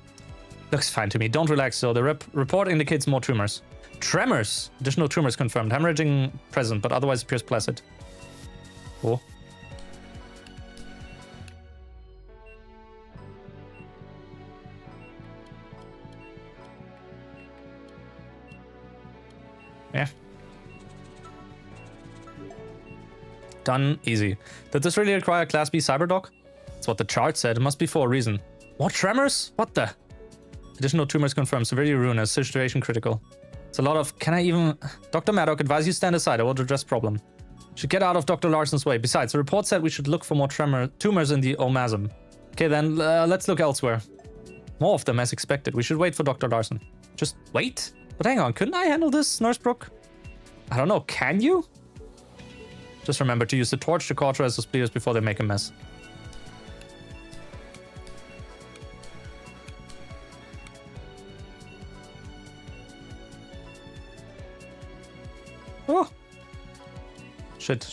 Looks fine to me. Don't relax, though. The report indicates more tumors. Tremors! Additional tumors confirmed. Hemorrhaging present, but otherwise appears placid. Oh. Yeah. Done. Easy. Did this really require a Class B Cyberdoc? That's what the chart said. It must be for a reason. What tremors? What the? Additional tumors confirmed. Severely ruinous. Situation critical. It's a lot of, can I even... Dr. Maddock, advise you stand aside. I want to address problem. Should get out of Dr. Larson's way. Besides, the report said we should look for more tumors in the omasum. Okay, then let's look elsewhere. More of them as expected. We should wait for Dr. Larson. Just wait? But hang on, couldn't I handle this, Nurse Brooke? I don't know, can you? Just remember to use the torch to cauterize those bleeders before they make a mess. Oh! Shit.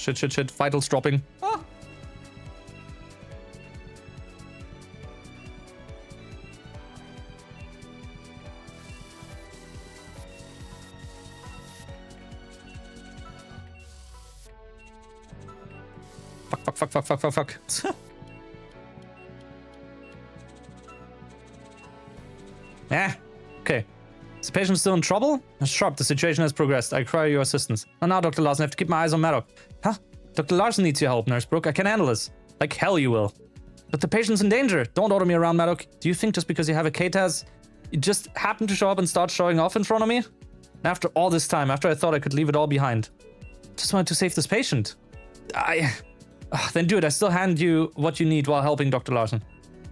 Vitals dropping. Ah! Fuck. Okay. Is the patient still in trouble? Sharp, the situation has progressed. I require your assistance. Oh, now, Dr. Larson, I have to keep my eyes on Maddock. Huh? Dr. Larson needs your help, Nurse Brooke. I can handle this. Like hell you will. But the patient's in danger. Don't order me around, Maddock. Do you think just because you have a KTAS, you just happen to show up and start showing off in front of me? After all this time, after I thought I could leave it all behind. Just wanted to save this patient. Then do it. I still hand you what you need while helping Dr. Larson.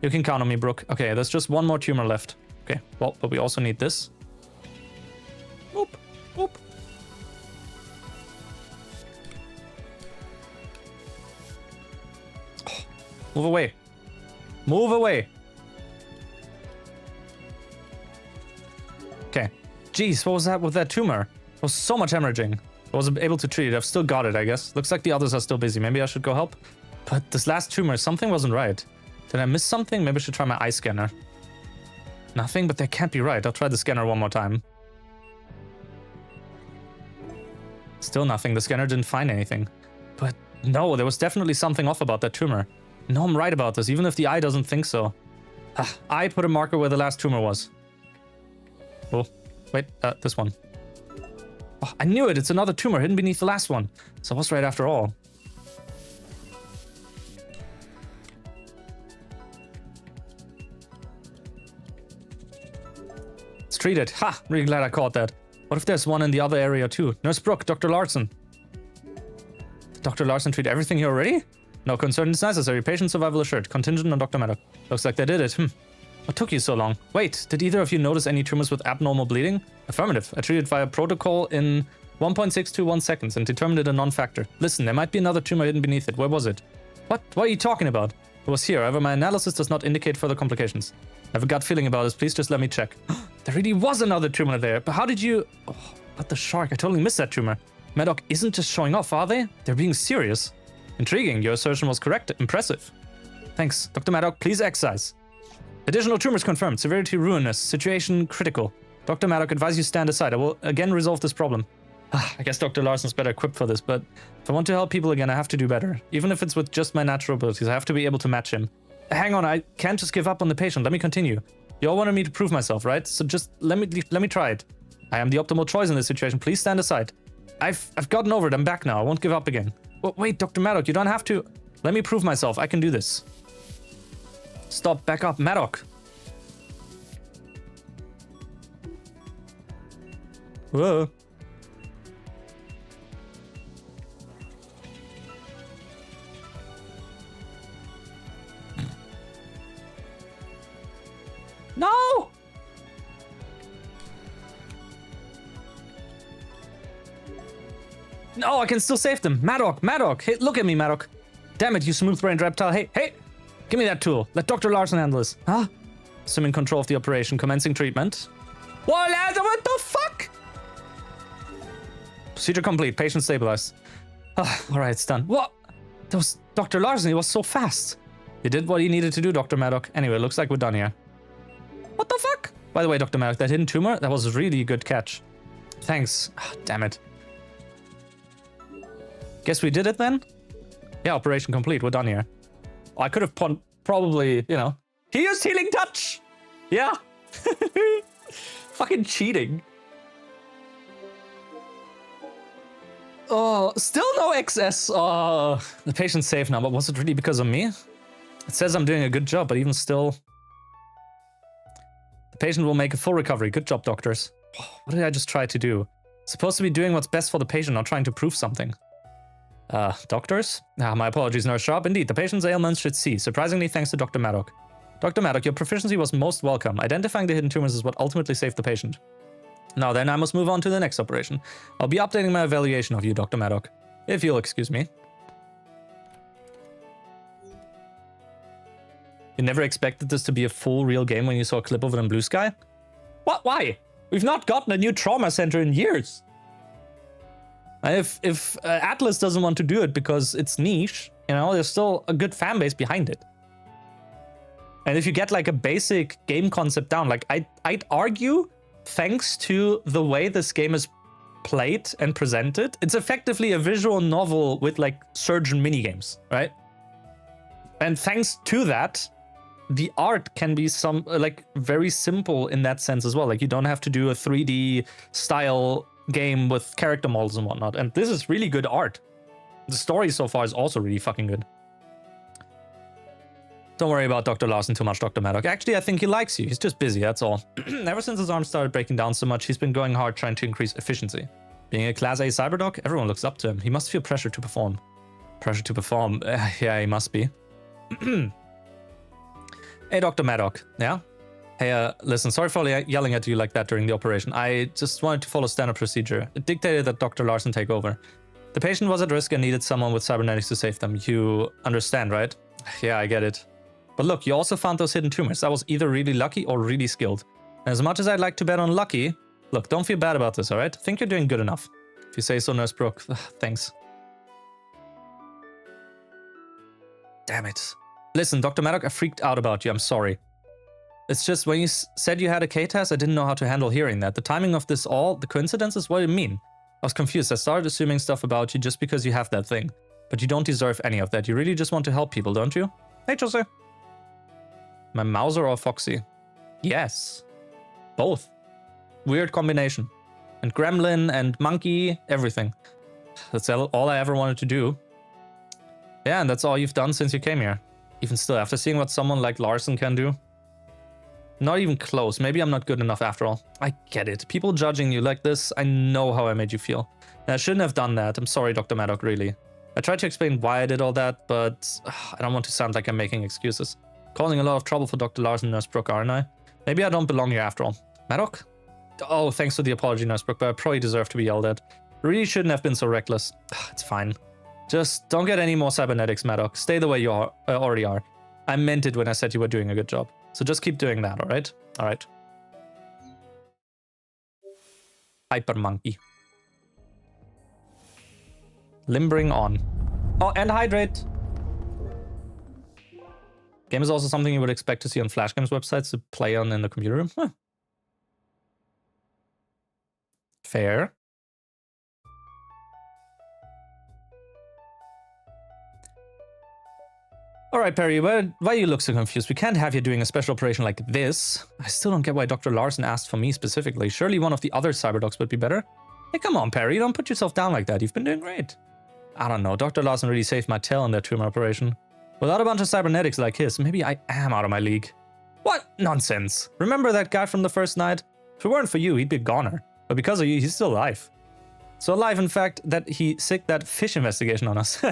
You can count on me, Brooke. Okay, there's just one more tumor left. Okay, well, but we also need this. Oop. Oh, move away. Okay. Jeez, what was that with that tumor? There was so much hemorrhaging. I wasn't able to treat it. I've still got it, I guess. Looks like the others are still busy. Maybe I should go help. But this last tumor, something wasn't right. Did I miss something? Maybe I should try my eye scanner. Nothing, but that can't be right. I'll try the scanner one more time. Still nothing. The scanner didn't find anything. But no, there was definitely something off about that tumor. No, I'm right about this, even if the eye doesn't think so. I put a marker where the last tumor was. Oh, wait, this one. Oh, I knew it. It's another tumor hidden beneath the last one. So I was right after all. It's treated. Ha! Really glad I caught that. What if there's one in the other area too? Nurse Brooke, Dr. Larson. Did Dr. Larson treat everything here already? No concern is necessary. Patient survival assured. Contingent on Dr. Maddock. Looks like they did it. What took you so long? Wait, did either of you notice any tumors with abnormal bleeding? Affirmative. I treated via protocol in 1.621 seconds and determined it a non-factor. Listen, there might be another tumor hidden beneath it. Where was it? What are you talking about? It was here. However, my analysis does not indicate further complications. I have a gut feeling about this. Please just let me check. There really was another tumor there. But how did you... Oh, but the shark. I totally missed that tumor. Maddock isn't just showing off, are they? They're being serious. Intriguing. Your assertion was correct. Impressive. Thanks. Dr. Maddock, please excise. Additional tumors confirmed. Severity ruinous. Situation critical. Dr. Maddock, advise you stand aside. I will again resolve this problem. I guess Dr. Larson's better equipped for this, but if I want to help people again, I have to do better. Even if it's with just my natural abilities, I have to be able to match him. Hang on, I can't just give up on the patient. Let me continue. You all wanted me to prove myself, right? So just let me try it. I am the optimal choice in this situation. Please stand aside. I've gotten over it. I'm back now. I won't give up again. Oh, wait, Dr. Maddock, you don't have to. Let me prove myself. I can do this. Stop. Back up. Maddock. Whoa. No! No, I can still save them. Maddock. Hey, look at me, Maddock. Damn it, you smooth-brained reptile. Hey, give me that tool. Let Dr. Larson handle this. Huh? Assuming control of the operation, commencing treatment. What the fuck? Procedure complete. Patient stabilized. All right, it's done. What? That was Dr. Larson. He was so fast. He did what he needed to do, Dr. Maddock. Anyway, looks like we're done here. What the fuck? By the way, Dr. Maddock, that hidden tumor, that was a really good catch. Thanks. Oh, damn it. Guess we did it then? Yeah, operation complete. We're done here. Oh, I could have probably, you know. He used healing touch! Yeah. Fucking cheating. Oh, still no excess. Oh, the patient's safe now, but was it really because of me? It says I'm doing a good job, but even still... The patient will make a full recovery. Good job, doctors. What did I just try to do? Supposed to be doing what's best for the patient, not trying to prove something. Doctors? My apologies, Nurse Sharp. Indeed, the patient's ailments should cease, surprisingly thanks to Dr. Maddock. Dr. Maddock, your proficiency was most welcome. Identifying the hidden tumors is what ultimately saved the patient. Now then, I must move on to the next operation. I'll be updating my evaluation of you, Dr. Maddock. If you'll excuse me. You never expected this to be a full real game when you saw a clip of it in Blue Sky? What? Why? We've not gotten a new trauma center in years. If Atlas doesn't want to do it because it's niche, you know, there's still a good fan base behind it. And if you get like a basic game concept down, like I'd argue, thanks to the way this game is played and presented, it's effectively a visual novel with like surgeon minigames, right? And thanks to that, the art can be some like very simple in that sense as well. Like you don't have to do a 3D style game with character models and whatnot. And this is really good art. The story so far is also really fucking good. Don't worry about Dr. Larson too much, Dr. Maddock. Actually, I think he likes you. He's just busy, that's all. Ever since his arm started breaking down so much, he's been going hard trying to increase efficiency. Being a Class A cyberdoc, everyone looks up to him. He must feel pressure to perform. Pressure to perform? Yeah, he must be. Hey, Dr. Maddock. Yeah? Hey, listen, sorry for yelling at you like that during the operation. I just wanted to follow standard procedure. It dictated that Dr. Larson take over. The patient was at risk and needed someone with cybernetics to save them. You understand, right? Yeah, I get it. But look, you also found those hidden tumors. That was either really lucky or really skilled. And as much as I'd like to bet on lucky, look, don't feel bad about this, all right? I think you're doing good enough. If you say so, Nurse Brooke. Thanks. Damn it. Listen, Dr. Maddock, I freaked out about you. I'm sorry. It's just when you said you had a K-test, I didn't know how to handle hearing that. The timing of this all, the coincidences, what do you mean? I was confused. I started assuming stuff about you just because you have that thing. But you don't deserve any of that. You really just want to help people, don't you? Hey, Jose. My Mauser or Foxy? Yes. Both. Weird combination. And Gremlin and Monkey, everything. That's all I ever wanted to do. Yeah, and that's all you've done since you came here. Even still, after seeing what someone like Larson can do. Not even close. Maybe I'm not good enough after all. I get it. People judging you like this, I know how I made you feel. And I shouldn't have done that. I'm sorry, Dr. Maddock, really. I tried to explain why I did all that, but I don't want to sound like I'm making excuses. Causing a lot of trouble for Dr. Larson and Nurse Brooke, aren't I? Maybe I don't belong here after all. Maddock? Oh, thanks for the apology, Nurse Brooke, but I probably deserve to be yelled at. Really shouldn't have been so reckless. It's fine. Just don't get any more cybernetics, Maddock. Stay the way you already are. I meant it when I said you were doing a good job. So just keep doing that, alright? Alright. Hyper Monkey. Limbering on. Oh, and hydrate! Game is also something you would expect to see on Flash Games websites to play on in the computer room. Huh. Fair. Alright, Perry, why you look so confused? We can't have you doing a special operation like this. I still don't get why Dr. Larson asked for me specifically. Surely one of the other cyberdocs would be better. Hey, come on, Perry, don't put yourself down like that. You've been doing great. I don't know, Dr. Larson really saved my tail in that tumor operation. Without a bunch of cybernetics like his, maybe I am out of my league. What? Nonsense. Remember that guy from the first night? If it weren't for you, he'd be a goner. But because of you, he's still alive. So alive, in fact, that he sicked that fish investigation on us.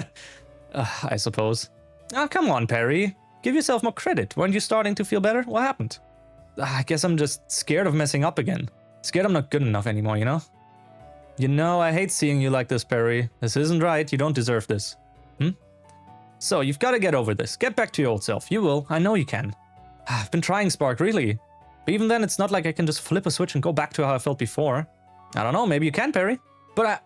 I suppose. Oh, come on, Perry. Give yourself more credit. Weren't you starting to feel better? What happened? I guess I'm just scared of messing up again. Scared I'm not good enough anymore, you know? You know, I hate seeing you like this, Perry. This isn't right. You don't deserve this. So, you've got to get over this. Get back to your old self. You will. I know you can. I've been trying, Spark, really. But even then, it's not like I can just flip a switch and go back to how I felt before. I don't know. Maybe you can, Perry. But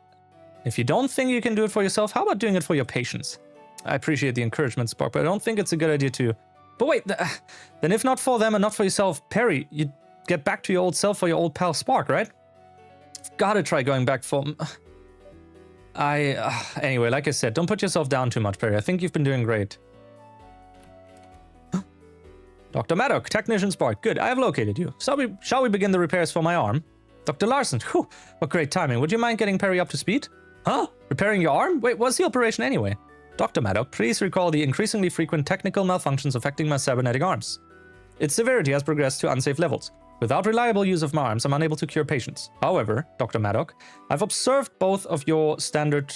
if you don't think you can do it for yourself, how about doing it for your patients? I appreciate the encouragement, Spark, but I don't think it's a good idea to... But wait, then if not for them and not for yourself, Perry, you'd get back to your old self for your old pal Spark, right? I've got to try going back for... Anyway, like I said, don't put yourself down too much, Perry. I think you've been doing great. Dr. Maddock, Technician Spark. Good, I have located you. Shall we begin the repairs for my arm? Dr. Larson, whew, what great timing. Would you mind getting Perry up to speed? Huh? Repairing your arm? Wait, what's the operation anyway? Dr. Maddock, please recall the increasingly frequent technical malfunctions affecting my cybernetic arms. Its severity has progressed to unsafe levels. Without reliable use of my arms, I'm unable to cure patients. However, Dr. Maddock, I've observed both your standard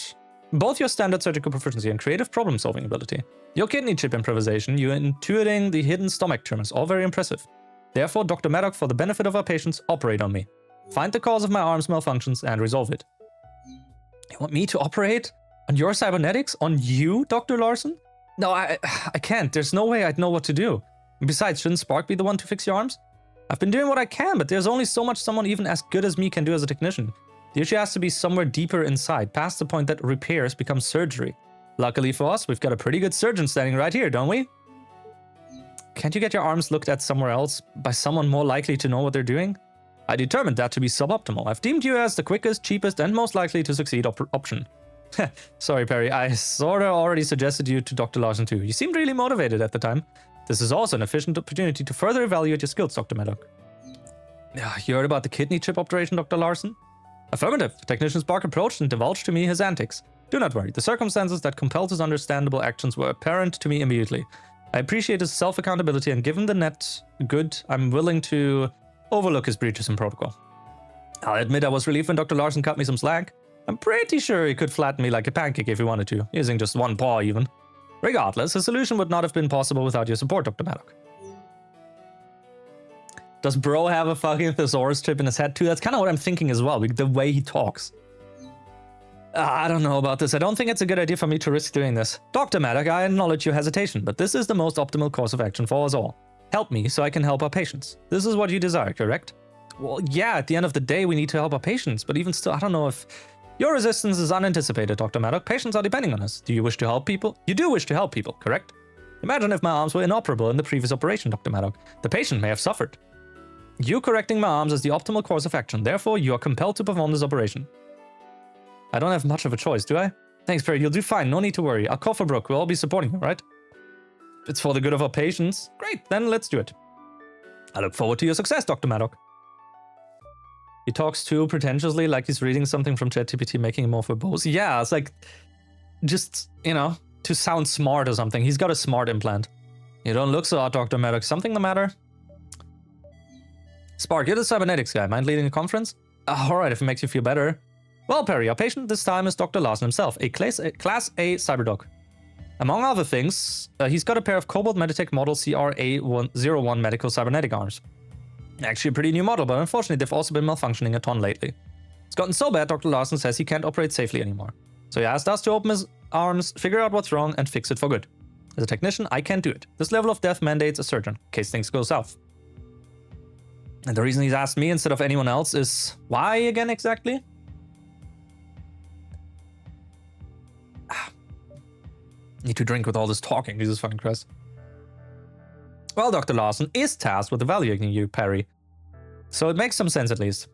surgical proficiency and creative problem-solving ability. Your kidney chip improvisation, you intuiting the hidden stomach tumors, all very impressive. Therefore, Dr. Maddock, for the benefit of our patients, operate on me. Find the cause of my arm's malfunctions and resolve it. You want me to operate on your cybernetics? On you, Dr. Larson? No, I can't. There's no way I'd know what to do. And besides, shouldn't Spark be the one to fix your arms? I've been doing what I can, but there's only so much someone even as good as me can do as a technician. The issue has to be somewhere deeper inside, past the point that repairs become surgery. Luckily for us, we've got a pretty good surgeon standing right here, don't we? Can't you get your arms looked at somewhere else by someone more likely to know what they're doing? I determined that to be suboptimal. I've deemed you as the quickest, cheapest, and most likely to succeed option. Sorry, Perry, I sorta already suggested you to Dr. Larson too. You seemed really motivated at the time. This is also an efficient opportunity to further evaluate your skills, Dr. Maddock. You heard about the kidney chip operation, Dr. Larson? Affirmative. Technician Spark approached and divulged to me his antics. Do not worry. The circumstances that compelled his understandable actions were apparent to me immediately. I appreciate his self-accountability, and given the net good, I'm willing to overlook his breaches in protocol. I'll admit I was relieved when Dr. Larson cut me some slack. I'm pretty sure he could flatten me like a pancake if he wanted to, using just one paw even. Regardless, a solution would not have been possible without your support, Dr. Maddock. Does bro have a fucking thesaurus chip in his head too? That's kind of what I'm thinking as well, the way he talks. I don't know about this. I don't think it's a good idea for me to risk doing this. Dr. Maddock, I acknowledge your hesitation, but this is the most optimal course of action for us all. Help me so I can help our patients. This is what you desire, correct? Well, yeah, at the end of the day, we need to help our patients, but even still, I don't know if... Your resistance is unanticipated, Dr. Maddock. Patients are depending on us. Do you wish to help people? You do wish to help people, correct? Imagine if my arms were inoperable in the previous operation, Dr. Maddock. The patient may have suffered. You correcting my arms is the optimal course of action. Therefore, you are compelled to perform this operation. I don't have much of a choice, do I? Thanks, Perry. You'll do fine. No need to worry. I'll call for Brooke. We'll all be supporting you, right? If it's for the good of our patients, great. Then let's do it. I look forward to your success, Dr. Maddock. He talks too pretentiously, like he's reading something from ChatGPT, making him more verbose. Yeah, it's like, just, you know, to sound smart or something. He's got a smart implant. You don't look so odd, Dr. Maddock. Something the matter? Spark, you're the cybernetics guy. Mind leading a conference? Alright, if it makes you feel better. Well, Perry, our patient this time is Dr. Larson himself, a Class A cyberdoc. Among other things, he's got a pair of Cobalt Meditech Model CRA-01 medical cybernetic arms. Actually a pretty new model, but unfortunately they've also been malfunctioning a ton lately. It's gotten so bad Dr. Larson says he can't operate safely anymore. So he asked us to open his arms, figure out what's wrong, and fix it for good. As a technician, I can't do it. This level of death mandates a surgeon, in case things go south. And the reason he's asked me instead of anyone else is... why again exactly? Need to drink with all this talking, Jesus fucking Christ. Well, Dr. Larson is tasked with evaluating you, Perry. So it makes some sense at least.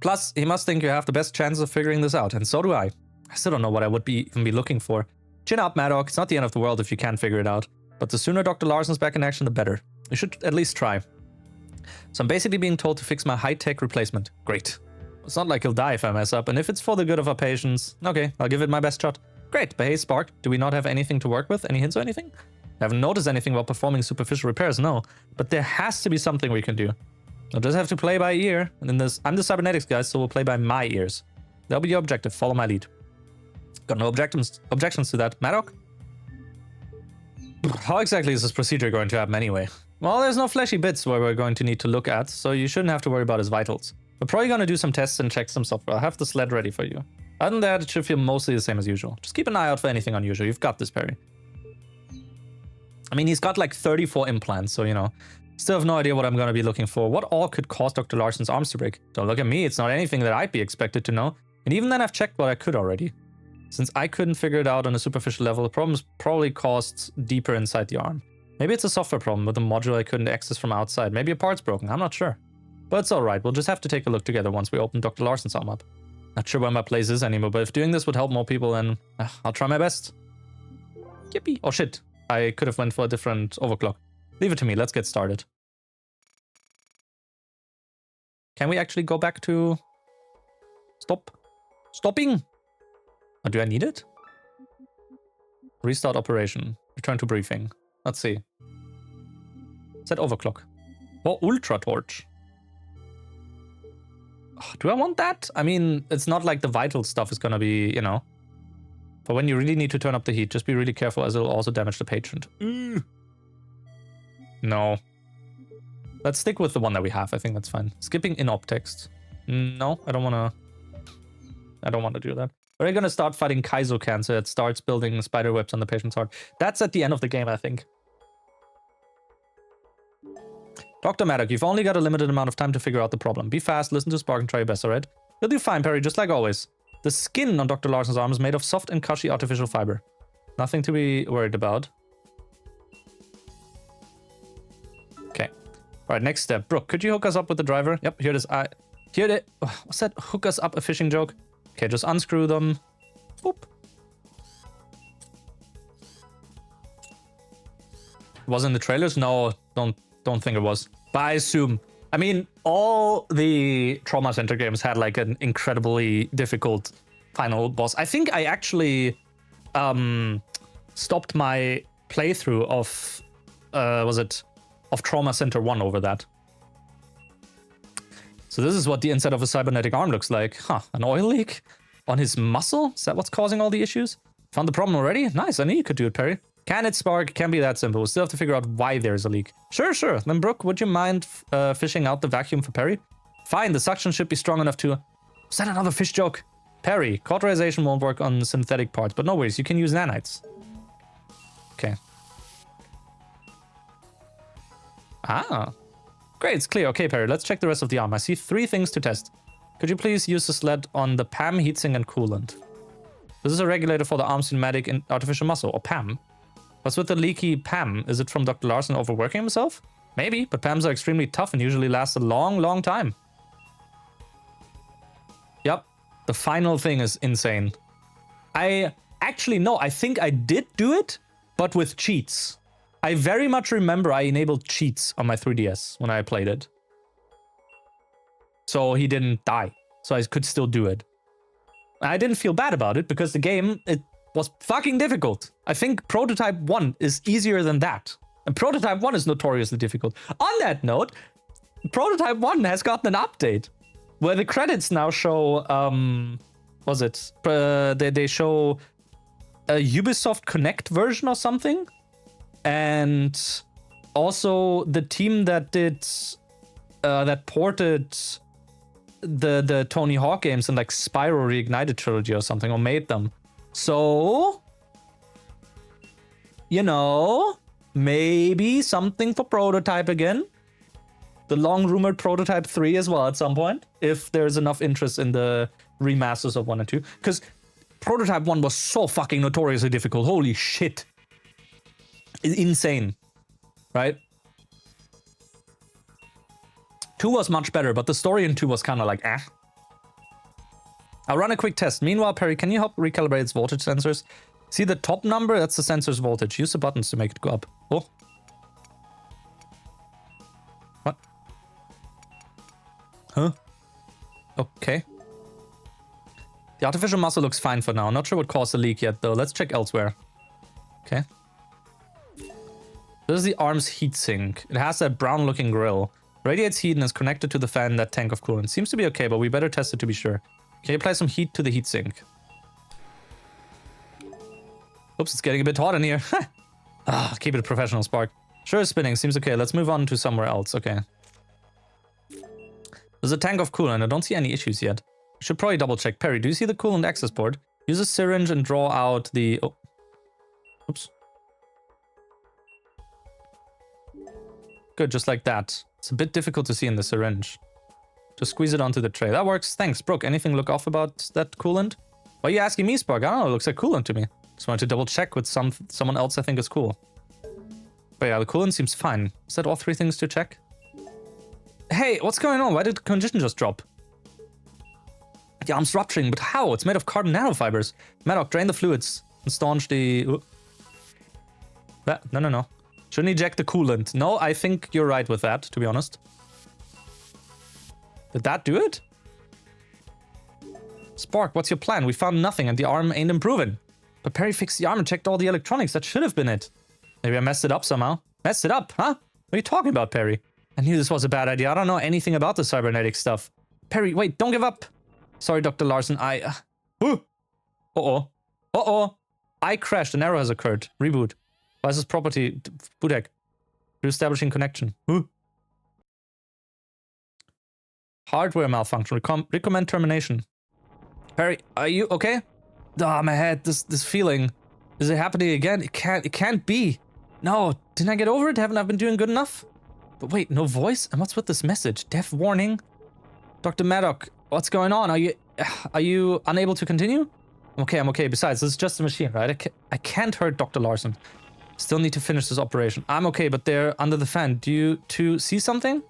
Plus, he must think you have the best chances of figuring this out, and so do I. I still don't know what I would even be looking for. Chin up, Maddock. It's not the end of the world if you can't figure it out. But the sooner Dr. Larson's back in action, the better. You should at least try. So I'm basically being told to fix my high-tech replacement. Great. It's not like he'll die if I mess up, and if it's for the good of our patients, okay, I'll give it my best shot. Great, but hey, Spark, do we not have anything to work with? Any hints or anything? I haven't noticed anything while performing superficial repairs, no. But there has to be something we can do. I'll just have to play by ear. And in this, I'm the cybernetics guy, so we'll play by my ears. That'll be your objective. Follow my lead. Got no objections to that. Maddock? How exactly is this procedure going to happen anyway? Well, there's no fleshy bits where we're going to need to look at, so you shouldn't have to worry about his vitals. We're probably going to do some tests and check some software. I'll have the sled ready for you. Other than that, it should feel mostly the same as usual. Just keep an eye out for anything unusual. You've got this, Perry. I mean, he's got like 34 implants, so, you know, still have no idea what I'm going to be looking for. What all could cause Dr. Larson's arms to break? Don't look at me. It's not anything that I'd be expected to know. And even then, I've checked what I could already. Since I couldn't figure it out on a superficial level, the problem's probably caused deeper inside the arm. Maybe it's a software problem with a module I couldn't access from outside. Maybe a part's broken. I'm not sure. But it's alright. We'll just have to take a look together once we open Dr. Larson's arm up. Not sure where my place is anymore, but if doing this would help more people, then I'll try my best. Yippee. Oh shit. I could have went for a different overclock. Leave it to me. Let's get started. Can we actually go back to... Stopping? Or do I need it? Restart operation. Return to briefing. Let's see. Set overclock. Or Ultra Torch. Do I want that? I mean, it's not like the vital stuff is gonna be, you know. But when you really need to turn up the heat, just be really careful as it'll also damage the patient. No. Let's stick with the one that we have. I think that's fine. Skipping in-op text. No, I don't wanna do that. We're gonna start fighting Kaizo cancer. It starts building spider webs on the patient's heart. That's at the end of the game, I think. Dr. Maddock, you've only got a limited amount of time to figure out the problem. Be fast, listen to Spark, and try your best, alright? You'll do fine, Perry, just like always. The skin on Dr. Larson's arm is made of soft and cushy artificial fiber. Nothing to be worried about. Okay. Alright, next step. Brooke, could you hook us up with the driver? Yep, here it is. Here it is. What's that? Hook us up a fishing joke? Okay, just unscrew them. Boop. Was in the trailers? No, don't think it was. But I assume. I mean, all the Trauma Center games had like an incredibly difficult final boss. I think I actually stopped my playthrough of of Trauma Center 1 over that. So this is what the inside of a cybernetic arm looks like. Huh, an oil leak on his muscle? Is that what's causing all the issues? Found the problem already? Nice, I knew you could do it, Perry. Can it spark? Can't be that simple. We'll still have to figure out why there's a leak. Sure. Then Brooke, would you mind fishing out the vacuum for Perry? Fine, the suction should be strong enough to... Was that another fish joke? Perry, cauterization won't work on synthetic parts, but no worries, you can use nanites. Okay. Ah. Great, it's clear. Okay, Perry, let's check the rest of the arm. I see 3 things to test. Could you please use the sled on the PAM, heatsink, and coolant? This is a regulator for the arm cinematic and artificial muscle, or PAM. What's with the leaky PAM? Is it from Dr. Larson overworking himself? Maybe, but PAMs are extremely tough and usually last a long time. Yep, the final thing is insane. I think I did do it, but with cheats. I very much remember I enabled cheats on my 3DS when I played it. So he didn't die, so I could still do it. I didn't feel bad about it because the game, it was fucking difficult. I think Prototype 1 is easier than that. And Prototype 1 is notoriously difficult. On that note, Prototype 1 has gotten an update where the credits now show, they show a Ubisoft Connect version or something. And also the team that did, that ported the Tony Hawk games in like Spyro Reignited trilogy or something, or made them. So, you know, maybe something for Prototype again. The long-rumored Prototype 3 as well at some point, if there's enough interest in the remasters of 1 and 2. Because Prototype 1 was so fucking notoriously difficult. Holy shit. Insane. Right? 2 was much better, but the story in 2 was kind of like, eh. I'll run a quick test. Meanwhile, Perry, can you help recalibrate its voltage sensors? See the top number? That's the sensor's voltage. Use the buttons to make it go up. Oh. What? Huh? Okay. The artificial muscle looks fine for now. Not sure what caused the leak yet, though. Let's check elsewhere. Okay. This is the arm's heatsink. It has that brown-looking grill. Radiates heat and is connected to the fan in that tank of coolant. Seems to be okay, but we better test it to be sure. Can you apply some heat to the heatsink? Oops, it's getting a bit hot in here. Keep it a professional, Spark. Sure, spinning. Seems okay. Let's move on to somewhere else. Okay. There's a tank of coolant. I don't see any issues yet. We should probably double check. Perry, do you see the coolant access port? Use a syringe and draw out the... Oh. Oops. Good, just like that. It's a bit difficult to see in the syringe. Just squeeze it onto the tray. That works. Thanks. Brooke, anything look off about that coolant? Why are you asking me, Spark? I don't know. It looks like coolant to me. Just wanted to double check with someone else I think is cool. But yeah, the coolant seems fine. Is that all 3 things to check? Hey, what's going on? Why did the condition just drop? The arm's rupturing, but how? It's made of carbon nanofibers. Maddock, drain the fluids and staunch the... No. Shouldn't eject the coolant. No, I think you're right with that, to be honest. Did that do it? Spark, what's your plan? We found nothing and the arm ain't improving. But Perry fixed the arm and checked all the electronics. That should have been it. Maybe I messed it up somehow. Messed it up, huh? What are you talking about, Perry? I knew this was a bad idea. I don't know anything about the cybernetic stuff. Perry, wait, don't give up. Sorry, Dr. Larson, Uh-oh. Uh-oh. I crashed. An error has occurred. Reboot. License property. Bootec. Reestablishing connection. Hardware malfunction. Recommend termination. Perry, are you okay? Ah, my head. This feeling. Is it happening again? It can't be. No. Didn't I get over it? Haven't I been doing good enough? But wait, no voice? And what's with this message? Death warning? Dr. Maddock, what's going on? Are you unable to continue? I'm okay. Besides, this is just a machine, right? I can't hurt Dr. Larson. Still need to finish this operation. I'm okay, but they're under the fan. Do you two see something?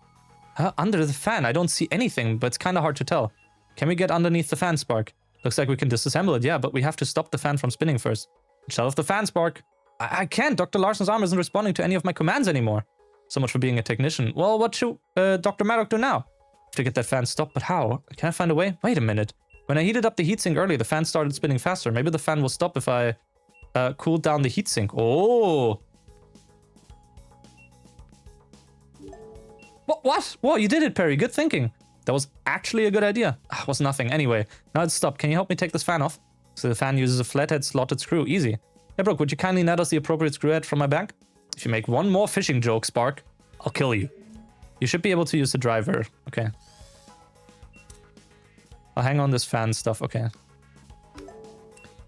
Under the fan? I don't see anything, but it's kind of hard to tell. Can we get underneath the fan, Spark? Looks like we can disassemble it, yeah, but we have to stop the fan from spinning first. Shut off the fan, Spark. I can't. Dr. Larson's arm isn't responding to any of my commands anymore. So much for being a technician. Well, what should Dr. Maddock do now? To get that fan stopped, but how? Can I find a way? Wait a minute. When I heated up the heatsink earlier, the fan started spinning faster. Maybe the fan will stop if I cooled down the heatsink. Oh! What? Whoa, you did it, Perry. Good thinking. That was actually a good idea. It was nothing. Anyway, now it's stopped. Can you help me take this fan off? So the fan uses a flathead slotted screw. Easy. Hey, Brooke, would you kindly net us the appropriate screw head from my bag? If you make one more fishing joke, Spark, I'll kill you. You should be able to use the driver. Okay. I'll hang on this fan stuff. Okay.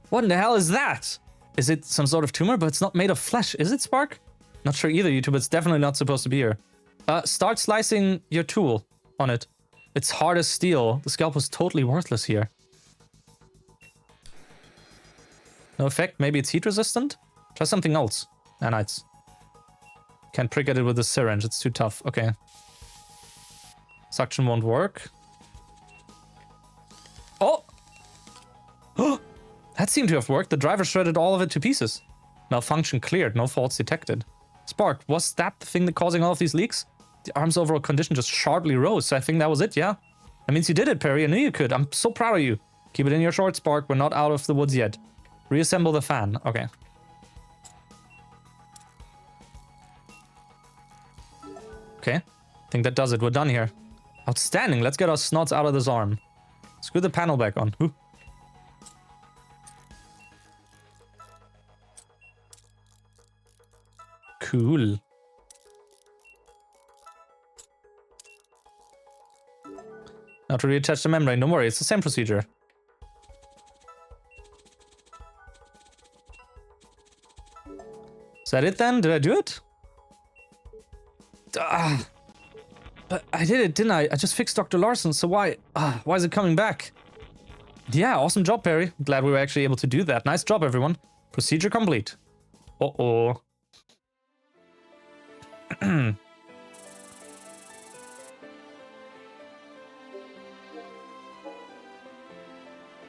What in the hell is that? Is it some sort of tumor? But it's not made of flesh. Is it, Spark? Not sure either, YouTube. It's definitely not supposed to be here. Start slicing your tool on it. It's hard as steel. The scalp was totally worthless here. No effect. Maybe it's heat resistant? Try something else. Nanites. Can't prick at it with a syringe. It's too tough. Okay. Suction won't work. Oh! Oh! That seemed to have worked. The driver shredded all of it to pieces. Malfunction cleared. No faults detected. Spark, was that the thing that causing all of these leaks? The arm's overall condition just sharply rose, so I think that was it, yeah? That means you did it, Perry. I knew you could. I'm so proud of you. Keep it in your shorts, Spark. We're not out of the woods yet. Reassemble the fan. Okay. Okay. I think that does it. We're done here. Outstanding. Let's get our snots out of this arm. Screw the panel back on. Ooh. Cool. Now to reattach the membrane. Don't worry, it's the same procedure. Is that it then? Did I do it? But I did it, didn't I? I just fixed Dr. Larson, so why is it coming back? Yeah, awesome job, Perry. Glad we were actually able to do that. Nice job, everyone. Procedure complete. Uh-oh.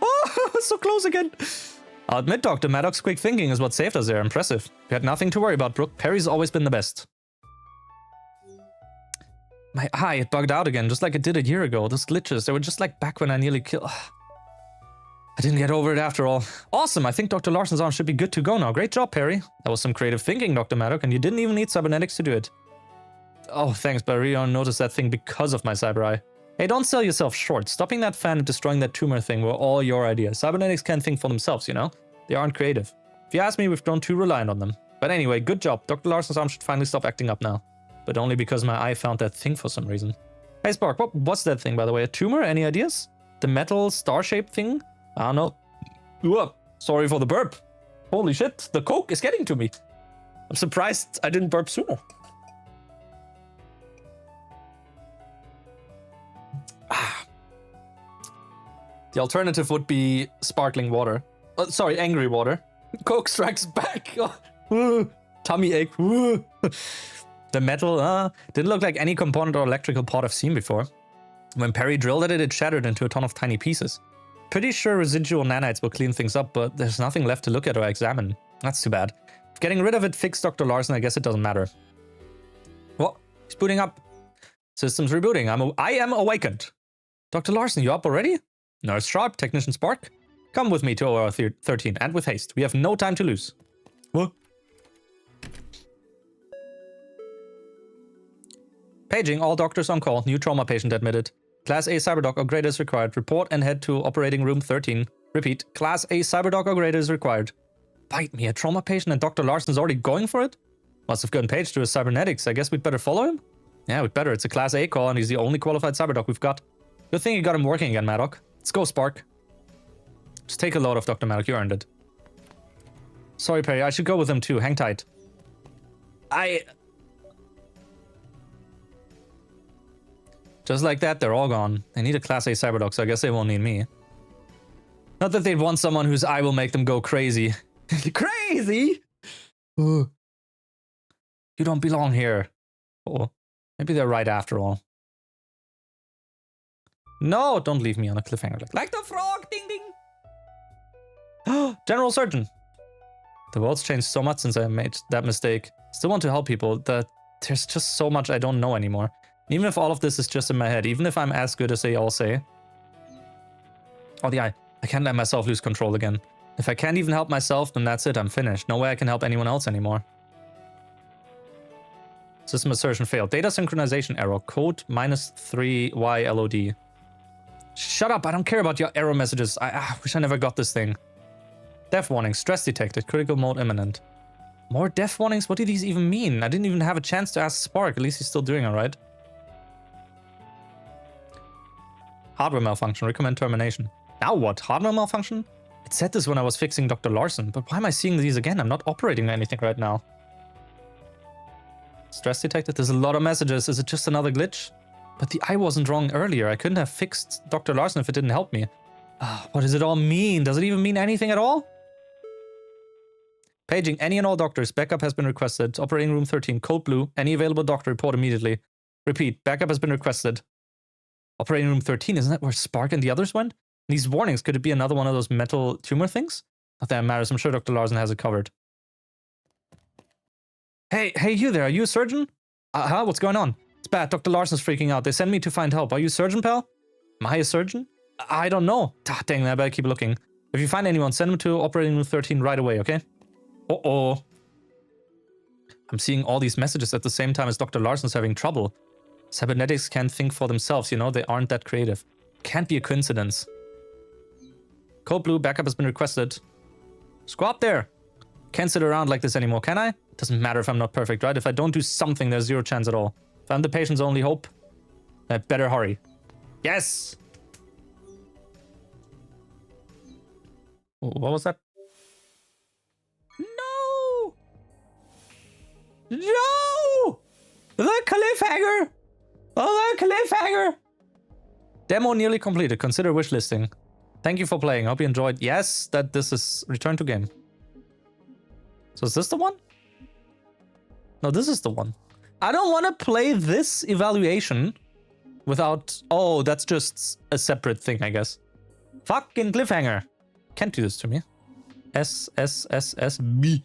Oh, so close again. I'll admit, Dr. Maddock's quick thinking is what saved us there. Impressive. We had nothing to worry about, Brooke. Perry's always been the best. My eye, it bugged out again, just like it did a year ago. Those glitches, they were just like back when I nearly killed... I didn't get over it after all. Awesome, I think Dr. Larson's arm should be good to go now. Great job, Perry. That was some creative thinking, Dr. Maddock, and you didn't even need cybernetics to do it. Oh, thanks, but I really only noticed that thing because of my cyber eye. Hey, don't sell yourself short. Stopping that fan and destroying that tumor thing were all your ideas. Cybernetics can't think for themselves, you know? They aren't creative. If you ask me, we've grown too reliant on them. But anyway, good job. Dr. Larson's arm should finally stop acting up now. But only because my eye found that thing for some reason. Hey, Spark, what was that thing, by the way? A tumor? Any ideas? The metal star-shaped thing? I don't know. Ooh, sorry for the burp. Holy shit, the coke is getting to me. I'm surprised I didn't burp sooner. The alternative would be sparkling water. Sorry, angry water. Coke strikes back. Tummy ache. The metal didn't look like any component or electrical part I've seen before. When Perry drilled at it, it shattered into a ton of tiny pieces. Pretty sure residual nanites will clean things up, but there's nothing left to look at or examine. That's too bad. If getting rid of it fixed Dr. Larson, I guess it doesn't matter. What? He's booting up. System's rebooting. I am awakened. Dr. Larson, you up already? Nurse Sharp, Technician Spark. Come with me to OR 13, and with haste. We have no time to lose. What? Paging all doctors on call. New trauma patient admitted. Class A cyberdoc or greater is required. Report and head to operating room 13. Repeat. Class A cyberdoc or greater is required. Bite me, a trauma patient and Dr. Larson's already going for it? Must have gotten paged to his cybernetics. I guess we'd better follow him? Yeah, we'd better. It's a Class A call and he's the only qualified cyberdoc we've got. Good thing you got him working again, Maddock. Let's go, Spark. Just take a load off Dr. Maddock. You earned it. Sorry, Perry. I should go with him too. Hang tight. Just like that, they're all gone. They need a Class A cyberdoc, so I guess they won't need me. Not that they'd want someone whose eye will make them go crazy. Crazy? You don't belong here. Oh, maybe they're right after all. No, don't leave me on a cliffhanger. Like the frog! Ding ding! General Surgeon! The world's changed so much since I made that mistake. Still want to help people. There's just so much I don't know anymore. Even if all of this is just in my head, even if I'm as good as they all say. Oh, the eye. I can't let myself lose control again. If I can't even help myself, then that's it. I'm finished. No way I can help anyone else anymore. System assertion failed. Data synchronization error. Code -3YLOD. Shut up. I don't care about your error messages. I wish I never got this thing. Death warning. Stress detected. Critical mode imminent. More death warnings? What do these even mean? I didn't even have a chance to ask Spark. At least he's still doing alright. Hardware malfunction. Recommend termination. Now what? Hardware malfunction? It said this when I was fixing Dr. Larson, but why am I seeing these again? I'm not operating anything right now. Stress detected? There's a lot of messages. Is it just another glitch? But the eye wasn't wrong earlier. I couldn't have fixed Dr. Larson if it didn't help me. What does it all mean? Does it even mean anything at all? Paging any and all doctors. Backup has been requested. Operating room 13. Code blue. Any available doctor report immediately. Repeat. Backup has been requested. Operating room 13. Isn't that where Spark and the others went? These warnings. Could it be another one of those metal tumor things? Not that it matters. I'm sure Dr. Larson has it covered. Hey, you there. Are you a surgeon? What's going on? It's bad. Dr. Larson's freaking out. They sent me to find help. Are you a surgeon, pal? Am I a surgeon? I don't know. Dang, I better keep looking. If you find anyone, send them to operating room 13 right away, okay? Uh-oh. I'm seeing all these messages at the same time as Dr. Larson's having trouble. Cybernetics can't think for themselves, you know? They aren't that creative. Can't be a coincidence. Code blue, backup has been requested. Just go up there. Can't sit around like this anymore, can I? It doesn't matter if I'm not perfect, right? If I don't do something, there's zero chance at all. If I'm the patient's only hope, I better hurry. Yes! What was that? No! No! The cliffhanger! Oh, the cliffhanger! Demo nearly completed. Consider wishlisting. Thank you for playing. Hope you enjoyed. Yes, this is return to game. So is this the one? No, this is the one. I don't want to play this evaluation without... Oh, that's just a separate thing, I guess. Fucking cliffhanger. Can't do this to me. SSSSB.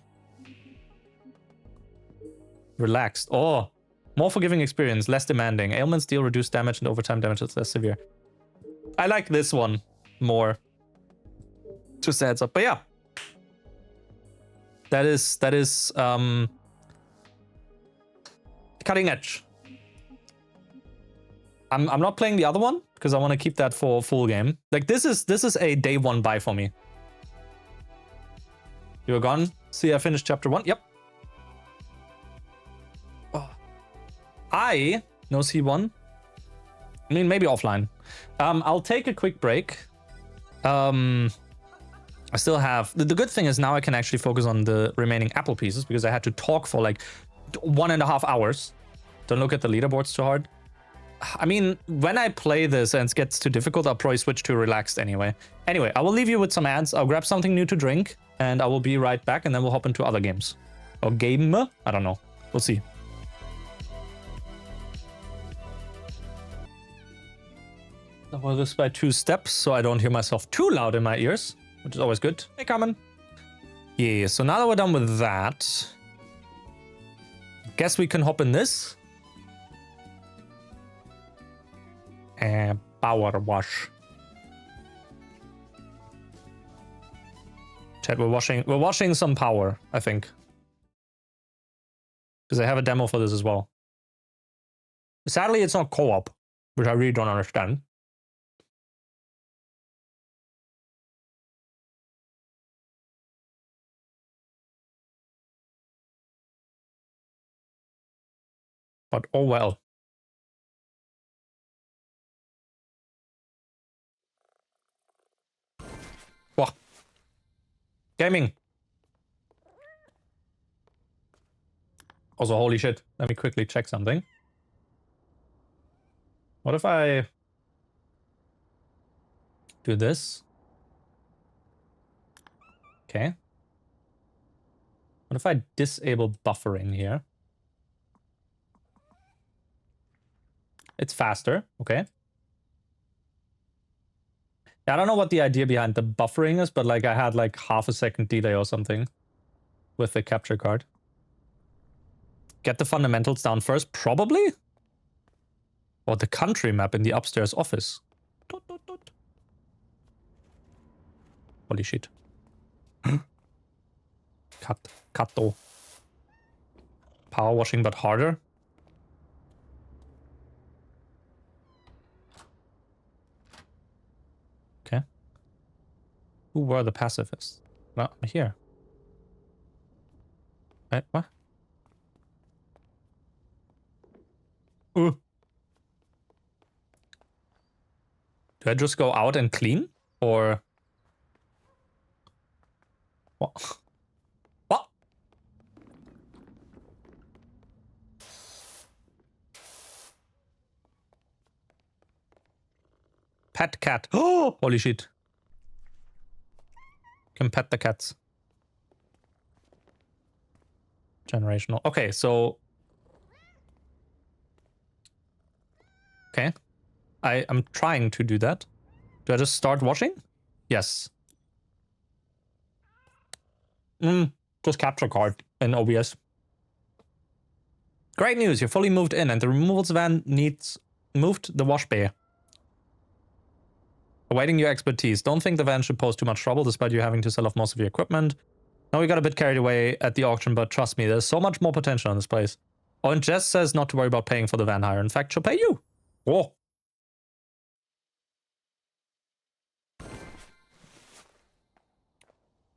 Relaxed. Oh. More forgiving experience, less demanding. Ailments deal reduced damage and overtime damage is less severe. I like this one more. Just a heads up. But yeah. That is cutting edge. I'm not playing the other one because I want to keep that for full game. Like this is a day one buy for me. You're gone. See, I finished chapter 1. Yep. Oh. No C1. I mean, maybe offline. I'll take a quick break. I still have... The good thing is now I can actually focus on the remaining apple pieces because I had to talk for like 1.5 hours. Don't look at the leaderboards too hard. I mean, when I play this and it gets too difficult, I'll probably switch to relaxed anyway. Anyway, I will leave you with some ads. I'll grab something new to drink and I will be right back and then we'll hop into other games. Or game? I don't know. We'll see. Lower this by 2 steps so I don't hear myself too loud in my ears, which is always good. Hey, Carmen. Yeah, so now that we're done with that, guess we can hop in this. And PowerWash. Chat, we're washing some power, I think. Because I have a demo for this as well. Sadly, it's not co-op, which I really don't understand. But oh well. Whoa. Gaming. Also, holy shit. Let me quickly check something. What if I do this? Okay. What if I disable buffering here? It's faster. Okay. I don't know what the idea behind the buffering is, but like I had like half a second delay or something with the capture card. Get the fundamentals down first, probably? Or the country map in the upstairs office. Dot, dot, dot. Holy shit. Cut though. Power washing but harder. Okay. Who were the pacifists? Well, here. Wait, what? Ooh. Do I just go out and clean? Or... What? What? Pet cat. Oh, holy shit. Can pet the cats. Generational. Okay, so... Okay. I am trying to do that. Do I just start washing? Yes. Just capture card in OBS. Great news, you're fully moved in and the removals van needs moved the wash bay. Awaiting your expertise. Don't think the van should pose too much trouble despite you having to sell off most of your equipment. Now we got a bit carried away at the auction, but trust me, there's so much more potential in this place. Oh, and Jess says not to worry about paying for the van hire. In fact, she'll pay you. Oh.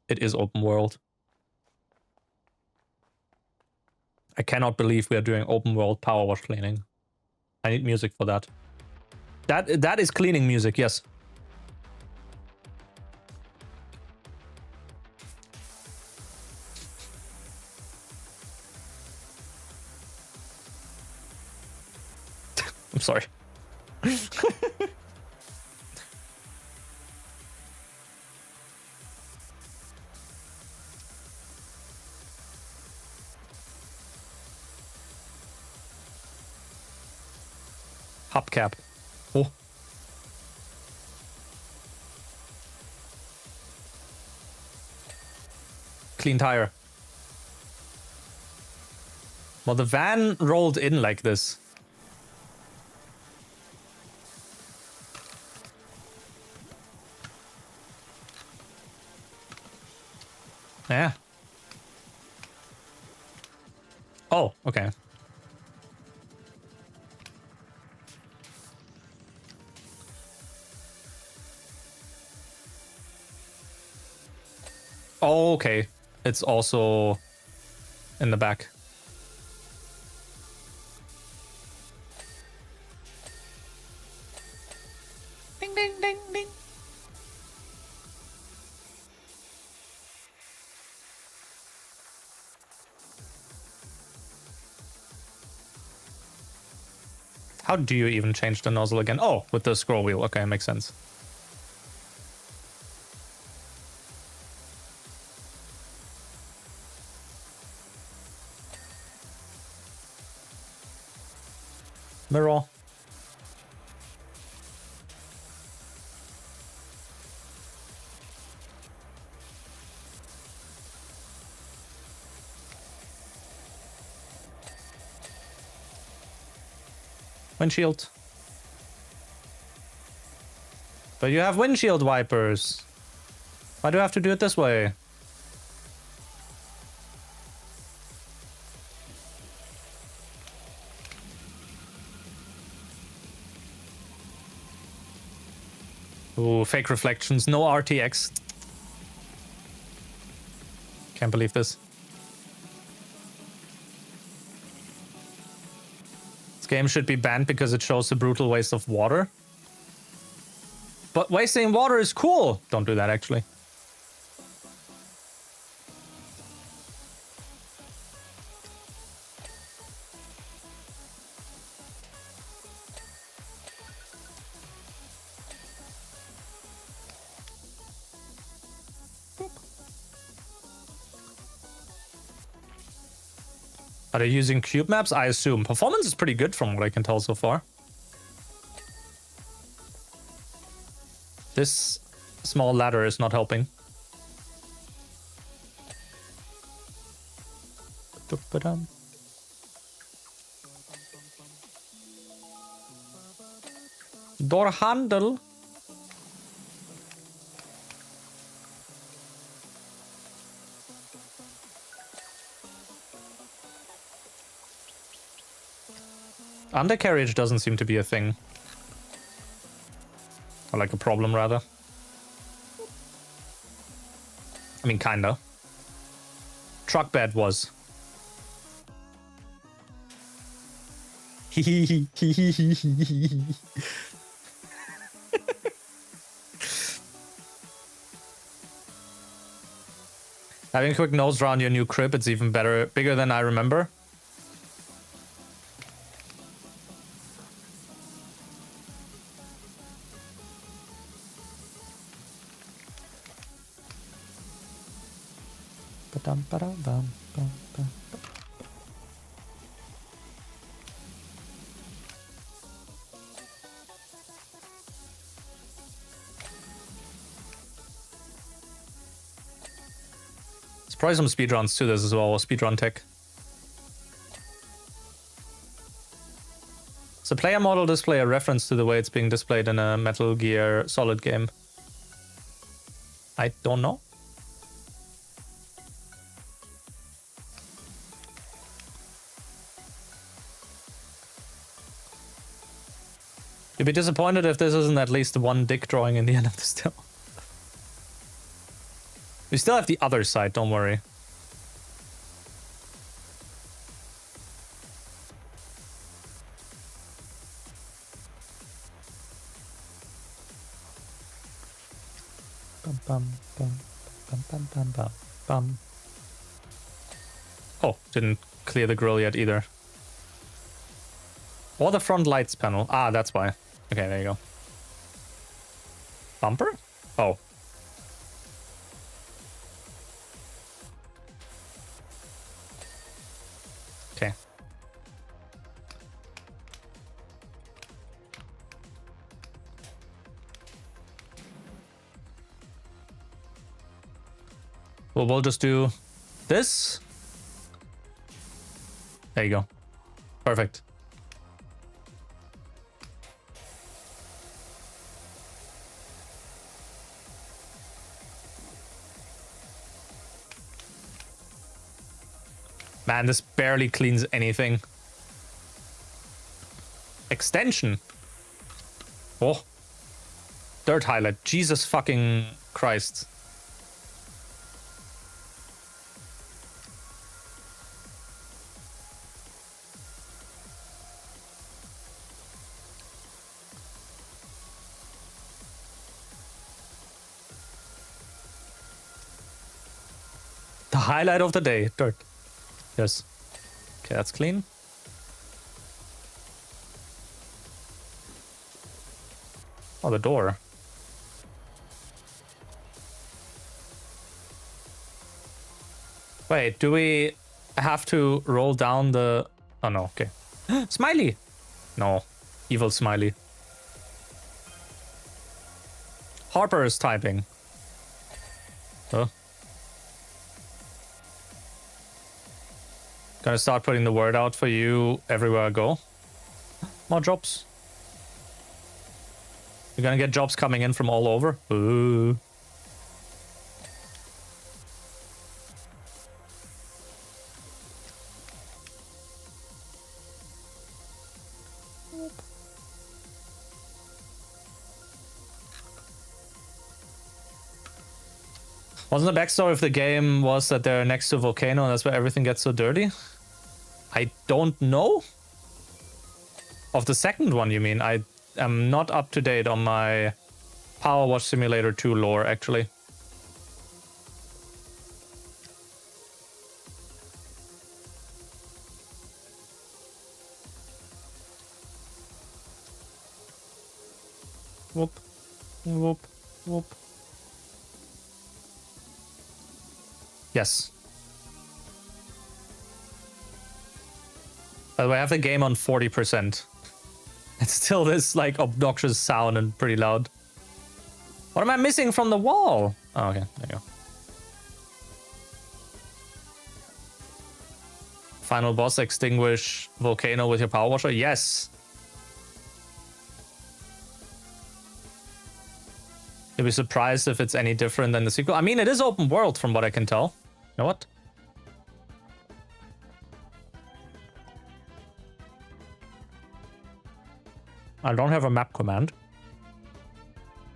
It is open world. I cannot believe we are doing open world power wash cleaning. I need music for that. That is cleaning music, yes. I'm sorry. Hubcap. Oh. Clean tire. Well, the van rolled in like this. Yeah. Oh, okay. Oh, okay. It's also in the back. Ding, ding, ding, ding. How do you even change the nozzle again? Oh, with the scroll wheel. Okay, makes sense. Mirror. Windshield. But you have windshield wipers. Why do I have to do it this way? Ooh, fake reflections. No RTX. Can't believe this. This game should be banned because it shows a brutal waste of water. But wasting water is cool. Don't do that, actually. Are they using cube maps? I assume. Performance is pretty good from what I can tell so far. This small ladder is not helping. Door handle. Undercarriage doesn't seem to be a thing. Or like a problem, rather. I mean, kinda. Truck bed was. Having a quick nose around your new crib, it's even better, bigger than I remember. There's probably some speedruns to this as well, speedrun tech. Does the player model display a reference to the way it's being displayed in a Metal Gear Solid game? I don't know. You'd be disappointed if this isn't at least one dick drawing in the end of the still. We still have the other side, don't worry. Bum, bum, bum, bum, bum, bum, bum, bum. Oh, didn't clear the grill yet either. Or the front lights panel. Ah, that's why. Okay, there you go. Bumper? Oh. Okay. Well, we'll just do this. There you go. Perfect. Man, this barely cleans anything. Extension. Oh. Dirt highlight. Jesus fucking Christ. The highlight of the day. Dirt. Yes. Okay, that's clean. Oh, the door. Wait, do we have to roll down the... Oh, no, okay. Smiley! No. Evil Smiley. Harper is typing. Oh. Gonna start putting the word out for you everywhere I go. More jobs. You're gonna get jobs coming in from all over. Ooh. Wasn't the backstory of the game was that they're next to a volcano and that's why everything gets so dirty? I don't know. Of the second one, you mean? I am not up to date on my PowerWash Simulator 2 lore, actually. Whoop, whoop, whoop. Yes. By the way, I have the game on 40%. It's still this like obnoxious sound and pretty loud. What am I missing from the wall? Oh, okay, there you go. Final boss, extinguish volcano with your power washer. Yes. You'll be surprised if it's any different than the sequel. I mean, it is open world from what I can tell. You know what? I don't have a map command.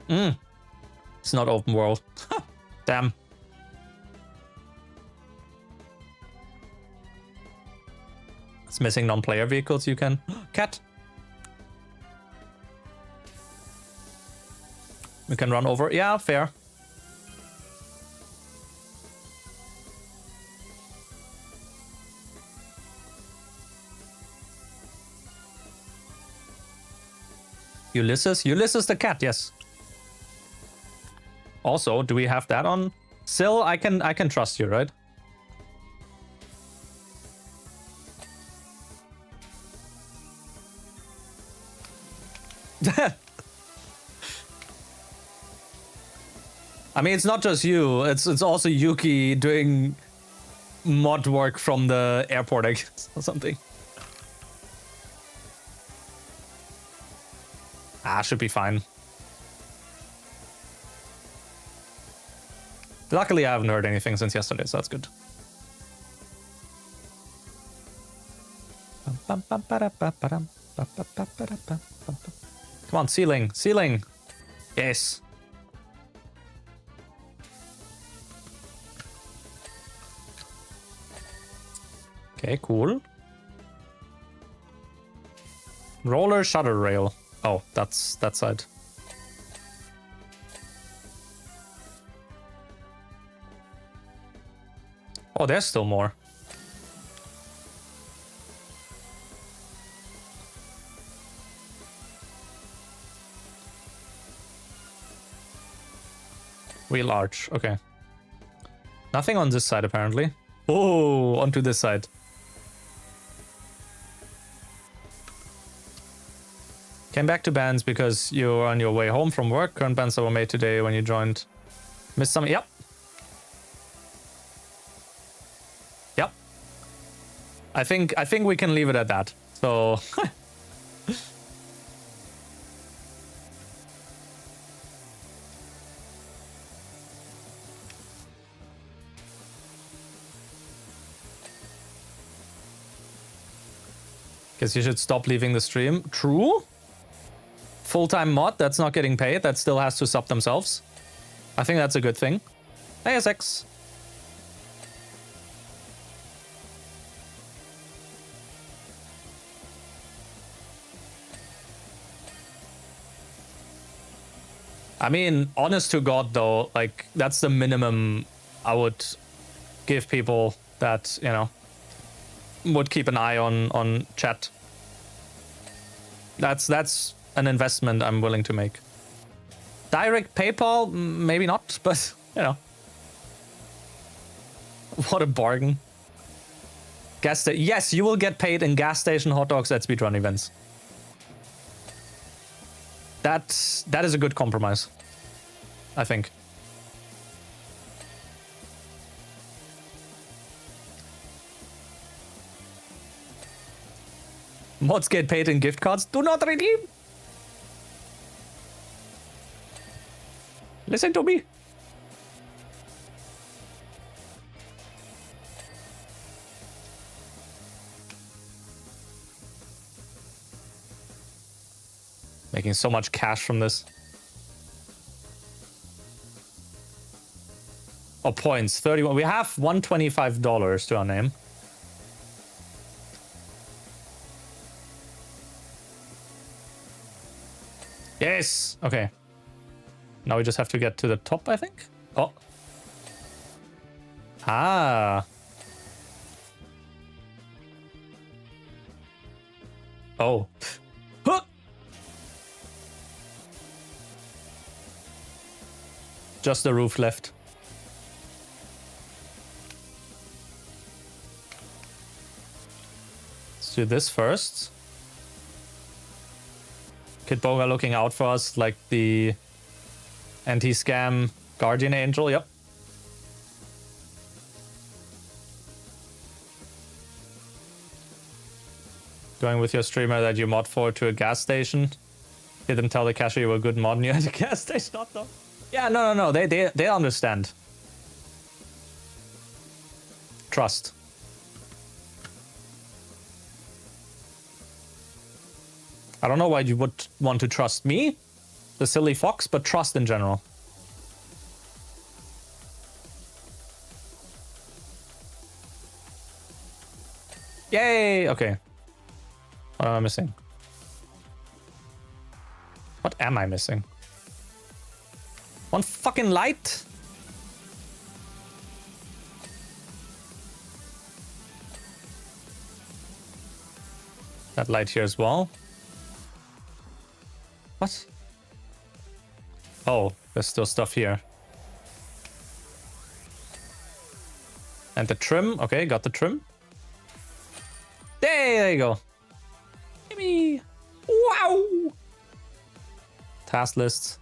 It's not open world. Damn. It's missing non-player vehicles you can... Cat! We can run over. Yeah, fair. Ulysses? Ulysses the cat, yes. Also, do we have that on? Syl, I can trust you, right? I mean, it's not just you. It's also Yuki doing mod work from the airport, I guess, or something. Ah, should be fine. Luckily, I haven't heard anything since yesterday, so that's good. Come on, ceiling, ceiling. Yes. Okay, cool. Roller shutter rail. Oh, that's that side. Oh, there's still more. Wheel arch, okay. Nothing on this side, apparently. Oh, onto this side. Came back to bands because you were on your way home from work. Current bands that were made today when you joined. Missed some. Yep. Yep. I think we can leave it at that. So guess you should stop leaving the stream. True. Full-time mod that's not getting paid, that still has to sub themselves. I think that's a good thing. ASX. I mean, honest to God though, like that's the minimum I would give people that, you know, would keep an eye on chat. That's an investment I'm willing to make. Direct PayPal, maybe not, but you know. What a bargain. Yes, you will get paid in gas station hot dogs at speedrun events. That is a good compromise, I think. Mods get paid in gift cards. Do not redeem. Listen to me. Making so much cash from this. Oh, points. 31. We have $125 to our name. Yes! Okay. Now we just have to get to the top, I think? Oh. Ah. Oh. Huh. Just the roof left. Let's do this first. Kid Boga looking out for us like the anti-scam guardian angel. Yep. Going with your streamer that you mod for to a gas station. Hear them tell the cashier you were a good mod and you had a gas station. Not though. Yeah, no. They understand. Trust. I don't know why you would want to trust me, the silly fox, but trust in general. Yay! Okay. What am I missing? What am I missing? One fucking light? That light here as well. What? Oh, there's still stuff here. And the trim. Okay, got the trim. There you go. Yippee! Wow! Task lists.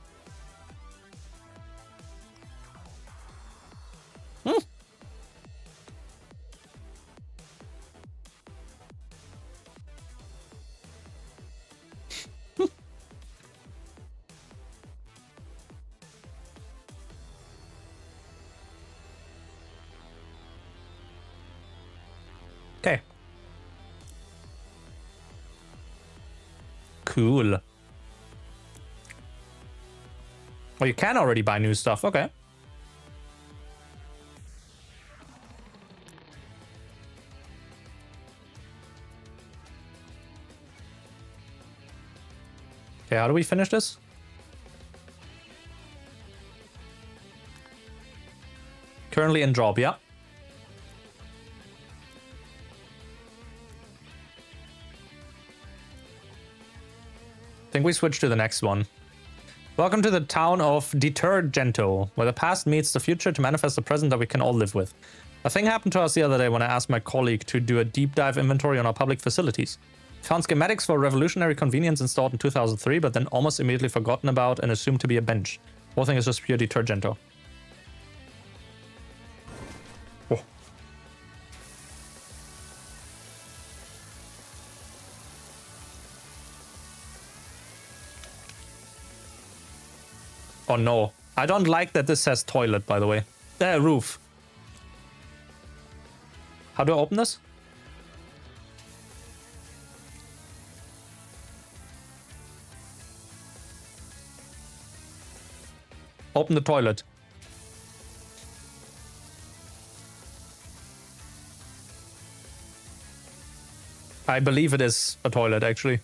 Okay. Cool. Well, you can already buy new stuff. Okay. Okay, how do we finish this? Currently in job, yeah. I think we switch to the next one. Welcome to the town of Detergento, where the past meets the future to manifest the present that we can all live with. A thing happened to us the other day when I asked my colleague to do a deep dive inventory on our public facilities. Found schematics for revolutionary convenience installed in 2003, but then almost immediately forgotten about and assumed to be a bench. The whole thing is just pure Detergento. Oh. Oh no. I don't like that this says toilet, by the way. Roof. How do I open this? Open the toilet. I believe it is a toilet, actually.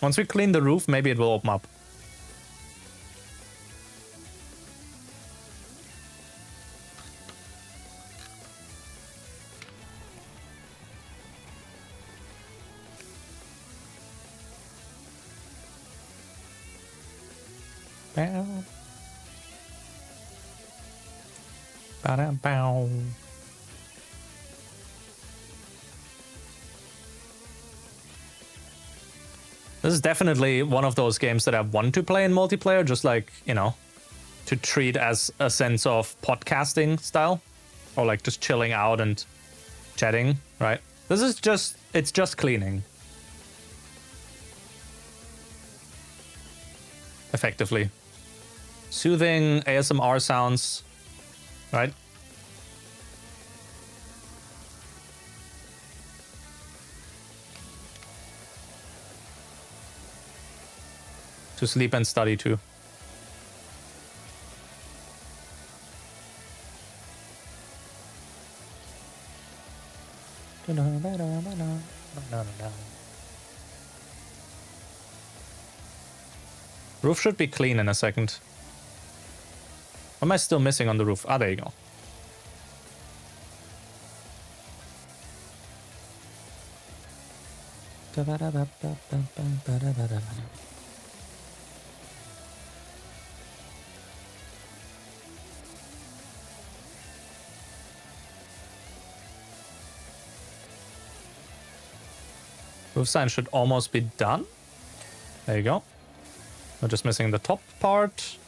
Once we clean the roof, maybe it will open up. Bow. Ba-da-bow. This is definitely one of those games that I want to play in multiplayer, just like, you know, to treat as a sense of podcasting style, or like just chilling out and chatting, right? This is just, it's just cleaning. Effectively. Soothing ASMR sounds, right? To sleep and study too. Roof should be clean in a second. What am I still missing on the roof? Ah, there you go. Roof sign should almost be done. There you go. We're just missing the top part.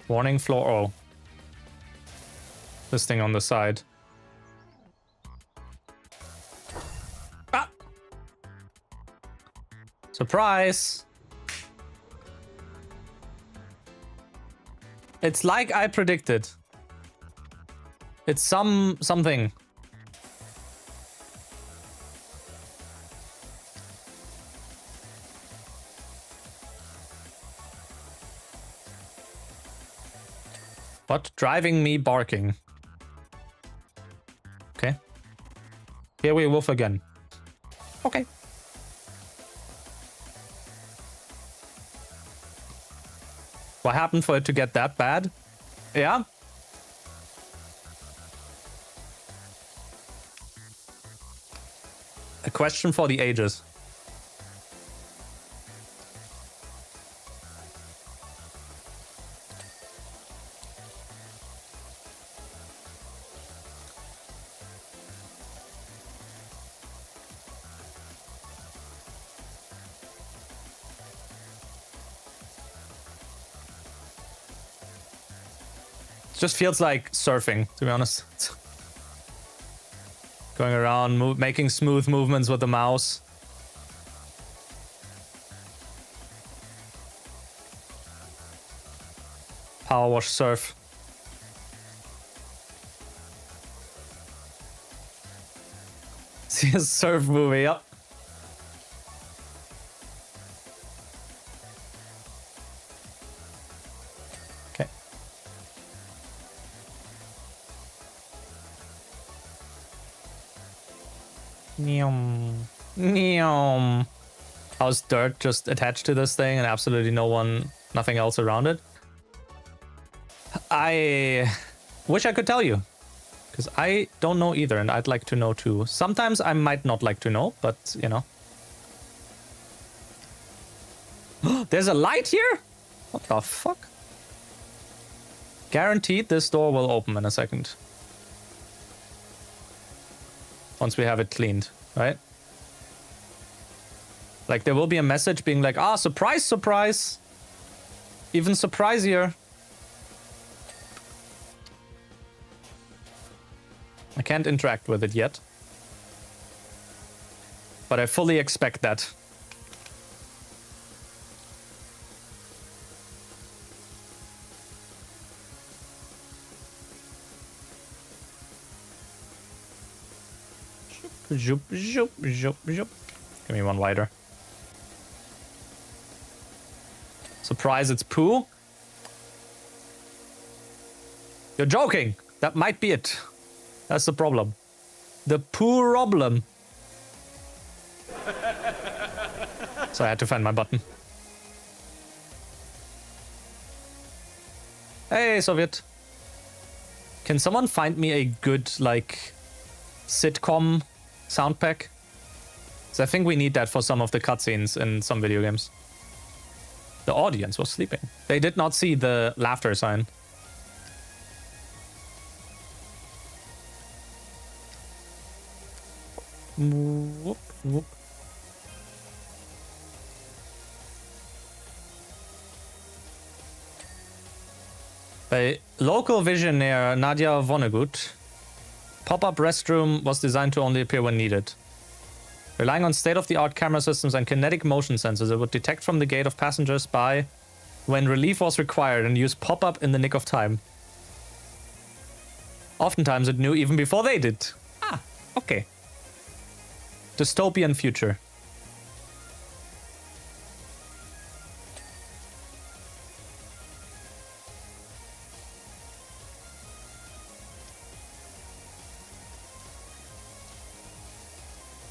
Warning floor. Oh. This thing on the side. Ah! Surprise! It's like I predicted. It's something. What? Driving me barking. Okay. Here we wolf again. Okay. What happened for it to get that bad? Yeah. A question for the ages. Just feels like surfing, to be honest. Going around, making smooth movements with the mouse. PowerWash surf. See a surf movie, yep. Okay. Neom. Neom. How's dirt just attached to this thing and absolutely nothing else around it? I wish I could tell you, because I don't know either, and I'd like to know too. Sometimes I might not like to know, but you know. There's a light here? What the fuck? Guaranteed this door will open in a second. Once we have it cleaned, right? Like there will be a message being like, ah, surprise, surprise. Even surprisier. I can't interact with it yet. But I fully expect that. Zoop, zoop, zoop, zoop. Give me one lighter. Surprise, it's poo? You're joking! That might be it. That's the problem. The poo problem. So I had to find my button. Hey, Soviet. Can someone find me a good, like, sitcom sound pack? So I think we need that for some of the cutscenes in some video games. The audience was sleeping. They did not see the laughter sign. Whoop, whoop. By local visionaire Nadia Vonnegut, pop-up restroom was designed to only appear when needed. Relying on state-of-the-art camera systems and kinetic motion sensors, it would detect from the gate of passengers by when relief was required and use pop-up in the nick of time. Oftentimes it knew even before they did. Ah, okay. Dystopian future.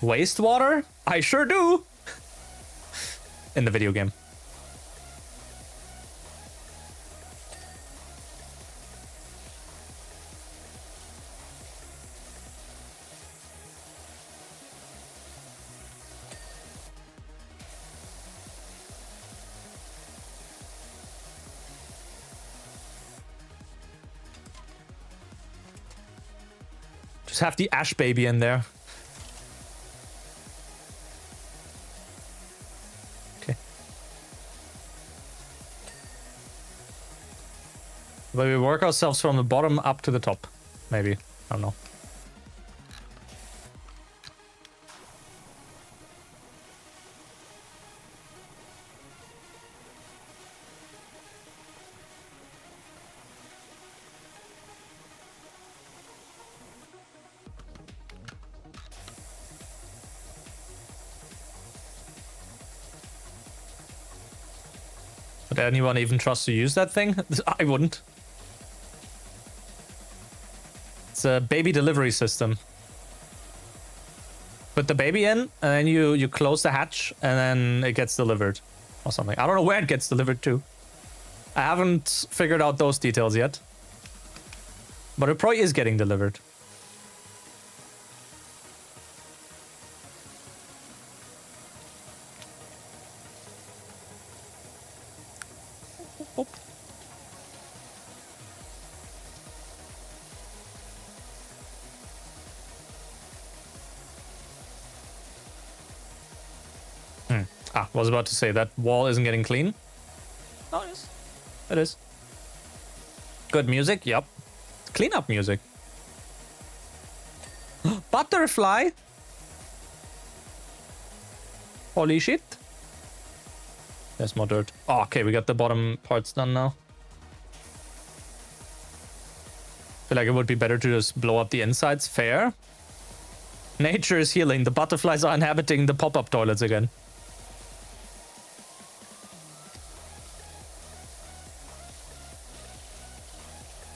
Wastewater? I sure do. In the video game. Just have the Ash baby in there. Okay. But we work ourselves from the bottom up to the top. Maybe. I don't know. Would anyone even trust to use that thing? I wouldn't. It's a baby delivery system. Put the baby in, and then you close the hatch, and then it gets delivered. Or something. I don't know where it gets delivered to. I haven't figured out those details yet. But it probably is getting delivered. Was about to say that wall isn't getting clean. Oh, it is. It is. Good music. Yep. Clean up music. Butterfly. Holy shit. There's more dirt. Oh, okay, we got the bottom parts done now. Feel like it would be better to just blow up the insides. Fair. Nature is healing. The butterflies are inhabiting the pop-up toilets again.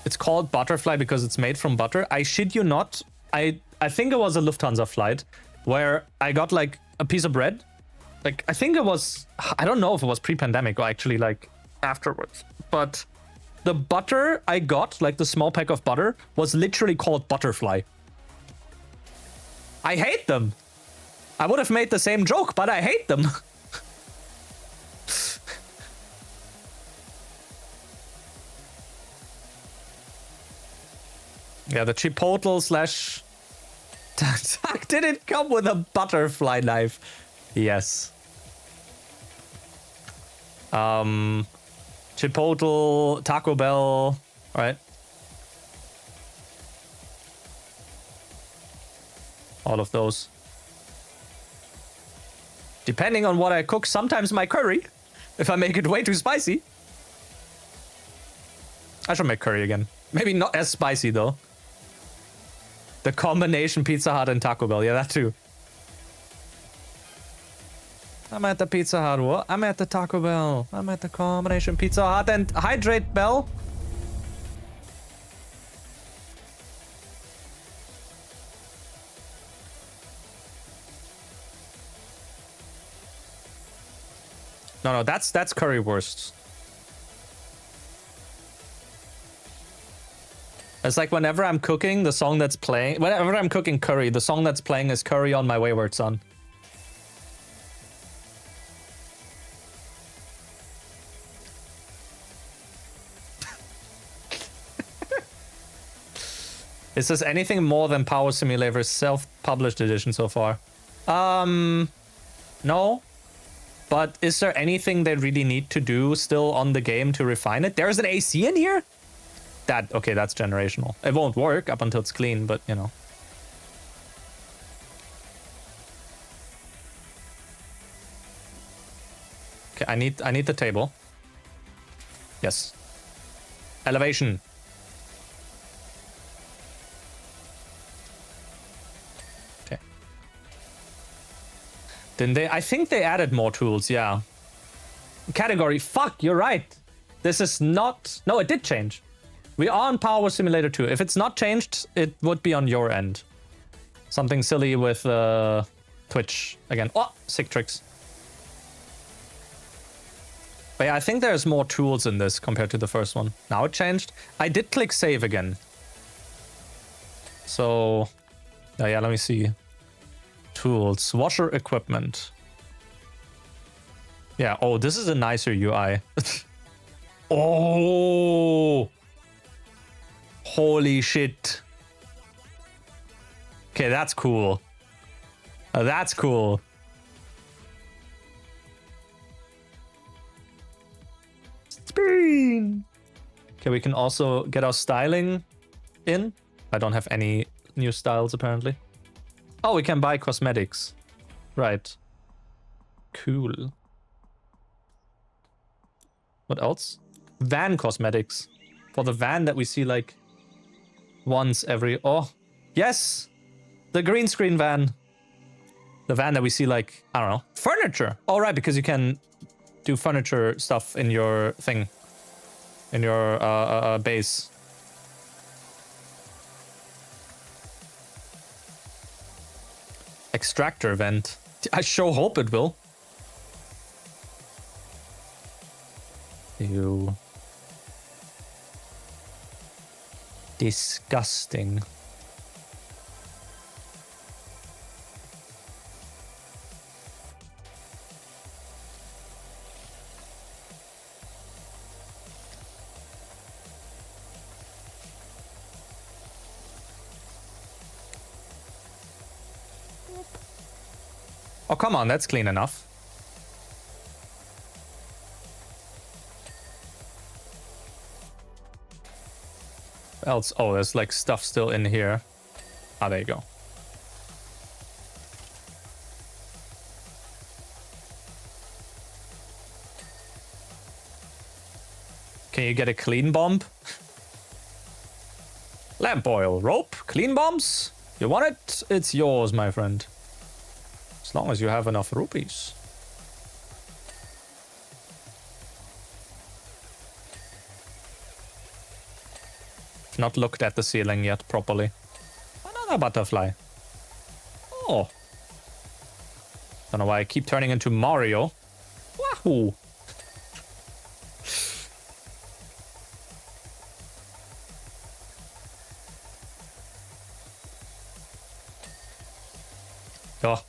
It's called butterfly because it's made from butter. I shit you not. I think it was a Lufthansa flight where I got like a piece of bread. Like, I think it was, I don't know if it was pre-pandemic or actually like afterwards. But the butter I got, like the small pack of butter, was literally called butterfly. I hate them. I would have made the same joke, but I hate them. Yeah, the Chipotle slash... Did it come with a butterfly knife? Yes. Chipotle, Taco Bell, right? All of those. Depending on what I cook, sometimes my curry, if I make it way too spicy. I should make curry again. Maybe not as spicy though. The combination Pizza Hut and Taco Bell. Yeah, that too. I'm at the Pizza Hut. What? I'm at the Taco Bell. I'm at the combination Pizza Hut and Hydrate Bell. No, that's currywurst. It's like whenever I'm cooking, the song that's playing... Whenever I'm cooking curry, the song that's playing is Curry on My Wayward Son. Is this anything more than Power Simulator's self-published edition so far? No. But is there anything they really need to do still on the game to refine it? There's an AC in here? Okay, that's generational. It won't work up until it's clean, but you know. Okay, I need the table. Yes. Elevation. Okay. Didn't they? I think they added more tools, yeah. Category. Fuck, you're right. This is not... No, it did change. We are on PowerWash Simulator 2. If it's not changed, it would be on your end. Something silly with Twitch again. Oh, sick tricks. But yeah, I think there's more tools in this compared to the first one. Now it changed. I did click save again. So, yeah, let me see. Tools, washer equipment. Yeah, oh, this is a nicer UI. Oh! Holy shit. Okay, that's cool. That's cool. Spin. Okay, we can also get our styling in. I don't have any new styles apparently. Oh, we can buy cosmetics. Right. Cool. What else? Van cosmetics. For the van that we see like once every... Oh, yes! The green screen van. The van that we see like, I don't know, furniture. Oh, right, because you can do furniture stuff in your thing. In your base. Extractor vent. I sure hope it will. Ew. Disgusting. Oh, come on, that's clean enough. What else? Oh, there's like stuff still in here. Ah, there you go. Can you get a clean bomb? Lamp oil, rope, clean bombs? You want it? It's yours, my friend. As long as you have enough rupees. Not looked at the ceiling yet properly. Another butterfly. Oh. Don't know why I keep turning into Mario. Wahoo! Oh.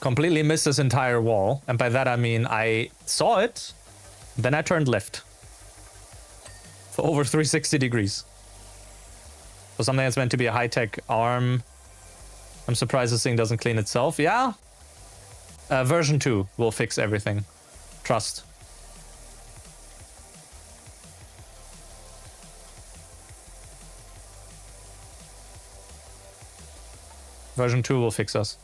Completely missed this entire wall. And by that I mean I saw it, then I turned left. For over 360 degrees. For something that's meant to be a high-tech arm. I'm surprised this thing doesn't clean itself. Yeah. Version 2 will fix everything. Trust. Version 2 will fix us.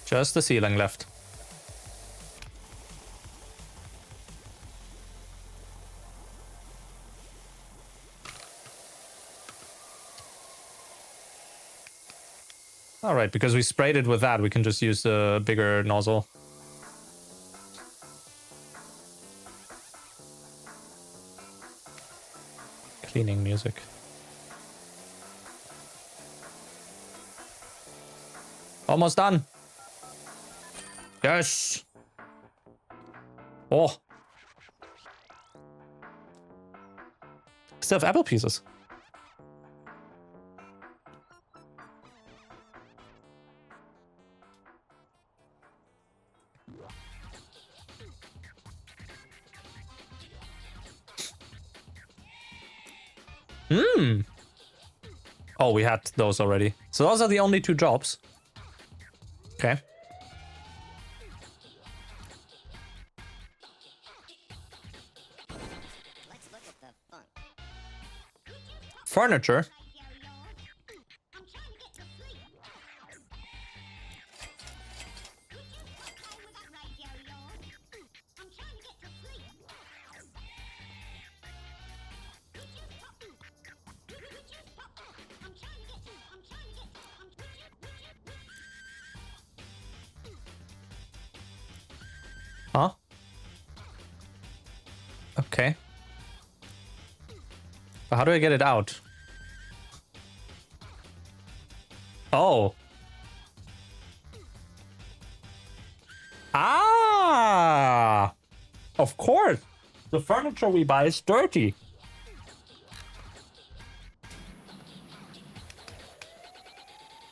Just the ceiling left. All right, because we sprayed it with that, we can just use the bigger nozzle. Cleaning music. Almost done. Yes. Oh. Still have apple pieces. Oh, we had those already. So those are the only two jobs. Okay. Furniture. Okay. But how do I get it out? Oh. Ah! Of course. The furniture we buy is dirty.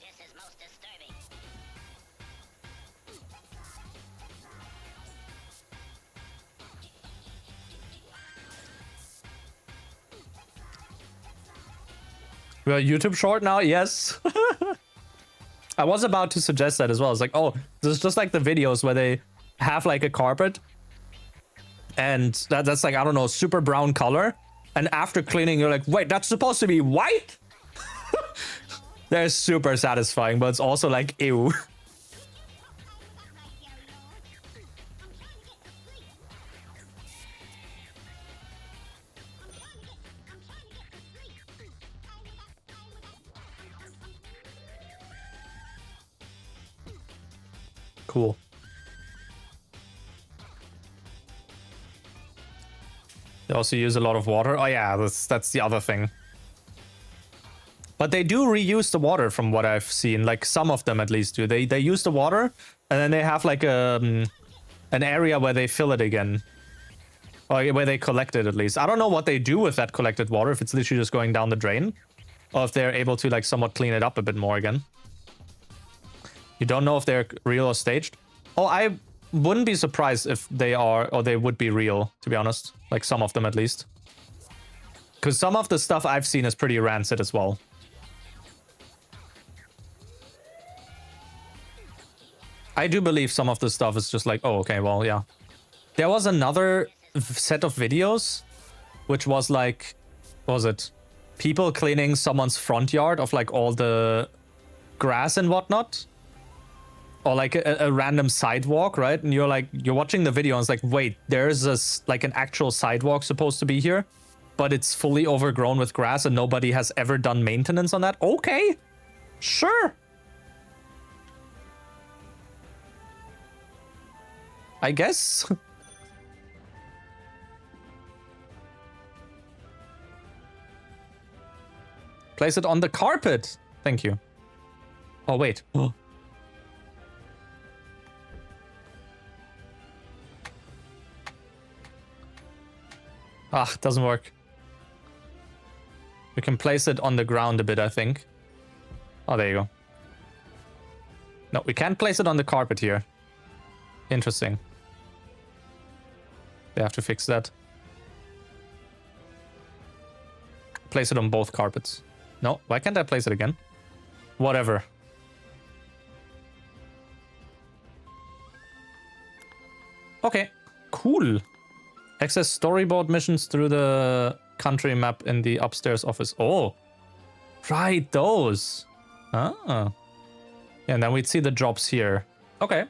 This is most disturbing. We're a YouTube short now? Yes. I was about to suggest that as well. It's like, oh, this is just like the videos where they have like a carpet and that's like, I don't know, super brown color. And after cleaning, you're like, wait, that's supposed to be white? They're super satisfying, but it's also like, ew. Cool. They also use a lot of water. Oh yeah, that's the other thing. But they do reuse the water from what I've seen. Like some of them at least do. They use the water and then they have like an area where they fill it again. Or where they collect it at least. I don't know what they do with that collected water, if it's literally just going down the drain. Or if they're able to like somewhat clean it up a bit more again. You don't know if they're real or staged? Oh, I wouldn't be surprised if they are, or they would be real, to be honest. Like some of them at least. Because some of the stuff I've seen is pretty rancid as well. I do believe some of the stuff is just like, oh, okay, well, yeah. There was another set of videos, which was like, what was it? People cleaning someone's front yard of like all the grass and whatnot. Or like a random sidewalk, right? And you're watching the video and it's like, wait, there's like an actual sidewalk supposed to be here, but it's fully overgrown with grass and nobody has ever done maintenance on that. Okay, sure. I guess. Place it on the carpet. Thank you. Oh, wait. Ah, doesn't work. We can place it on the ground a bit, I think. Oh, there you go. No, we can't place it on the carpet here. Interesting. They have to fix that. Place it on both carpets. No, why can't I place it again? Whatever. Okay, cool. Access storyboard missions through the country map in the upstairs office. Oh, right, those. Ah. Yeah, and then we'd see the jobs here. Okay.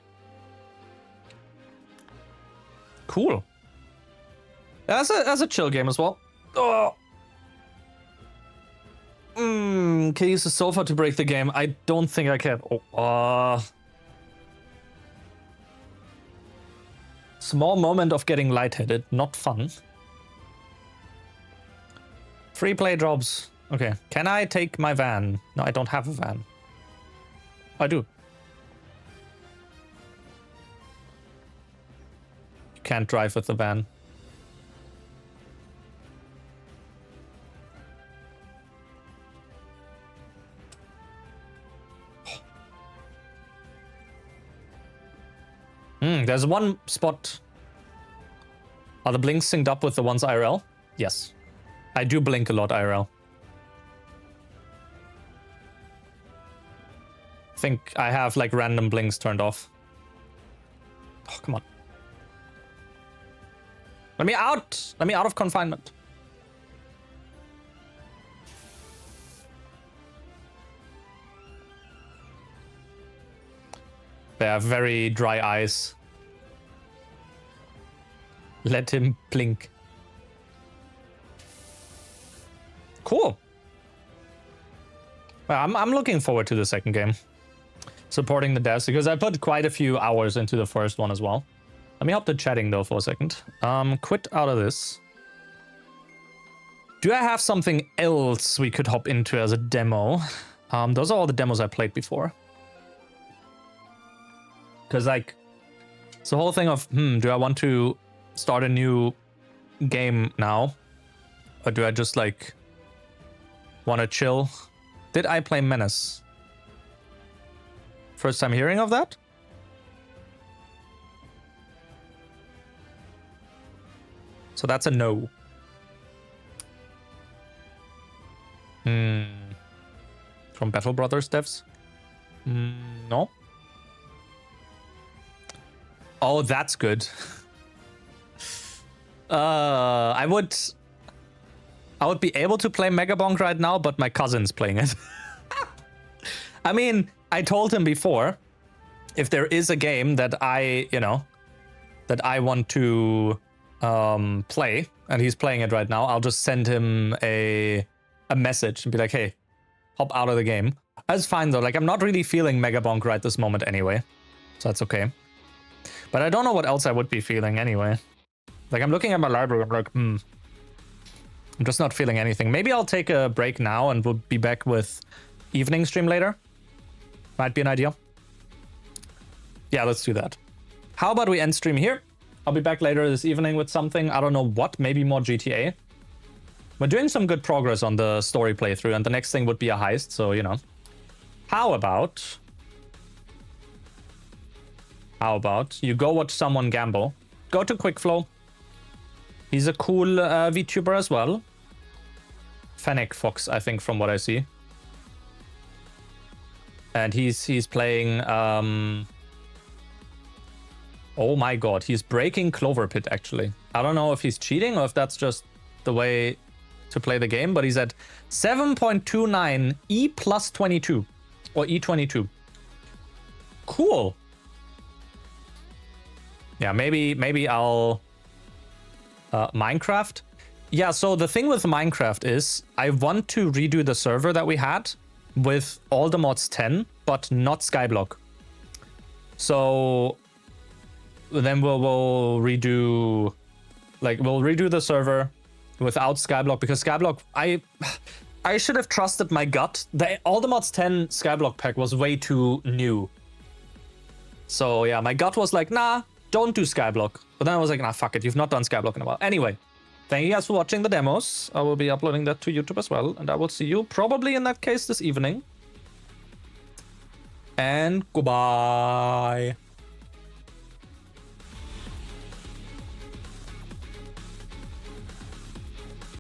Cool. That's a chill game as well. Oh. Can I use the sofa to break the game? I don't think I can. Oh. Small moment of getting lightheaded. Not fun. Free play jobs. Okay. Can I take my van? No, I don't have a van. I do. You can't drive with the van. There's one spot. Are the blinks synced up with the ones IRL? Yes. I do blink a lot IRL. I think I have like random blinks turned off. Oh, come on. Let me out! Let me out of confinement. They have very dry eyes. Let him blink. Cool. Well, I'm looking forward to the second game. Supporting the devs, because I put quite a few hours into the first one as well. Let me hop to chatting though for a second. Quit out of this. Do I have something else we could hop into as a demo? Those are all the demos I played before. Because, like, it's the whole thing of, do I want to start a new game now? Or do I just, like, want to chill? Did I play Menace? First time hearing of that? So that's a no. From Battle Brothers devs? No. Oh, that's good. I would be able to play Megabonk right now, but my cousin's playing it. I mean, I told him before, if there is a game that I want to play, and he's playing it right now, I'll just send him a message and be like, hey, hop out of the game. That's fine though. Like, I'm not really feeling Megabonk right this moment anyway, so that's okay. But I don't know what else I would be feeling anyway. Like, I'm looking at my library, I'm like, I'm just not feeling anything. Maybe I'll take a break now and we'll be back with evening stream later. Might be an idea. Yeah, let's do that. How about we end stream here? I'll be back later this evening with something. I don't know what, maybe more GTA. We're doing some good progress on the story playthrough, and the next thing would be a heist, so, you know. How about you go watch someone gamble? Go to Quickflow. He's a cool VTuber as well. Fennec Fox, I think, from what I see. And he's playing... Oh my god, he's breaking Clover Pit, actually. I don't know if he's cheating or if that's just the way to play the game, but he's at 7.29 E plus 22. Or E22. Cool. Yeah, maybe I'll... Minecraft? Yeah, so the thing with Minecraft is I want to redo the server that we had with all the mods 10, but not Skyblock. So then we'll redo the server without Skyblock, because Skyblock, I should have trusted my gut. All the mods 10 Skyblock pack was way too new. So yeah, my gut was like, nah, don't do Skyblock. But then I was like, nah, fuck it, you've not done Skyblock in a while. Anyway, thank you guys for watching the demos. I will be uploading that to YouTube as well, and I will see you probably in that case this evening. And goodbye.